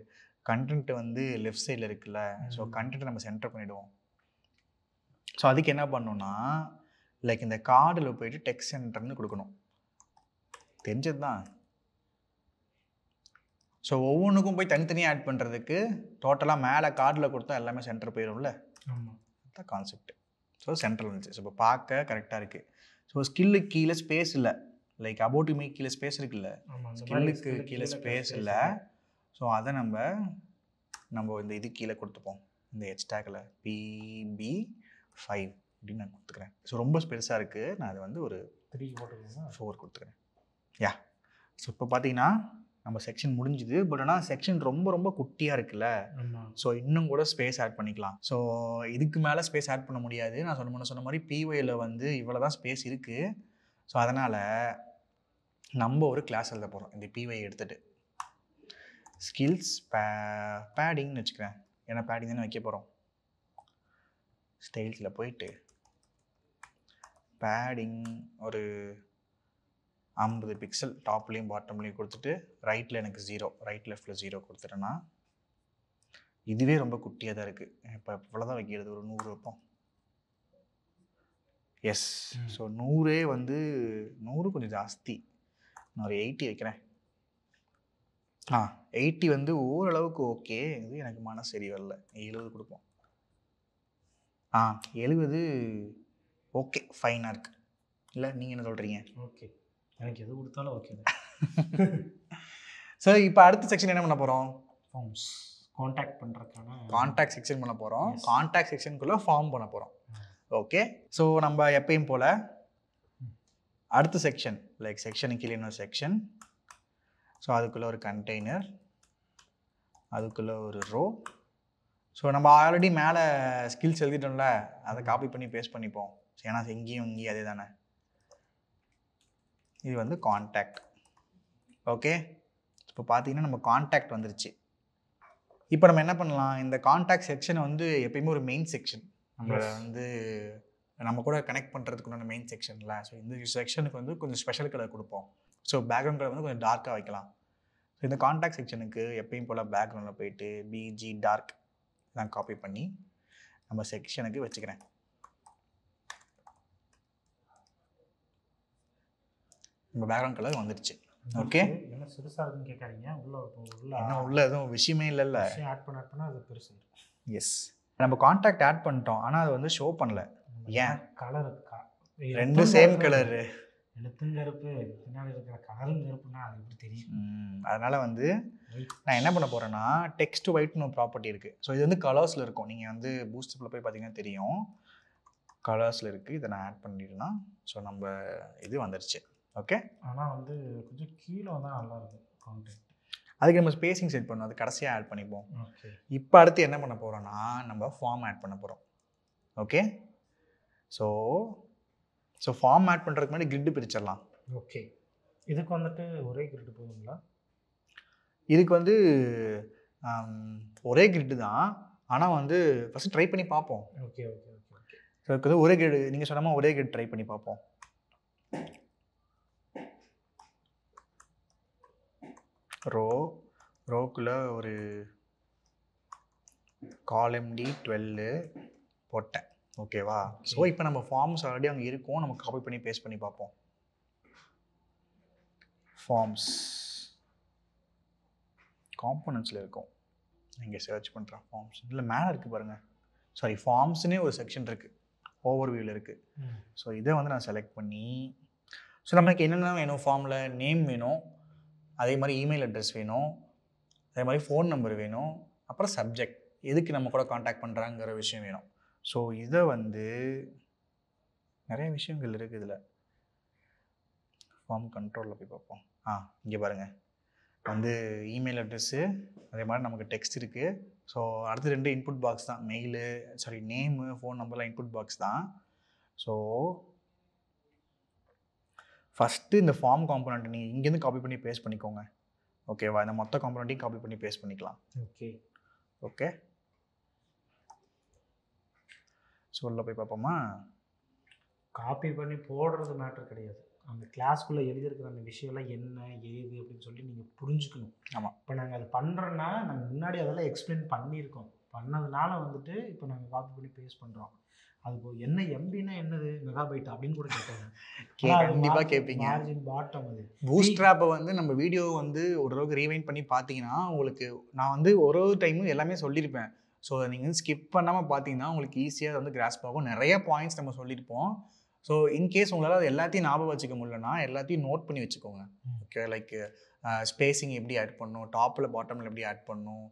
கண்டென்ட் வந்து லெஃப்ட் சைடில் இருக்குல்ல. ஸோ கண்டென்ட்டை நம்ம சென்டர் பண்ணிவிடுவோம். ஸோ அதுக்கு என்ன பண்ணணும்னா லைக் இந்த கார்டில் போயிட்டு டெக்ஸ்ட் சென்டர்னு கொடுக்கணும். தெரிஞ்சது தான். ஸோ ஒவ்வொன்றுக்கும் போய் தனித்தனியாக ஆட் பண்ணுறதுக்கு டோட்டலாக மேலே கார்டில் கொடுத்தா எல்லாமே சென்டர் போயிடும்ல. அதுதான் கான்செப்ட். ஸோ சென்டர் வந்துச்சு. ஸோ இப்போ பார்க்க கரெக்டாக இருக்குது. ஸோ ஸ்கில்லுக்கு கீழே ஸ்பேஸ் இல்லை, லைக் அபவுட் டு மேக் கீழே ஸ்பேஸ் இருக்குல்ல, ஸ்கில்லுக்கு கீழே ஸ்பேஸ் இல்லை. ஸோ அதை நம்ம இந்த இது கீழே கொடுத்துப்போம். இந்த ஹெச்டேக்கில் PB5 அப்படின்னு நான் கொடுத்துக்கிறேன். ஸோ ரொம்ப பெருசாக இருக்குது, நான் அதை வந்து ஒரு 4 கொடுத்துக்கிறேன். யா. ஸோ இப்போ பார்த்தீங்கன்னா நம்ம செக்ஷன் முடிஞ்சுது. பட் ஆனால் செக்ஷன் ரொம்ப ரொம்ப குட்டியாக இருக்குல்ல. ஸோ இன்னும் கூட ஸ்பேஸ் ஆட் பண்ணிக்கலாம். ஸோ இதுக்கு மேலே ஸ்பேஸ் ஆட் பண்ண முடியாது. நான் சொன்ன மாதிரி PYயில் வந்து இவ்வளோ தான் ஸ்பேஸ் இருக்குது. ஸோ அதனால் நம்ம ஒரு கிளாஸ் எழுத போகிறோம். இந்த PY எடுத்துகிட்டு ஸ்கில்ஸ் பேடிங்னு வச்சுக்கிறேன். ஏன்னா பேடிங் தானே வைக்க போகிறோம். ஸ்டைல்ஸில் போயிட்டு பேடிங் ஒரு 50 பிக்சல் டாப்லேயும் பாட்டம்லேயும் கொடுத்துட்டு ரைட்டில் எனக்கு 0, ரைட் லெஃப்டில் 0 கொடுத்துட்டேன்னா இதுவே ரொம்ப குட்டியாக தான் இருக்குது. இப்போ இவ்வளோதான் வைக்கிறது, ஒரு 100 வைப்போம். எஸ். ஸோ 100 வந்து 100 கொஞ்சம் ஜாஸ்தி, நான் ஒரு 80 வைக்கிறேன். 80 வந்து ஓரளவுக்கு ஓகே. இது எனக்கு மனசு சரி வரல, 70 கொடுப்போம். 70 ஓகே, ஃபைனாக இருக்குது. இல்லை நீங்கள் என்ன சொல்கிறீங்க? ஓகே, எனக்கு எது கொடுத்தாலும் ஓகே. ஸோ இப்போ அடுத்த செக்ஷன் என்ன பண்ண போகிறோம்? ஃபார்ம்ஸ். கான்டாக்ட் செக்ஷன் பண்ண போகிறோம். கான்டாக்ட் செக்ஷனுக்குள்ளே ஃபார்ம் பண்ண போகிறோம். ஓகே. ஸோ நம்ம எப்பயும் போல் அடுத்த செக்ஷன், லைக் செக்ஷனுக்கு கீழே இன்னொரு செக்ஷன். ஸோ அதுக்குள்ளே ஒரு கண்டெய்னர், அதுக்குள்ளே ஒரு ரோ. ஸோ நம்ம ஆல்ரெடி மேலே ஸ்கில்ஸ் எழுதிட்டோம்ல, அதை காப்பி பண்ணி பேஸ்ட் பண்ணிப்போம். ஏன்னா இங்கேயும் அதே தானே. இது வந்து கான்டாக்ட். ஓகே. இப்போ பார்த்தீங்கன்னா நம்ம கான்டாக்ட் வந்துருச்சு. இப்போ நம்ம என்ன பண்ணலாம், இந்த கான்டாக்ட் செக்ஷனை வந்து எப்பயுமே ஒரு மெயின் செக்ஷன், நம்மளோட வந்து நம்ம கூட கனெக்ட் பண்ணுறதுக்குண்டான மெயின் செக்ஷனில். ஸோ இந்த செக்ஷனுக்கு வந்து கொஞ்சம் ஸ்பெஷல் கலர் கொடுப்போம். ஸோ பேக்ரவுண்ட் கலர் வந்து கொஞ்சம் டார்க்காக வைக்கலாம். ஸோ இந்த கான்டாக்ட் செக்ஷனுக்கு எப்பயும் போல் பேக்ரவுண்டில் போயிட்டு BG டார்க் நான் காப்பி பண்ணி நம்ம செக்ஷனுக்கு வச்சுக்கிறேன். நம்ம பேக்ரவுண்ட் கலர் வந்துடுச்சு. ஓகே. என்ன சிறுசாக இருக்குன்னு கேட்காதீங்க, உள்ள எதுவும் விஷயமே இல்லைல்ல. ஆட் பண்ண அது பெருசு. எஸ். நம்ம கான்டாக்ட் ஆட் பண்ணிட்டோம், ஆனால் அது வந்து ஷோ பண்ணல. ஏன்? கலர் ரெண்டும் சேம் கலரு. எழுத்தும் கருப்பு, பின்னாடி இருக்கிற கலரும் கருப்புன்னா அது எப்படி தெரியும்? அதனால் வந்து நான் என்ன பண்ண போகிறேன்னா, டெக்ஸ்ட் ஒயிட்னு ஒரு ப்ராப்பர்ட்டி இருக்குது. ஸோ இது வந்து கலர்ஸில் இருக்கும். நீங்கள் வந்து பூஸ்டப்பில் போய் பார்த்தீங்கன்னா தெரியும், கலர்ஸில் இருக்குது. இதை நான் ஆட் பண்ணிட்டேன்னா ஸோ நம்ம இது வந்துடுச்சு. ஓகே. ஆனால் வந்து கொஞ்சம் கீழே வந்தால் நல்லா இருக்கும் கான்டெக்ட். அதுக்கு நம்ம ஸ்பேசிங் செட் பண்ணணும், அது கடைசியாக ஆட் பண்ணிப்போம். ஓகே. இப்போ அடுத்து என்ன பண்ண போகிறோம்னா நம்ம ஃபார்ம் ஆட் பண்ண போகிறோம். ஓகே. ஸோ ஃபார்ம் ஆட் பண்ணுறதுக்கு முன்னாடி கிரிட்டு பிரிச்சிடலாம். ஓகே. இதுக்கு வந்துட்டு ஒரே கிரிட் போதுங்களா? இதுக்கு வந்து ஒரே கிரிட்டு தான், ஆனால் வந்து ஃபஸ்ட்டு ட்ரை பண்ணி பார்ப்போம். Okay okay okay okay. So இதுக்கு வந்து ஒரே கிரிட், நீங்கள் சொன்ன மாதிரி ஒரே கிரிட் ட்ரை பண்ணி பார்ப்போம். ரோக்குள்ளே ஒரு காலம் D12 போட்டேன். ஓகேவா? ஸோ இப்போ நம்ம ஃபார்ம்ஸ் ஆல்ரெடி அங்கே இருக்கும், நம்ம காப்பி பண்ணி பேஸ்ட் பண்ணி பார்ப்போம். ஃபார்ம்ஸ் காம்போனன்ட்ஸில் இருக்கும், இங்கே சர்ச் பண்ணுறேன். ஃபார்ம்ஸ் இல்லை மேலே இருக்குது பாருங்கள், சாரி ஃபார்ம்ஸ்னே ஒரு செக்ஷன் இருக்குது, ஓவர்வியூவில் இருக்குது. ஸோ இதை வந்து நான் செலக்ட் பண்ணி, ஸோ நமக்கு என்னென்ன வேணும், ஃபார்மில் நேம் வேணும், அதே மாதிரி இமெயில் அட்ரஸ் வேணும், அதே மாதிரி ஃபோன் நம்பர் வேணும், அப்புறம் சப்ஜெக்ட் எதுக்கு நம்ம கூட காண்டாக்ட் பண்ணுறாங்கிற விஷயம் வேணும். ஸோ இதை வந்து நிறைய விஷயங்கள் இருக்குது இதில். ஃபார்ம் கண்ட்ரோலில் போய் பார்ப்போம். இங்கே பாருங்கள், வந்து இமெயில் அட்ரெஸ்ஸு, அதே மாதிரி நமக்கு டெக்ஸ்ட் இருக்குது. ஸோ அடுத்து 2 இன்புட் பாக்ஸ் தான், மெயிலு சாரி நேமு ஃபோன் நம்பர்லாம் இன்புட் பாக்ஸ் தான். ஸோ ஃபஸ்ட்டு இந்த ஃபார்ம் காம்போனண்ட் நீங்கள் இங்கேருந்து காப்பி பண்ணி பேஸ்ட் பண்ணிக்கோங்க. ஓகேவா? இந்த மொத்த காம்போனண்ட்டையும் காப்பி பண்ணி பேஸ்ட் பண்ணிக்கலாம். Okay okay. ஸோ உள்ள போய் பார்ப்போமா? காப்பி பண்ணி போடுறது மேட்டர் கிடையாது, அந்த கிளாஸ்க்குள்ளே எழுதியிருக்கிற அந்த விஷயம்லாம் என்ன ஏது அப்படின்னு சொல்லி நீங்கள் புரிஞ்சுக்கணும். ஆமாம். இப்போ நாங்கள் அதை பண்ணுறோன்னா நாங்கள் முன்னாடி அதெல்லாம் எக்ஸ்பிளைன் பண்ணியிருக்கோம், பண்ணதுனால வந்துட்டு இப்போ நாங்கள் காப்பி பண்ணி பேஸ்ட் பண்ணுறோம். அது என்ன எம்பினா என்னது மெகாபைட் அப்படின்னு கூட கேட்பாங்க. கண்டிப்பாக கேட்பீங்க. மார்ஜின் பாட்டம் அது. பூட்ஸ்ட்ராப்பை வந்து நம்ம வீடியோ வந்து ஓரளவுக்கு ரீவைண்ட் பண்ணி பார்த்தீங்கன்னா உங்களுக்கு நான் வந்து ஒரு டைமும் எல்லாமே சொல்லியிருப்பேன். ஸோ நீங்கள் வந்து ஸ்கிப் பண்ணாமல் பார்த்தீங்கன்னா உங்களுக்கு ஈஸியாக வந்து கிராஸ்ப் ஆகும். நிறைய பாயிண்ட்ஸ் நம்ம சொல்லியிருப்போம். ஸோ இன்கேஸ் உங்களால் அது எல்லாத்தையும் ஞாபகம் வச்சுக்க முடியலன்னா எல்லாத்தையும் நோட் பண்ணி வச்சுக்கோங்க. ஓகே, லைக் ஸ்பேசிங் எப்படி ஆட் பண்ணணும், டாப்பில் பாட்டமில் எப்படி ஆட் பண்ணணும்,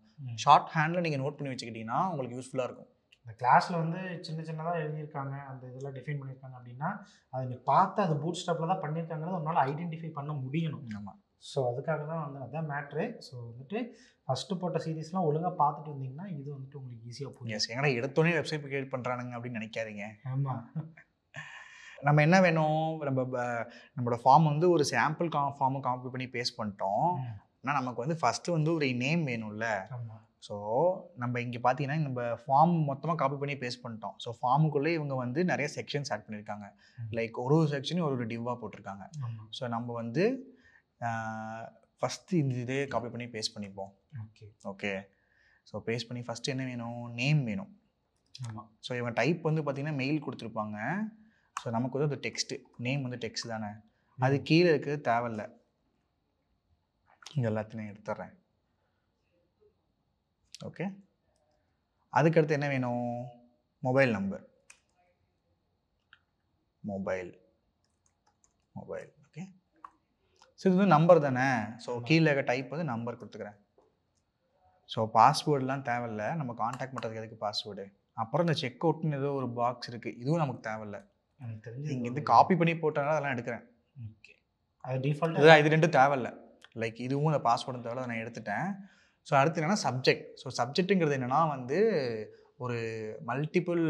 ஷார்ட் ஹேண்டில் நீங்கள் நோட் பண்ணி வச்சுக்கிட்டிங்கன்னா உங்களுக்கு யூஸ்ஃபுல்லாக இருக்கும். இந்த கிளாஸில் வந்து சின்ன சின்னதாக எழுதியிருக்காங்க, அந்த இதெல்லாம் டிஃபைன் பண்ணியிருக்காங்க அப்படின்னா அதை நீ பார்த்து அது பூட் ஸ்டாப்பில் தான் பண்ணியிருக்காங்கிறது உன்னால் ஐடென்டிஃபை பண்ண முடியணும். ஆமாம். ஸோ அதுக்காக தான் வந்து அதான் மேட்ரு. ஸோ வந்துட்டு ஃபஸ்ட்டு போட்ட சீரீஸ்லாம் ஒழுங்காக பார்த்துட்டு வந்தீங்கன்னா இது வந்துட்டு உங்களுக்கு ஈஸியாக போகும். எஸ், ஏன்னா எடுத்தோடனே வெப்சைட் கிரியேட் பண்ணுறானுங்க அப்படின்னு நினைக்காதீங்க. ஆமாம். நம்ம என்ன வேணும், நம்மளோட ஃபார்ம் வந்து ஒரு சாம்பிள் ஃபார்மை காப்பி பண்ணி பேஸ்ட் பண்ணிட்டோம். ஆனால் நமக்கு வந்து ஃபஸ்ட்டு வந்து ஒரு நேம் வேணும்ல. ஆமாம். ஸோ நம்ம இங்கே பார்த்தீங்கன்னா நம்ம ஃபார்ம் மொத்தமாக காப்பி பண்ணி பேஸ்ட் பண்ணிட்டோம். ஸோ ஃபார்முக்குள்ளே இவங்க வந்து நிறைய செக்ஷன்ஸ் ஆட் பண்ணியிருக்காங்க. லைக் ஒரு செக்ஷனையும் ஒரு டிவ்வாக போட்டிருக்காங்க. ஸோ நம்ம வந்து ஃபஸ்ட்டு இதே காப்பி பண்ணி பேஸ்ட் பண்ணிப்போம். Okay okay. ஸோ பேஸ்ட் பண்ணி ஃபஸ்ட்டு என்ன வேணும், நேம் வேணும். ஆமாம். ஸோ இவங்க டைப் வந்து பார்த்திங்கன்னா மெயில் கொடுத்துருப்பாங்க. ஸோ நமக்கு வந்து அது டெக்ஸ்ட்டு, நேம் வந்து டெக்ஸ்ட் தானே, அது கீழே இருக்கிறது தேவையில்லை, இது எல்லாத்தையும் எடுத்துட்றேன். ஓகே. அதுக்கடுத்து என்ன வேணும், mobile number, mobile. Okay. So இது வந்து நம்பர் தானே, ஸோ கீழே இருக்க டைப் வந்து நம்பர் கொடுத்துக்கிறேன். ஸோ பாஸ்வேர்டெலாம் தேவையில்லை, நம்ம காண்டாக்ட் பண்ணுறதுக்கு எதுக்கு பாஸ்வேர்டு. அப்புறம் இந்த செக் அவுட்னு ஏதோ ஒரு பாக்ஸ் இருக்குது, இதுவும் நமக்கு தேவையில்லை. எனக்கு தெரிஞ்சு இங்கேருந்து காப்பி பண்ணி போட்டனால அதெல்லாம் எடுக்கிறேன். ஓகே. அது டிஃபால்ட் இதுதான், இது ரெண்டும் தேவையில்லை. லைக் இதுவும் இந்த பாஸ்வேர்டும் தேவையில்லை, நான் எடுத்துட்டேன். ஸோ அடுத்து என்னென்னா சப்ஜெக்ட். ஸோ சப்ஜெக்ட்டுங்கிறது என்னென்னா வந்து ஒரு மல்டிபிள்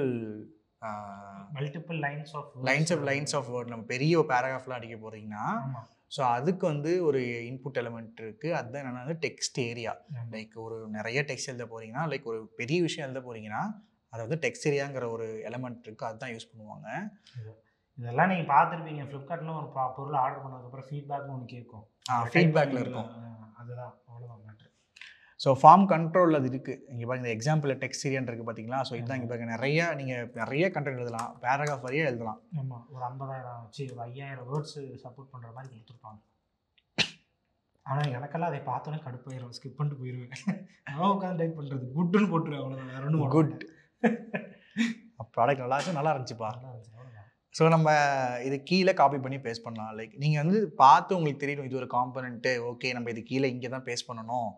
லைன்ஸ் ஆஃப் வேர்ட். நம்ம பெரிய ஒரு பேராகிராஃப்லாம் அடிக்க போகிறீங்கன்னா ஸோ அதுக்கு வந்து ஒரு இன்புட் எலிமெண்ட் இருக்குது. அதுதான் என்னென்னா வந்து டெக்ஸ்ட் ஏரியா. லைக் ஒரு நிறைய டெக்ஸ்ட் எழுத போகிறீங்கன்னா, லைக் ஒரு பெரிய விஷயம் எழுத போகிறீங்கன்னா அதை வந்து டெக்ஸ்ட் ஏரியாங்கிற ஒரு எலிமெண்ட் இருக்குது, அதுதான் யூஸ் பண்ணுவாங்க. இதெல்லாம் நீங்கள் பார்த்துருப்பீங்க. ஃப்ளிப்கார்ட்டில் ஒரு பொருள் ஆர்டர் பண்ணதுக்கப்புறம் ஃபீட்பேக்னு ஒன்று கேட்கும். ஃபீட்பேக்கில் இருக்கும், அதுதான், அவ்வளோதான் மேட்ரு. ஸோ ஃபார்ம் கண்ட்ரோல் அது இருக்குது. இங்கே பாருங்க, இந்த எக்ஸாம்பிள் டெக்ஸ்ட் ஏரியான்னு இருக்குது பார்த்தீங்களா. ஸோ இதுதான் இங்கே பாருங்க, நீங்கள் நிறைய கண்டென்ட் எழுதலாம், பேராகிராஃப் வரையே எழுதலாம். ஆமாம், ஒரு 50,000 ஒரு 5,000 வேர்ட்ஸ் சப்போர்ட் பண்ணுற மாதிரி கொடுத்துருப்பாங்க. ஆனால் எனக்கெல்லாம் அதை பார்த்தோன்னே கடுப்பாயிரும், ஸ்கிப் பண்ணிட்டு போயிடுவேன். நான் உட்காந்து டைப் பண்ணுறது குட்டுன்னு போட்டுருவேன், அவ்வளோதான், வேற ஒன்றும் குட். ப்ராடக்ட் நல்லா இருந்துச்சுப்பா. ஸோ நம்ம இது கீழே காப்பி பண்ணி பேஸ்ட் பண்ணலாம். லைக் நீங்கள் வந்து பார்த்து உங்களுக்கு தெரியணும் இது ஒரு காம்பனண்ட்டு, ஓகே நம்ம இது கீழே இங்கே தான் பேஸ்ட் பண்ணணும்.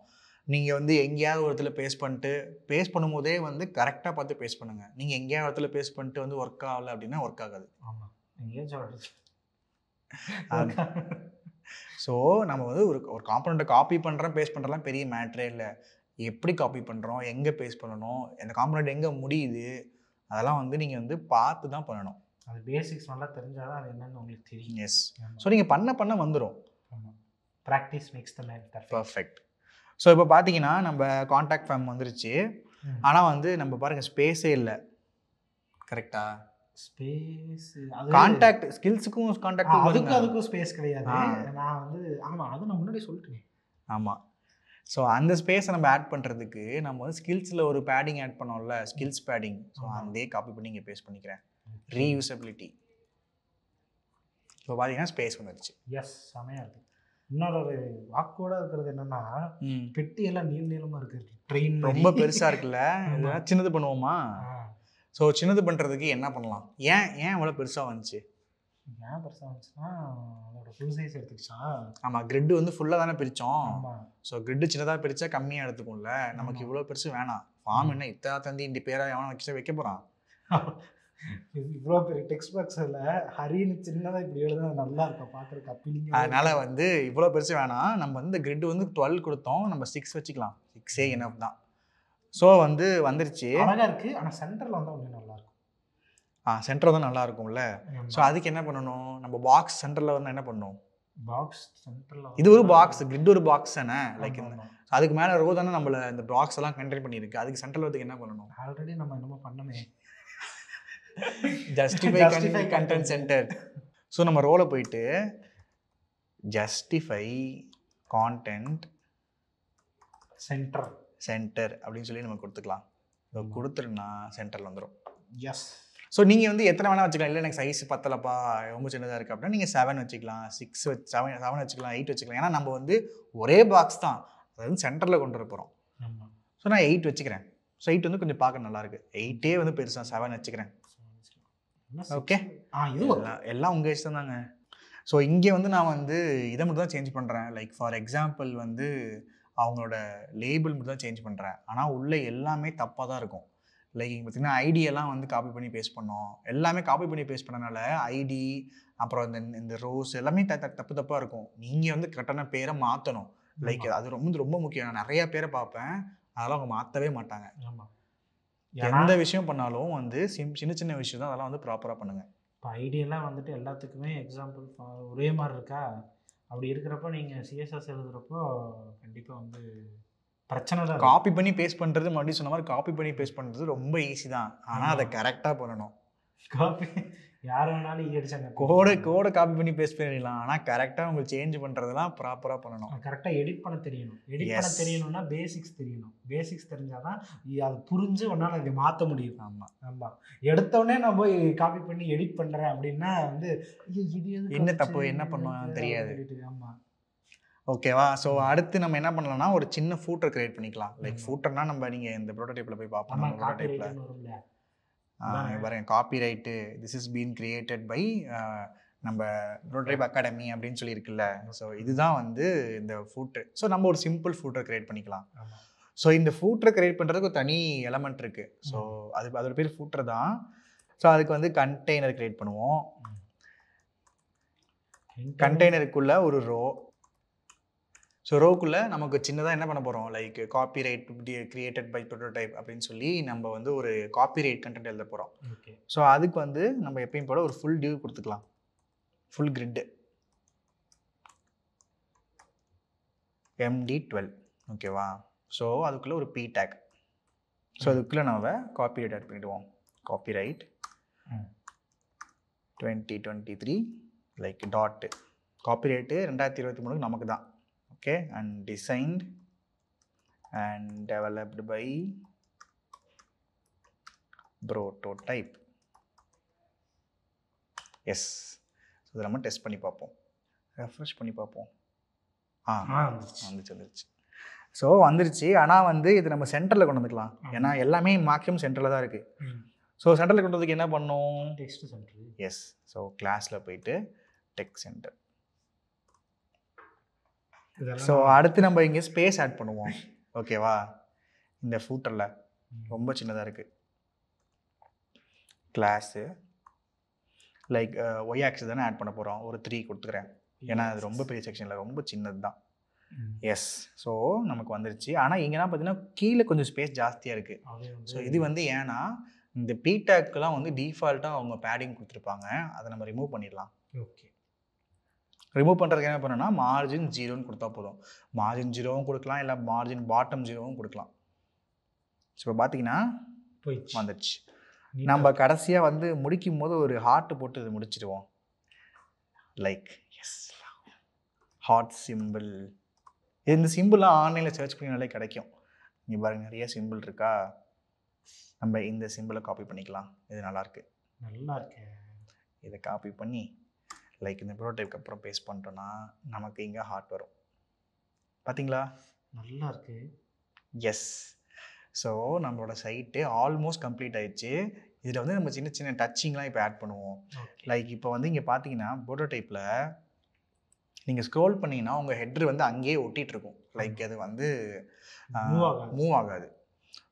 நீங்கள் வந்து எங்கேயாவது ஒரு இடத்துல பேஸ்ட் பண்ணும்போதே வந்து கரெக்டாக பார்த்து பேஸ்ட் பண்ணுங்கள். நீங்கள் எங்கேயாவது இடத்துல பேஸ்ட் பண்ணிட்டு வந்து ஒர்க் ஆகலை அப்படின்னா ஒர்க் ஆகாது. ஆமாம், எங்கேயாச்சும் ஸோ நம்ம வந்து ஒரு காம்பனண்ட்டை காப்பி பண்ணுறோம் பேஸ்ட் பண்ணுறலாம் பெரிய மேட்ரே இல்லை. எப்படி காப்பி பண்ணுறோம், எங்கே பேஸ்ட் பண்ணணும், அந்த காம்பனண்ட் எங்கே முடியுது, அதெல்லாம் வந்து நீங்கள் வந்து பார்த்து தான் பண்ணணும். அது பேசிக்ஸ் நல்லா தெரிஞ்சால் தான் அது என்னென்னு உங்களுக்கு தெரியும். எஸ். ஸோ நீங்கள் பண்ண வந்துடும். ஆமாம், practice makes the man perfect. So இப்போ பார்த்தீங்கன்னா நம்ம காண்டாக்ட் ஃபார்ம் வந்துருச்சு. ஆனால் வந்து நம்ம பாருங்கள் ஸ்பேஸே இல்லை. கரெக்டா? ஸ்பேஸ் காண்டாக்ட் ஸ்கில்ஸுக்கும் அதுக்கும் ஸ்பேஸ் கிடையாது. நான் வந்து ஆமாம், அது நான் முன்னாடி சொல்லிட்டேன். ஆமாம். ஸோ அந்த ஸ்பேஸை நம்ம ஆட் பண்ணுறதுக்கு நம்ம வந்து ஸ்கில்ஸில் ஒரு பேடிங் ஆட் பண்ணோம்ல, ஸ்கில்ஸ் பேடிங். ஸோ அதே காப்பி பண்ணி இங்கே பேஸ்ட் பண்ணிக்கிறேன். ரீயூசபிலிட்டி. இப்போ பார்த்தீங்கன்னா ஸ்பேஸ் வந்துருச்சு. எஸ், செமையாக இருக்குது. இன்னொரு ஒரு வாக்கோட இருக்கிறது என்னன்னா, பெட்டி எல்லாம் நீளமாக இருக்குது. ட்ரெயின் ரொம்ப பெருசாக இருக்குல்ல, இதெல்லாம் சின்னது பண்ணுவோமா? ஸோ சின்னது பண்ணுறதுக்கு என்ன பண்ணலாம்? ஏன் இவ்வளோ பெருசாக வந்துச்சு? ஏன் பெருசாக வந்துச்சுன்னா அதோட ஃபுல் சைஸ் எடுத்துக்கிச்சா. ஆமாம், கிரிட்டு வந்து ஃபுல்லாக தானே பிரித்தோம். ஆமாம். ஸோ கிரிட்டு சின்னதாக பிரித்தா கம்மியாக எடுத்துக்கும்ல. நமக்கு இவ்வளோ பெருசு வேணாம். ஃபார்ம் என்ன இத்தனை தந்தி இந்த பேரை எவனை வைக்க போகிறான்? இவ்வளோ பெரிய டெக்ஸ்ட் பாக்ஸில் ஹரின்னு சின்னதாக இப்படி எழுத நல்லா இருக்கும் பார்க்குறதுக்கு அப்பீலிங். அதனால் வந்து இவ்வளோ பெருசு வேணாம். நம்ம வந்து இந்த கிரிட்டு வந்து 12 கொடுத்தோம், நம்ம 6 வச்சுக்கலாம். 6 எனஃப் தான். ஸோ வந்து வந்துருச்சு. அழகாக இருக்குது. ஆனால் சென்டரில் வந்தால் கொஞ்சம் நல்லாயிருக்கும். சென்டர் தான் நல்லா இருக்கும்ல. ஸோ அதுக்கு என்ன பண்ணணும்? நம்ம பாக்ஸ் சென்டரில் வந்து என்ன பண்ணணும்? பாக்ஸ் சென்டரில் இது ஒரு பாக்ஸ், கிரிட் ஒரு பாக்ஸ் தானே. லைக் அதுக்கு மேலே ரோ தானே நம்மள இந்த பாக்ஸ் எல்லாம் கண்டெயின் பண்ணியிருக்கு. அதுக்கு சென்டரில் வந்து என்ன பண்ணணும்? ஆல்ரெடி நம்ம என்னமோ பண்ணமே, ஜஸ்டிஃபை கண்டென்ட் சென்டர். ஸோ நம்ம ரோவில் போயிட்டு ஜஸ்டிஃபை கான்டென்ட் சென்டர் அப்படின்னு சொல்லி நம்ம கொடுத்துக்கலாம். ஸோ கொடுத்துருன்னா சென்டரில் வந்துடும். எஸ். ஸோ நீங்கள் வந்து எத்தனை வேணால் வச்சுக்கலாம். இல்லை எனக்கு சைஸ் பத்தலப்பா, ரொம்ப சின்னதாக இருக்குது அப்படின்னா நீங்கள் 7 வச்சுக்கலாம், 7 வச்சுக்கலாம், 8 வச்சுக்கலாம். ஏன்னா நம்ம வந்து ஒரே பாக்ஸ் தான், அதாவது சென்டரில் கொண்டு வர போகிறோம். ஸோ நான் 8 வச்சுக்கிறேன். ஸோ 8 வந்து கொஞ்சம் பார்க்க நல்லாயிருக்கு. 8 வந்து பெருசாக 7 வச்சுக்கிறேன். ஓகே, எல்லாம் உங்கள் இஷ்டம் தாங்க. ஸோ இங்கே வந்து நான் வந்து இதை மட்டும் தான் சேஞ்ச் பண்ணுறேன். லைக் ஃபார் எக்ஸாம்பிள் வந்து அவங்களோட லேபிள் மட்டும் தான் சேஞ்ச் பண்ணுறேன். ஆனால் உள்ளே எல்லாமே தப்பாக தான் இருக்கும். லைக் இங்கே பார்த்திங்கன்னா ஐடியெல்லாம் வந்து காப்பி பண்ணி பேஸ்ட் பண்ணோம். எல்லாமே காப்பி பண்ணி பேஸ்ட் பண்ணனால ஐடி அப்புறம் இந்த ரோஸ் எல்லாமே தப்பாக இருக்கும். நீங்கள் வந்து கரெக்டான பேரை மாற்றணும். லைக் அது ரொம்ப முக்கியம். நான் நிறையா பேரை பார்ப்பேன், அதெல்லாம் அவங்க மாற்றவே மாட்டாங்க. எந்த விஷயம் பண்ணாலும் வந்து சின்ன விஷயம் தான், அதெல்லாம் வந்து ப்ராப்பராக பண்ணுங்கள். இப்போ ஐடியெல்லாம் வந்துட்டு எல்லாத்துக்குமே எக்ஸாம்பிள் ஒரே மாதிரி இருக்கா? அப்படி இருக்கிறப்போ நீங்கள் சிஎஸ்எஸ் எழுதுகிறப்போ கண்டிப்பாக வந்து பிரச்சனை தான். காப்பி பண்ணி பேஸ்ட் பண்ணுறது மறுபடியும் சொன்ன மாதிரி காப்பி பண்ணி பேஸ்ட் பண்ணுறது ரொம்ப ஈஸி தான். ஆனால் அதை கரெக்டாக பண்ணணும். காப்பி யார் வேணாலும் அடிச்சாங்க, கோடை காப்பி பண்ணி பேஸ்ட் பண்ணிடலாம். ஆனால் கரெக்டாக உங்களுக்கு சேஞ்ச் பண்ணுறதெல்லாம் ப்ராப்பராக பண்ணணும். கரெக்டாக எடிட் பண்ண தெரியணும். எடிட் பண்ண தெரியணும்னா பேசிக்ஸ் தெரியணும். பேசிக்ஸ் தெரிஞ்சால் தான் அது புரிஞ்சு ஒன்றால் இதை மாற்ற முடியும். ஆமாம். எடுத்தோடனே நான் போய் காப்பி பண்ணி எடிட் பண்ணுறேன் அப்படின்னா வந்து இது என்ன தப்பு, என்ன பண்ணுவான்னு தெரியாது. ஆமாம். ஓகேவா? ஸோ அடுத்து நம்ம என்ன பண்ணலாம்னா ஒரு சின்ன ஃபூட்டர் கிரியேட் பண்ணிக்கலாம். லைக் ஃபூட்டர்னா நம்ம நீங்கள் இந்த ப்ரோட்டோடைப்பில் போய் பார்ப்போம். ப்ரோட்டோடைப்பில் பாருங்க, copyright this is been created by நம்ம ப்ரோட்டோடைப் அகாடமி அப்படின்னு சொல்லி இருக்குல்ல. ஸோ இதுதான் வந்து இந்த ஃபூட்டர். ஸோ நம்ம ஒரு சிம்பிள் ஃபூட்டர் கிரியேட் பண்ணிக்கலாம். ஸோ இந்த ஃபூட்டர் கிரியேட் பண்ணுறதுக்கு ஒரு தனி எலமெண்ட் இருக்குது. ஸோ அதோட பேர் ஃபூட்டர் தான். ஸோ அதுக்கு வந்து கண்டெய்னர் கிரியேட் பண்ணுவோம். கண்டெய்னருக்குள்ள ஒரு ரோ. ஸோ ரோக்குள்ளே நமக்கு சின்னதாக என்ன பண்ண போகிறோம், like copyright created by prototype அப்படின்னு சொல்லி நம்ம வந்து ஒரு காப்பிரைட் கண்டென்ட் எழுத போகிறோம். ஸோ அதுக்கு வந்து நம்ம எப்பயும் போல ஒரு ஃபுல் டியூ கொடுத்துக்கலாம், ஃபுல் கிரிட்டு MD12. ஓகேவா? ஸோ அதுக்குள்ளே ஒரு P டேக். ஸோ அதுக்குள்ளே நம்ம காப்பிரைட் ஆட் பண்ணிவிடுவோம். Copyright 2023 like dot. காப்பிரைட்டு 2023 நமக்கு தான். Okay, and designed and developed by prototype. Yes. So இதை நம்ம டெஸ்ட் பண்ணி பார்ப்போம், ரெஃப்ரெஷ் பண்ணி பார்ப்போம். வந்துருச்சு. ஸோ வந்துருச்சு. ஆனால் வந்து இது நம்ம சென்டரில் கொண்டு வந்துக்கலாம். ஏன்னா எல்லாமே மேக்ஸிமம் சென்டரில் தான் இருக்குது. ஸோ சென்டரில் கொண்டு வந்ததுக்கு என்ன பண்ணணும்? Text centre. எஸ். ஸோ கிளாஸில் போயிட்டு டெக்ஸ்ட் சென்டர். ஸோ அடுத்து நம்ம இங்கே ஸ்பேஸ் ஆட் பண்ணுவோம். ஓகேவா? இந்த ஃபூட்டரில் ரொம்ப சின்னதாக இருக்குது. கிளாஸு லைக் ஒய் ஆக்சிஸ் தானே ஆட் பண்ண போகிறோம். ஒரு 3 கொடுத்துக்கிறேன். ஏன்னா அது ரொம்ப பெரிய செக்ஷனில் ரொம்ப சின்னது தான். எஸ். ஸோ நமக்கு வந்துருச்சு. ஆனால் இங்கேனா பார்த்தீங்கன்னா கீழே கொஞ்சம் ஸ்பேஸ் ஜாஸ்தியாக இருக்குது. ஸோ இது வந்து ஏன்னா இந்த பீடாக்லாம் வந்து டிஃபால்ட்டாக அவங்க பேடிங் கொடுத்துருப்பாங்க. அதை நம்ம ரிமூவ் பண்ணிடலாம். ஓகே. ரிமூவ் பண்ணுறதுக்கு என்ன பண்ணணும்னா மார்ஜின் 0ன்னு கொடுத்தா போதும். மார்ஜின் 0வும் கொடுக்கலாம், இல்லை மார்ஜின் பாட்டம் 0வும் கொடுக்கலாம். ஸோ இப்போ பார்த்தீங்கன்னா வந்துடுச்சு. நம்ம கடைசியாக வந்து முடிக்கும் போது ஒரு ஹார்ட் போட்டு இது முடிச்சிடுவோம். Like as heart simple. இந்த சிம்பிளாக ஆன்லைனில் சர்ச் பண்ணினாலே கிடைக்கும். இங்கே பாருங்கள் நிறைய சிம்பிள் இருக்கா. நம்ம இந்த சிம்பிளை காப்பி பண்ணிக்கலாம். இது நல்லாயிருக்கு. நல்லா இருக்கு. இதை காப்பி பண்ணி லைக் இந்த ப்ரோடைப்க்கு அப்புறம் பேஸ்ட் பண்ணிட்டோன்னா நமக்கு இங்கே ஹார்ட் வரும். பார்த்தீங்களா? நல்லா இருக்கு. எஸ். ஸோ நம்மளோட சைட்டு ஆல்மோஸ்ட் கம்ப்ளீட் ஆயிடுச்சு. இதில் வந்து நம்ம சின்ன சின்ன டச்சிங்லாம் இப்போ ஆட் பண்ணுவோம். லைக் இப்போ வந்து இங்கே பார்த்தீங்கன்னா ப்ரோட்டோடைப்பில் நீங்கள் ஸ்க்ரோல் பண்ணிங்கன்னா உங்கள் ஹெட்ரு வந்து அங்கேயே ஒட்டிகிட்ருக்கும். லைக் அது வந்து மூவ் ஆகாது.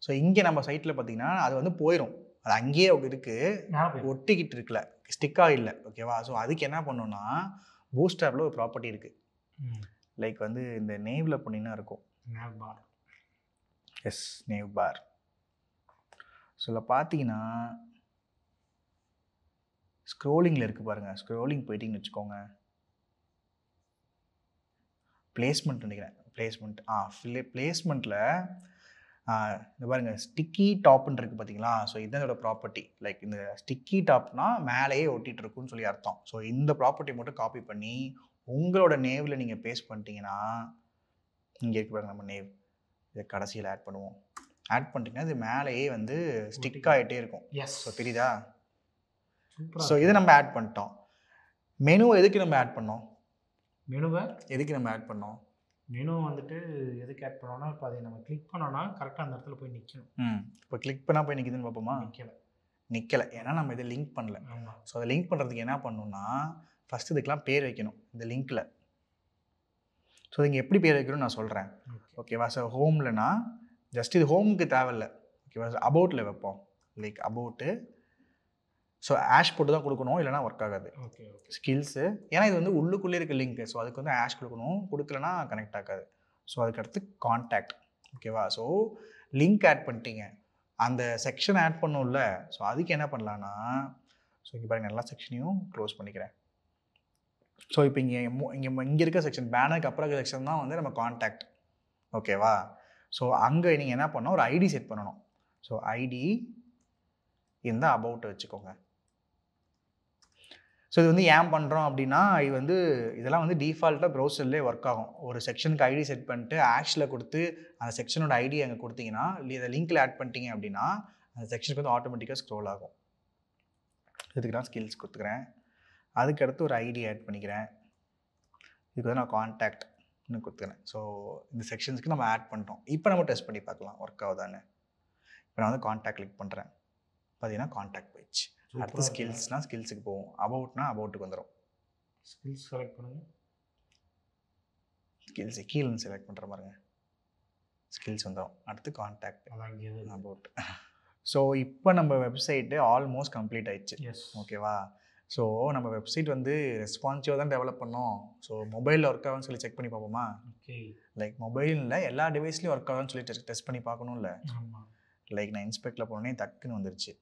ஸோ இங்கே நம்ம சைட்டில் பார்த்தீங்கன்னா அது வந்து போயிடும். அது அங்கேயே இருக்குது, ஒட்டிக்கிட்டு இருக்குல்ல, ஸ்டிக்காக இல்லை. ஓகேவா? ஸோ அதுக்கு என்ன பண்ணணும்னா பூஸ்ட் ஆப்பில் ஒரு ப்ராப்பர்ட்டி இருக்குது. லைக் வந்து இந்த நேவில் பண்ணிங்கன்னா இருக்கும். எஸ், நேவ் பார். ஸோ இதில் பார்த்தீங்கன்னா ஸ்க்ரோலிங்கில் இருக்குது பாருங்கள். ஸ்க்ரோலிங் போயிட்டிங்கன்னு வச்சுக்கோங்க. பிளேஸ்மெண்ட் நினைக்கிறேன். பிளேஸ்மெண்ட்டில் இந்த பாருங்கள் ஸ்டிக்கி டாப்னு இருக்குது பார்த்தீங்களா? ஸோ இதனோட ப்ராப்பர்ட்டி. லைக் இந்த ஸ்டிக்கி டாப்னா மேலேயே ஒட்டிகிட்டு இருக்குன்னு சொல்லி அர்த்தம். ஸோ இந்த ப்ராப்பர்ட்டி மட்டும் காப்பி பண்ணி உங்களோட நேவில் நீங்கள் பேஸ்ட் பண்ணிட்டீங்கன்னா இங்கே இருக்கு பாருங்கள் நம்ம நேவ். இதை கடைசியில் ஆட் பண்ணுவோம். ஆட் பண்ணிட்டீங்கன்னா இது மேலேயே வந்து ஸ்டிக் ஆகிட்டே இருக்கும். ஸோ தெரியுதா? ஸோ இதை நம்ம ஆட் பண்ணிட்டோம். மெனுவை எதுக்கு நம்ம ஆட் பண்ணோம்? மெனு வந்துட்டு எதுக்கு ஆட் பண்ணோம்னா இப்போ அதை நம்ம கிளிக் பண்ணோம்னா கரெக்டாக அந்த இடத்துல போய் நிற்கணும். இப்போ கிளிக் பண்ணால் போய் நிற்கிதுன்னு பார்ப்போமா? நிற்கலை. ஏன்னா நம்ம இதை லிங்க் பண்ணல. ஸோ அதை லிங்க் பண்ணுறதுக்கு என்ன பண்ணணும்னா ஃபஸ்ட்டு இதுக்கெலாம் பேர் வைக்கணும் இந்த லிங்க்கில். ஸோ இங்கே எப்படி பேர் வைக்கணும்னு நான் சொல்கிறேன். ஓகேவா? ஸோ ஹோம்லனா ஜஸ்ட் இது ஹோமுக்கு தேவையில்லை. ஓகேவா? அபவுட்டில் வைப்போம். Like about. ஸோ ஆஷ் போட்டு தான் கொடுக்கணும், இல்லைனா ஒர்க் ஆகாது. ஸ்கில்ஸு, ஏன்னா இது வந்து உள்ளுக்குள்ளே இருக்க லிங்க்கு. ஸோ அதுக்கு வந்து ஆஷ் கொடுக்கணும், கொடுக்கலனா கனெக்ட் ஆகாது. ஸோ அதுக்கடுத்து கான்டாக்ட். ஓகேவா? ஸோ லிங்க் ஆட் பண்ணிட்டீங்க, அந்த செக்ஷன் ஆட் பண்ணும்ல. ஸோ அதுக்கு என்ன பண்ணலான்னா ஸோ இங்கே பாருங்கள் எல்லா செக்ஷனையும் க்ளோஸ் பண்ணிக்கிறேன். ஸோ இப்போ இங்கே இருக்க செக்ஷன் பேனருக்கு அப்புறம் இருக்க செக்ஷன் தான் வந்து நம்ம கான்டாக்ட். ஓகேவா? ஸோ அங்கே நீங்கள் என்ன பண்ணணும், ஒரு ஐடி செட் பண்ணணும். ஸோ ஐடி இந்த அபவுட்டை வச்சுக்கோங்க. ஸோ இது வந்து ஏன் பண்ணுறோம் அப்படின்னா இது வந்து இதெல்லாம் வந்து டிஃபால்ட்டாக ப்ரௌசர்லேயே ஒர்க் ஆகும். ஒரு செக்ஷனுக்கு ஐடி செட் பண்ணிட்டு ஆஷில் கொடுத்து அந்த செக்ஷனோட ஐடி அங்கே கொடுத்தீங்கன்னா இதை லிங்க்கில் ஆட் பண்ணிட்டீங்க அப்படின்னா அந்த செக்ஷனுக்கு வந்து ஆட்டோமேட்டிக்காக ஸ்க்ரோல் ஆகும். இதுக்கு நான் ஸ்கில்ஸ் கொடுத்துக்கிறேன். அதுக்கடுத்து ஒரு ஐடி ஆட் பண்ணிக்கிறேன். இதுக்கு வந்து நான் கான்டாக்ட்னு கொடுத்துக்கிறேன். ஸோ இந்த செக்ஷன்ஸ்க்கு நம்ம ஆட் பண்ணிட்டோம். இப்போ நம்ம டெஸ்ட் பண்ணி பார்க்கலாம் ஒர்க் ஆகுதான்னு. இப்போ நான் வந்து கான்டாக்ட் கிளிக் பண்ணுறேன். பார்த்தீங்கன்னா கான்டாக்ட் போயிடுச்சு. அடுத்து ஸ்கில்ஸ்னால் ஸ்கில்ஸுக்கு போவோம். அபவுட்னா அபவுட்டுக்கு வந்துடும். ஸ்கில்ஸ் செலக்ட் பண்ணுங்கள். ஸ்கில்ஸ் கீழே செலக்ட் பண்ணுற மாதிரிங்க. ஸ்கில்ஸ் வந்துடும். அடுத்து கான்டாக்ட், அபவுட். ஸோ இப்போ நம்ம வெப்சைட்டு ஆல்மோஸ்ட் கம்ப்ளீட் ஆயிடுச்சு. ஓகேவா? ஸோ நம்ம வெப்சைட் வந்து ரெஸ்பான்சிவாக தான் டெவலப் பண்ணோம். ஸோ மொபைலில் ஒர்க் ஆகும்னு சொல்லி செக் பண்ணி பார்ப்போமா? லைக் மொபைலில் எல்லா டிவைஸ்லையும் ஒர்க் ஆகும்னு சொல்லி டெஸ்ட் பண்ணி பார்க்கணும்ல. லைக் நான் இன்ஸ்பெக்டில் போனோடனே டக்குன்னு வந்துருச்சு.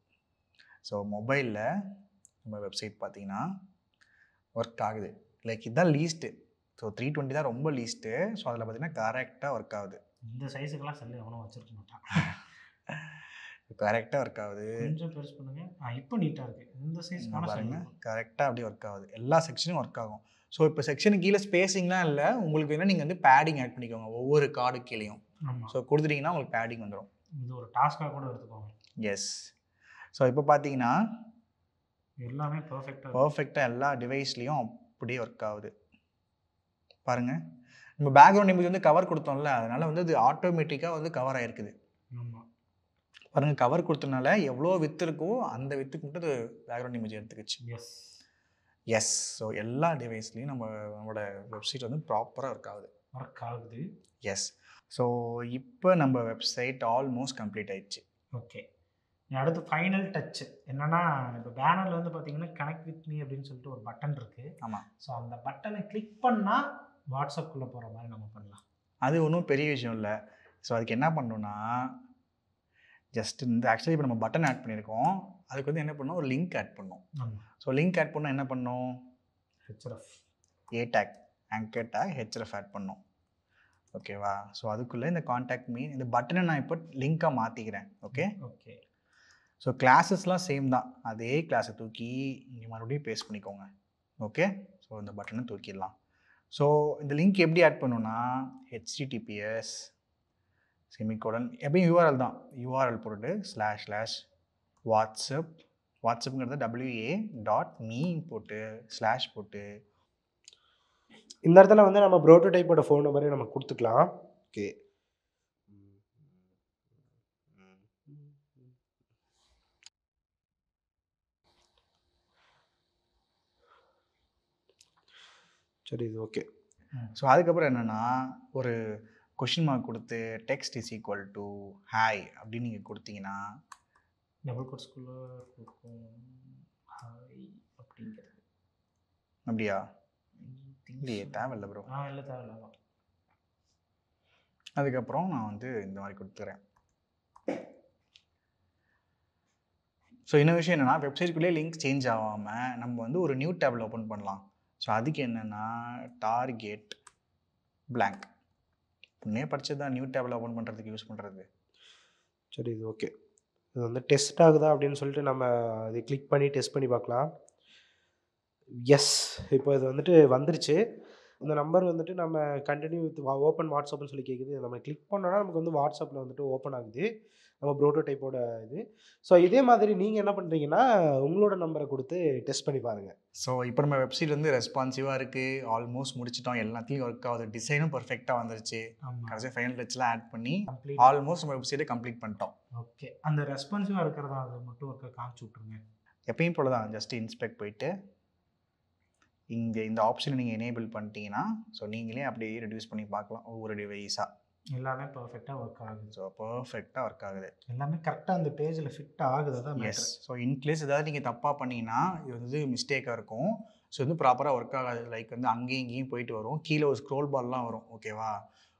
ஸோ மொபைலில் நம்ம வெப்சைட் பார்த்தீங்கன்னா ஒர்க் ஆகுது. லைக் இதுதான் லீஸ்ட்டு. ஸோ 320 தான் ரொம்ப லீஸ்ட்டு. ஸோ அதில் பார்த்தீங்கன்னா கரெக்டாக ஒர்க் ஆகுது. இந்த சைஸுக்கெல்லாம் செல்லு எவனும் வச்சுருக்க மாட்டான். கரெக்டாக ஒர்க் ஆகுது. கொஞ்சம் பெருசு பண்ணுங்க. இப்போ நீட்டாக இருக்குது. இந்த சைஸ் பாருங்க கரெக்டாக அப்படியே ஒர்க் ஆகுது. எல்லா செக்ஷனும் ஒர்க் ஆகும். ஸோ இப்போ செக்ஷனுக்கு கீழே ஸ்பேஸிங்லாம் இல்லை. உங்களுக்கு வேணால் நீங்கள் வந்து பேடிங் ஆட் பண்ணிக்கோங்க ஒவ்வொரு கார்டு கீழேயும். ஸோ கொடுத்துட்டிங்கன்னா உங்களுக்கு பேடிங் வந்துடும். இது ஒரு டாஸ்க்காக கூட எடுத்துக்கோங்க. எஸ். ஸோ இப்போ பார்த்தீங்கன்னா எல்லாமே பர்ஃபெக்டாக எல்லா டிவைஸ்லேயும் அப்படியே ஒர்க் ஆகுது. பாருங்கள், நம்ம பேக்ரவுண்ட் இமேஜ் வந்து கவர் கொடுத்தோம்ல, அதனால் வந்து அது ஆட்டோமேட்டிக்காக வந்து கவர் ஆகிருக்குது. பாருங்கள், கவர் கொடுத்தனால எவ்வளோ வித்து இருக்கோ அந்த வித்துக்கு மட்டும் அது பேக்ரவுண்ட் இமேஜ் எடுத்துக்கிச்சு. எஸ். ஸோ எல்லா டிவைஸ்லேயும் நம்மளோட வெப்சைட் வந்து ப்ராப்பராக ஒர்க் ஆகுது. எஸ். ஸோ இப்போ நம்ம வெப்சைட் ஆல்மோஸ்ட் கம்ப்ளீட் ஆயிடுச்சு. ஓகே. அடுத்து ஃபைனல் டச் என்னன்னா, இப்போ பேனரில் வந்து பார்த்தீங்கன்னா கனெக்ட் வித் மீ அப்படின்னு சொல்லிட்டு ஒரு பட்டன் இருக்குது. ஆமாம். ஸோ அந்த பட்டனை கிளிக் பண்ணால் வாட்ஸ்அப்புக்குள்ளே போகிற மாதிரி நம்ம பண்ணலாம். அது ஒன்றும் பெரிய விஷயம் இல்லை. ஸோ அதுக்கு என்ன பண்ணணும்னா, ஜஸ்ட் இந்த ஆக்சுவலி இப்போ நம்ம பட்டன் ஆட் பண்ணியிருக்கோம். அதுக்கு வந்து என்ன பண்ணணும், ஒரு லிங்க் ஆட் பண்ணணும். ஸோ லிங்க் ஆட் பண்ணால் என்ன பண்ணணும், href a tag anchor tag href add பண்ணணும். ஓகேவா? ஸோ அதுக்குள்ளே இந்த காண்டாக்ட் மீ இந்த பட்டனை நான் இப்போ லிங்காக மாற்றிக்கிறேன். Okay okay. ஸோ கிளாஸஸ்லாம் சேம் தான். அதே கிளாஸை தூக்கி இங்கே மறுபடியும் பேஸ்ட் பண்ணிக்கோங்க. ஓகே. ஸோ இந்த பட்டனை தூக்கிடலாம். ஸோ இந்த லிங்க் எப்படி ஆட் பண்ணணும்னா, https செமிகோலன் எப்பயும் யூஆர்எல் தான், யூஆர்எல் போட்டு //வாட்ஸ்அப் வாட்ஸ்அப்புங்கிறத WA.me போட்டு / போட்டு இந்த இடத்துல வந்து நம்ம ப்ரோட்டோடைப்போட ஃபோன் நம்பரே நம்ம கொடுத்துக்கலாம். ஓகே. சரி, இது ஓகே. ஸோ அதுக்கப்புறம் என்னென்னா, ஒரு கொஷின் மார்க் கொடுத்து text is equal to hi அப்படின்னு நீங்கள் கொடுத்தீங்கன்னா டபுள் கோட்ஸ்குள்ளே கொடுக்கும் ஹாய் அப்படிங்கிறது. அப்படியா? இல்லையே, தேவையில்லை ப்ரோ. இல்லை தேவையில்ல. அதுக்கப்புறம் நான் வந்து இந்த மாதிரி கொடுத்துறேன். ஸோ இன்னொரு விஷயம் என்னென்னா, வெப்சைட்குள்ளேயே லிங்க் சேஞ்ச் ஆகாமல் நம்ம வந்து ஒரு நியூ டேபில் ஓப்பன் பண்ணலாம். ஸோ அதுக்கு என்னென்னா, டார்கெட் பிளாங்க் முன்னே படித்தது தான், நியூ டேபில் ஓப்பன் பண்ணுறதுக்கு யூஸ் பண்ணுறது. சரி, இது ஓகே. இது வந்து டெஸ்ட் ஆகுதா அப்படின்னு சொல்லிட்டு நம்ம அதை கிளிக் பண்ணி டெஸ்ட் பண்ணி பார்க்கலாம். எஸ், இப்போ இது வந்துட்டு வந்துருச்சு. இந்த நம்பர் வந்துட்டு நம்ம கண்டினியூ வித் ஓப்பன் வாட்ஸ்அப்னு சொல்லி கேட்குது. நம்ம கிளிக் பண்ணோன்னா நமக்கு வந்து வாட்ஸ்அப்பில் வந்துட்டு ஓப்பன் ஆகுது நம்ம ப்ரோட்டோடைப்போட இது. ஸோ இதே மாதிரி நீங்கள் என்ன பண்ணுறீங்கன்னா, உங்களோட நம்பரை கொடுத்து டெஸ்ட் பண்ணி பாருங்கள். ஸோ இப்போ நம்ம வெப்சைட் வந்து ரெஸ்பான்சிவாக இருக்குது, ஆல்மோஸ்ட் முடிச்சிட்டோம், எல்லாத்துலேயும் ஒர்க் ஆகுது, டிசைனும் பர்ஃபெக்டாக வந்துருச்சு. கடைசி ஃபைனல் டச்லாம் ஆட் பண்ணி ஆல்மோஸ்ட் நம்ம வெப்சைட்டை கம்ப்ளீட் பண்ணிட்டோம். ஓகே. அந்த ரெஸ்பான்சிவாக இருக்கிறதா அது மட்டும் ஒர்க்கை காமிச்சு விட்ருங்க. எப்பயும் போல தான், ஜஸ்ட் இன்ஸ்பெக்ட் போயிட்டு இங்கே இந்த ஆப்ஷனை நீங்கள் எனேபிள் பண்ணிட்டீங்கன்னா, ஸோ நீங்களே அப்படியே ரெடியூஸ் பண்ணி பார்க்கலாம் ஒவ்வொரு டிவைஸாக. எல்லாமே பர்ஃபெக்டாக ஒர்க் ஆகுது. ஸோ பர்ஃபெக்டாக ஒர்க் ஆகுது, எல்லாமே கரெக்டாக அந்த பேஜில் ஃபிட் ஆகுது தான். எஸ். ஸோ இன்கேஸ் ஏதாவது நீங்கள் தப்பாக பண்ணிங்கன்னா இது வந்து மிஸ்டேக்காக இருக்கும். ஸோ வந்து ப்ராப்பராக ஒர்க் ஆகாது. லைக் வந்து அங்கேயும் இங்கேயும் போயிட்டு வரும், கீழே ஒரு ஸ்க்ரோல் பால்லாம் வரும். ஓகேவா?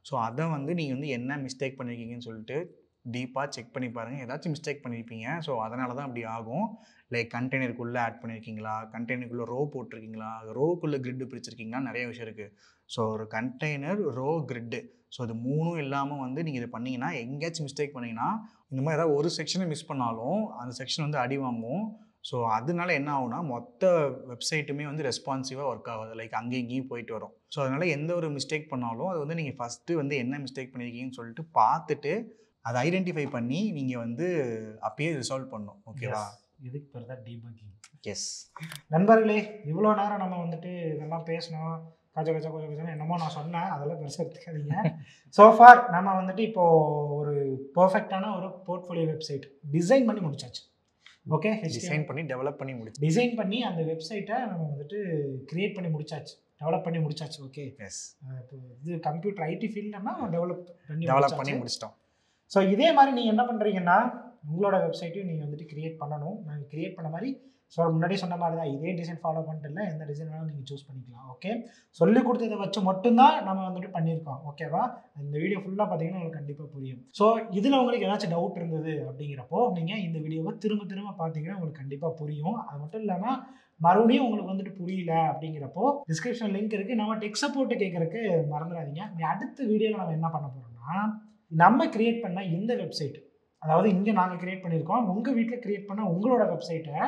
ஸோ அதை வந்து நீங்கள் வந்து என்ன மிஸ்டேக் பண்ணியிருக்கீங்கன்னு சொல்லிட்டு டீப்பாக செக் பண்ணி பாருங்கள். ஏதாச்சும் மிஸ்டேக் பண்ணியிருப்பீங்க. ஸோ அதனால தான் அப்படி ஆகும். லைக் கண்டெய்னருக்குள்ளே ஆட் பண்ணியிருக்கீங்களா, கண்டெய்னருக்குள்ளே ரோ போட்டிருக்கீங்களா, ரோக்குள்ளே கிரிட்டு பிரிச்சிருக்கீங்களா, நிறைய விஷயம் இருக்குது. ஸோ ஒரு கண்டெய்னர், ரோ, கிரிட்டு, ஸோ இது மூணும் இல்லாமல் வந்து நீங்கள் இதை பண்ணிங்கன்னா, எங்கேயாச்சும் மிஸ்டேக் பண்ணிங்கன்னா இந்த மாதிரி ஏதாவது ஒரு செக்ஷனை மிஸ் பண்ணாலும் அந்த செக்ஷன் வந்து அடி வாங்கும். ஸோ அதனால என்ன ஆகும்னா, மொத்த வெப்சைட்டுமே வந்து ரெஸ்பான்சிவாக ஒர்க் ஆகாது. லைக் அங்கேயும் இங்கேயும் போயிட்டு வரும். ஸோ அதனால் எந்த ஒரு மிஸ்டேக் பண்ணாலும் அது வந்து நீங்கள் ஃபஸ்ட்டு வந்து என்ன மிஸ்டேக் பண்ணியிருக்கீங்கன்னு சொல்லிட்டு பார்த்துட்டு அதை ஐடென்டிஃபை பண்ணி நீங்கள் வந்து அப்பயே ரிசால்வ் பண்ணணும். ஓகேவா? இதுக்கு பேர் தான் டீபக்கிங். எஸ் நண்பர்களே, இவ்வளோ நேரம் நம்ம வந்துட்டு இதெல்லாம் பேசணும், கொஞ்சம் என்னமோ நான் சொன்னேன், அதெல்லாம் பெருசாக எடுத்துக்காதீங்க. சோஃபார் நம்ம வந்துட்டு இப்போது ஒரு பர்ஃபெக்டான ஒரு போர்ட்ஃபோலியோ வெப்சைட் டிசைன் பண்ணி முடிச்சாச்சு. ஓகே, டிசைன் பண்ணி டெவலப் பண்ணி முடிச்சு, டிசைன் பண்ணி அந்த வெப்சைட்டை நம்ம வந்துட்டு க்ரியேட் பண்ணி முடிச்சாச்சு, டெவலப் பண்ணி முடிச்சாச்சு. Okay, yes. இப்போ இது கம்ப்யூட்டர் ஐடி ஃபீல்டுனா டெவலப் பண்ணி முடிச்சிட்டோம். ஸோ இதே மாதிரி நீங்கள் என்ன பண்ணுறீங்கன்னா, உங்களோட வெப்சைட்டையும் நீங்கள் வந்துட்டு க்ரியேட் பண்ணணும். நாங்கள் க்ரியேட் பண்ண மாதிரி ஸோ முன்னாடி சொன்ன மாதிரி தான் இதே டிசைன் ஃபாலோ பண்ணிட்டு இல்லை, எந்த டிசைன் வேணாலும் நீங்கள் சூஸ் பண்ணிக்கலாம். ஓகே, சொல்லி கொடுத்ததை வச்சு மட்டும்தான் நம்ம வந்துட்டு பண்ணியிருக்கோம். ஓகேவா? இந்த வீடியோ ஃபுல்லாக பார்த்தீங்கன்னா உங்களுக்கு கண்டிப்பாக புரியும். ஸோ இதில் உங்களுக்கு ஏதாச்சும் டவுட் இருந்தது அப்படிங்கிறப்போ நீங்கள் இந்த வீடியோவை திரும்ப பார்த்தீங்கன்னா உங்களுக்கு கண்டிப்பாக புரியும். அது மட்டும் இல்லாமல் மறுபடியும் உங்களுக்கு வந்துட்டு புரியல அப்படிங்கிறப்போ டிஸ்கிரிப்ஷன் லிங்க் இருக்குது, நம்ம டெக் சப்போர்ட் கேட்குறதுக்கு மறந்துடாதீங்க. அடுத்த வீடியோவில் நம்ம என்ன பண்ண போகிறோம்னா, நம்ம கிரியேட் பண்ண இந்த வெப்சைட், அதாவது இங்கே நாங்கள் கிரியேட் பண்ணியிருக்கோம், உங்கள் வீட்டில் கிரியேட் பண்ண உங்களோட வெப்சைட்டை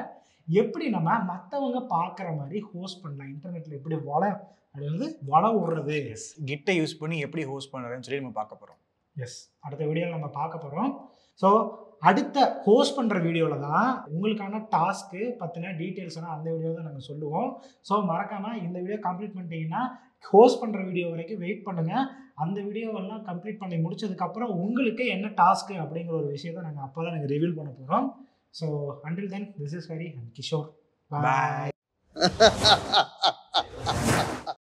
எப்படி நம்ம மற்றவங்க பார்க்குற மாதிரி ஹோஸ்ட் பண்ணலாம், இன்டர்நெட்டில் எப்படி அது வந்து விடுறது, கிட்டை யூஸ் பண்ணி எப்படி ஹோஸ்ட் பண்ணுறதுன்னு சொல்லி நம்ம பார்க்க போகிறோம். எஸ், அடுத்த வீடியோவில் நம்ம பார்க்க போகிறோம். ஸோ அடுத்த ஹோஸ்ட் பண்ணுற வீடியோவில் தான் உங்களுக்கான டாஸ்க்கு பற்றின டீட்டெயில்ஸ் எல்லாம் அந்த வீடியோ தான் நாங்கள் சொல்லுவோம். ஸோ மறக்காமல் இந்த வீடியோ கம்ப்ளீட் பண்ணிட்டீங்கன்னா ஹோஸ்ட் பண்ணுற வீடியோ வரைக்கும் வெயிட் பண்ணுங்கள். அந்த வீடியோவெல்லாம் கம்ப்ளீட் பண்ணி முடிச்சதுக்கப்புறம் உங்களுக்கு என்ன டாஸ்க்கு அப்படிங்கிற ஒரு விஷயத்தை நாங்கள் அப்போ தான் நாங்கள் ரிவீல் பண்ண போகிறோம். So until then, this is Hari and Kishore. Bye.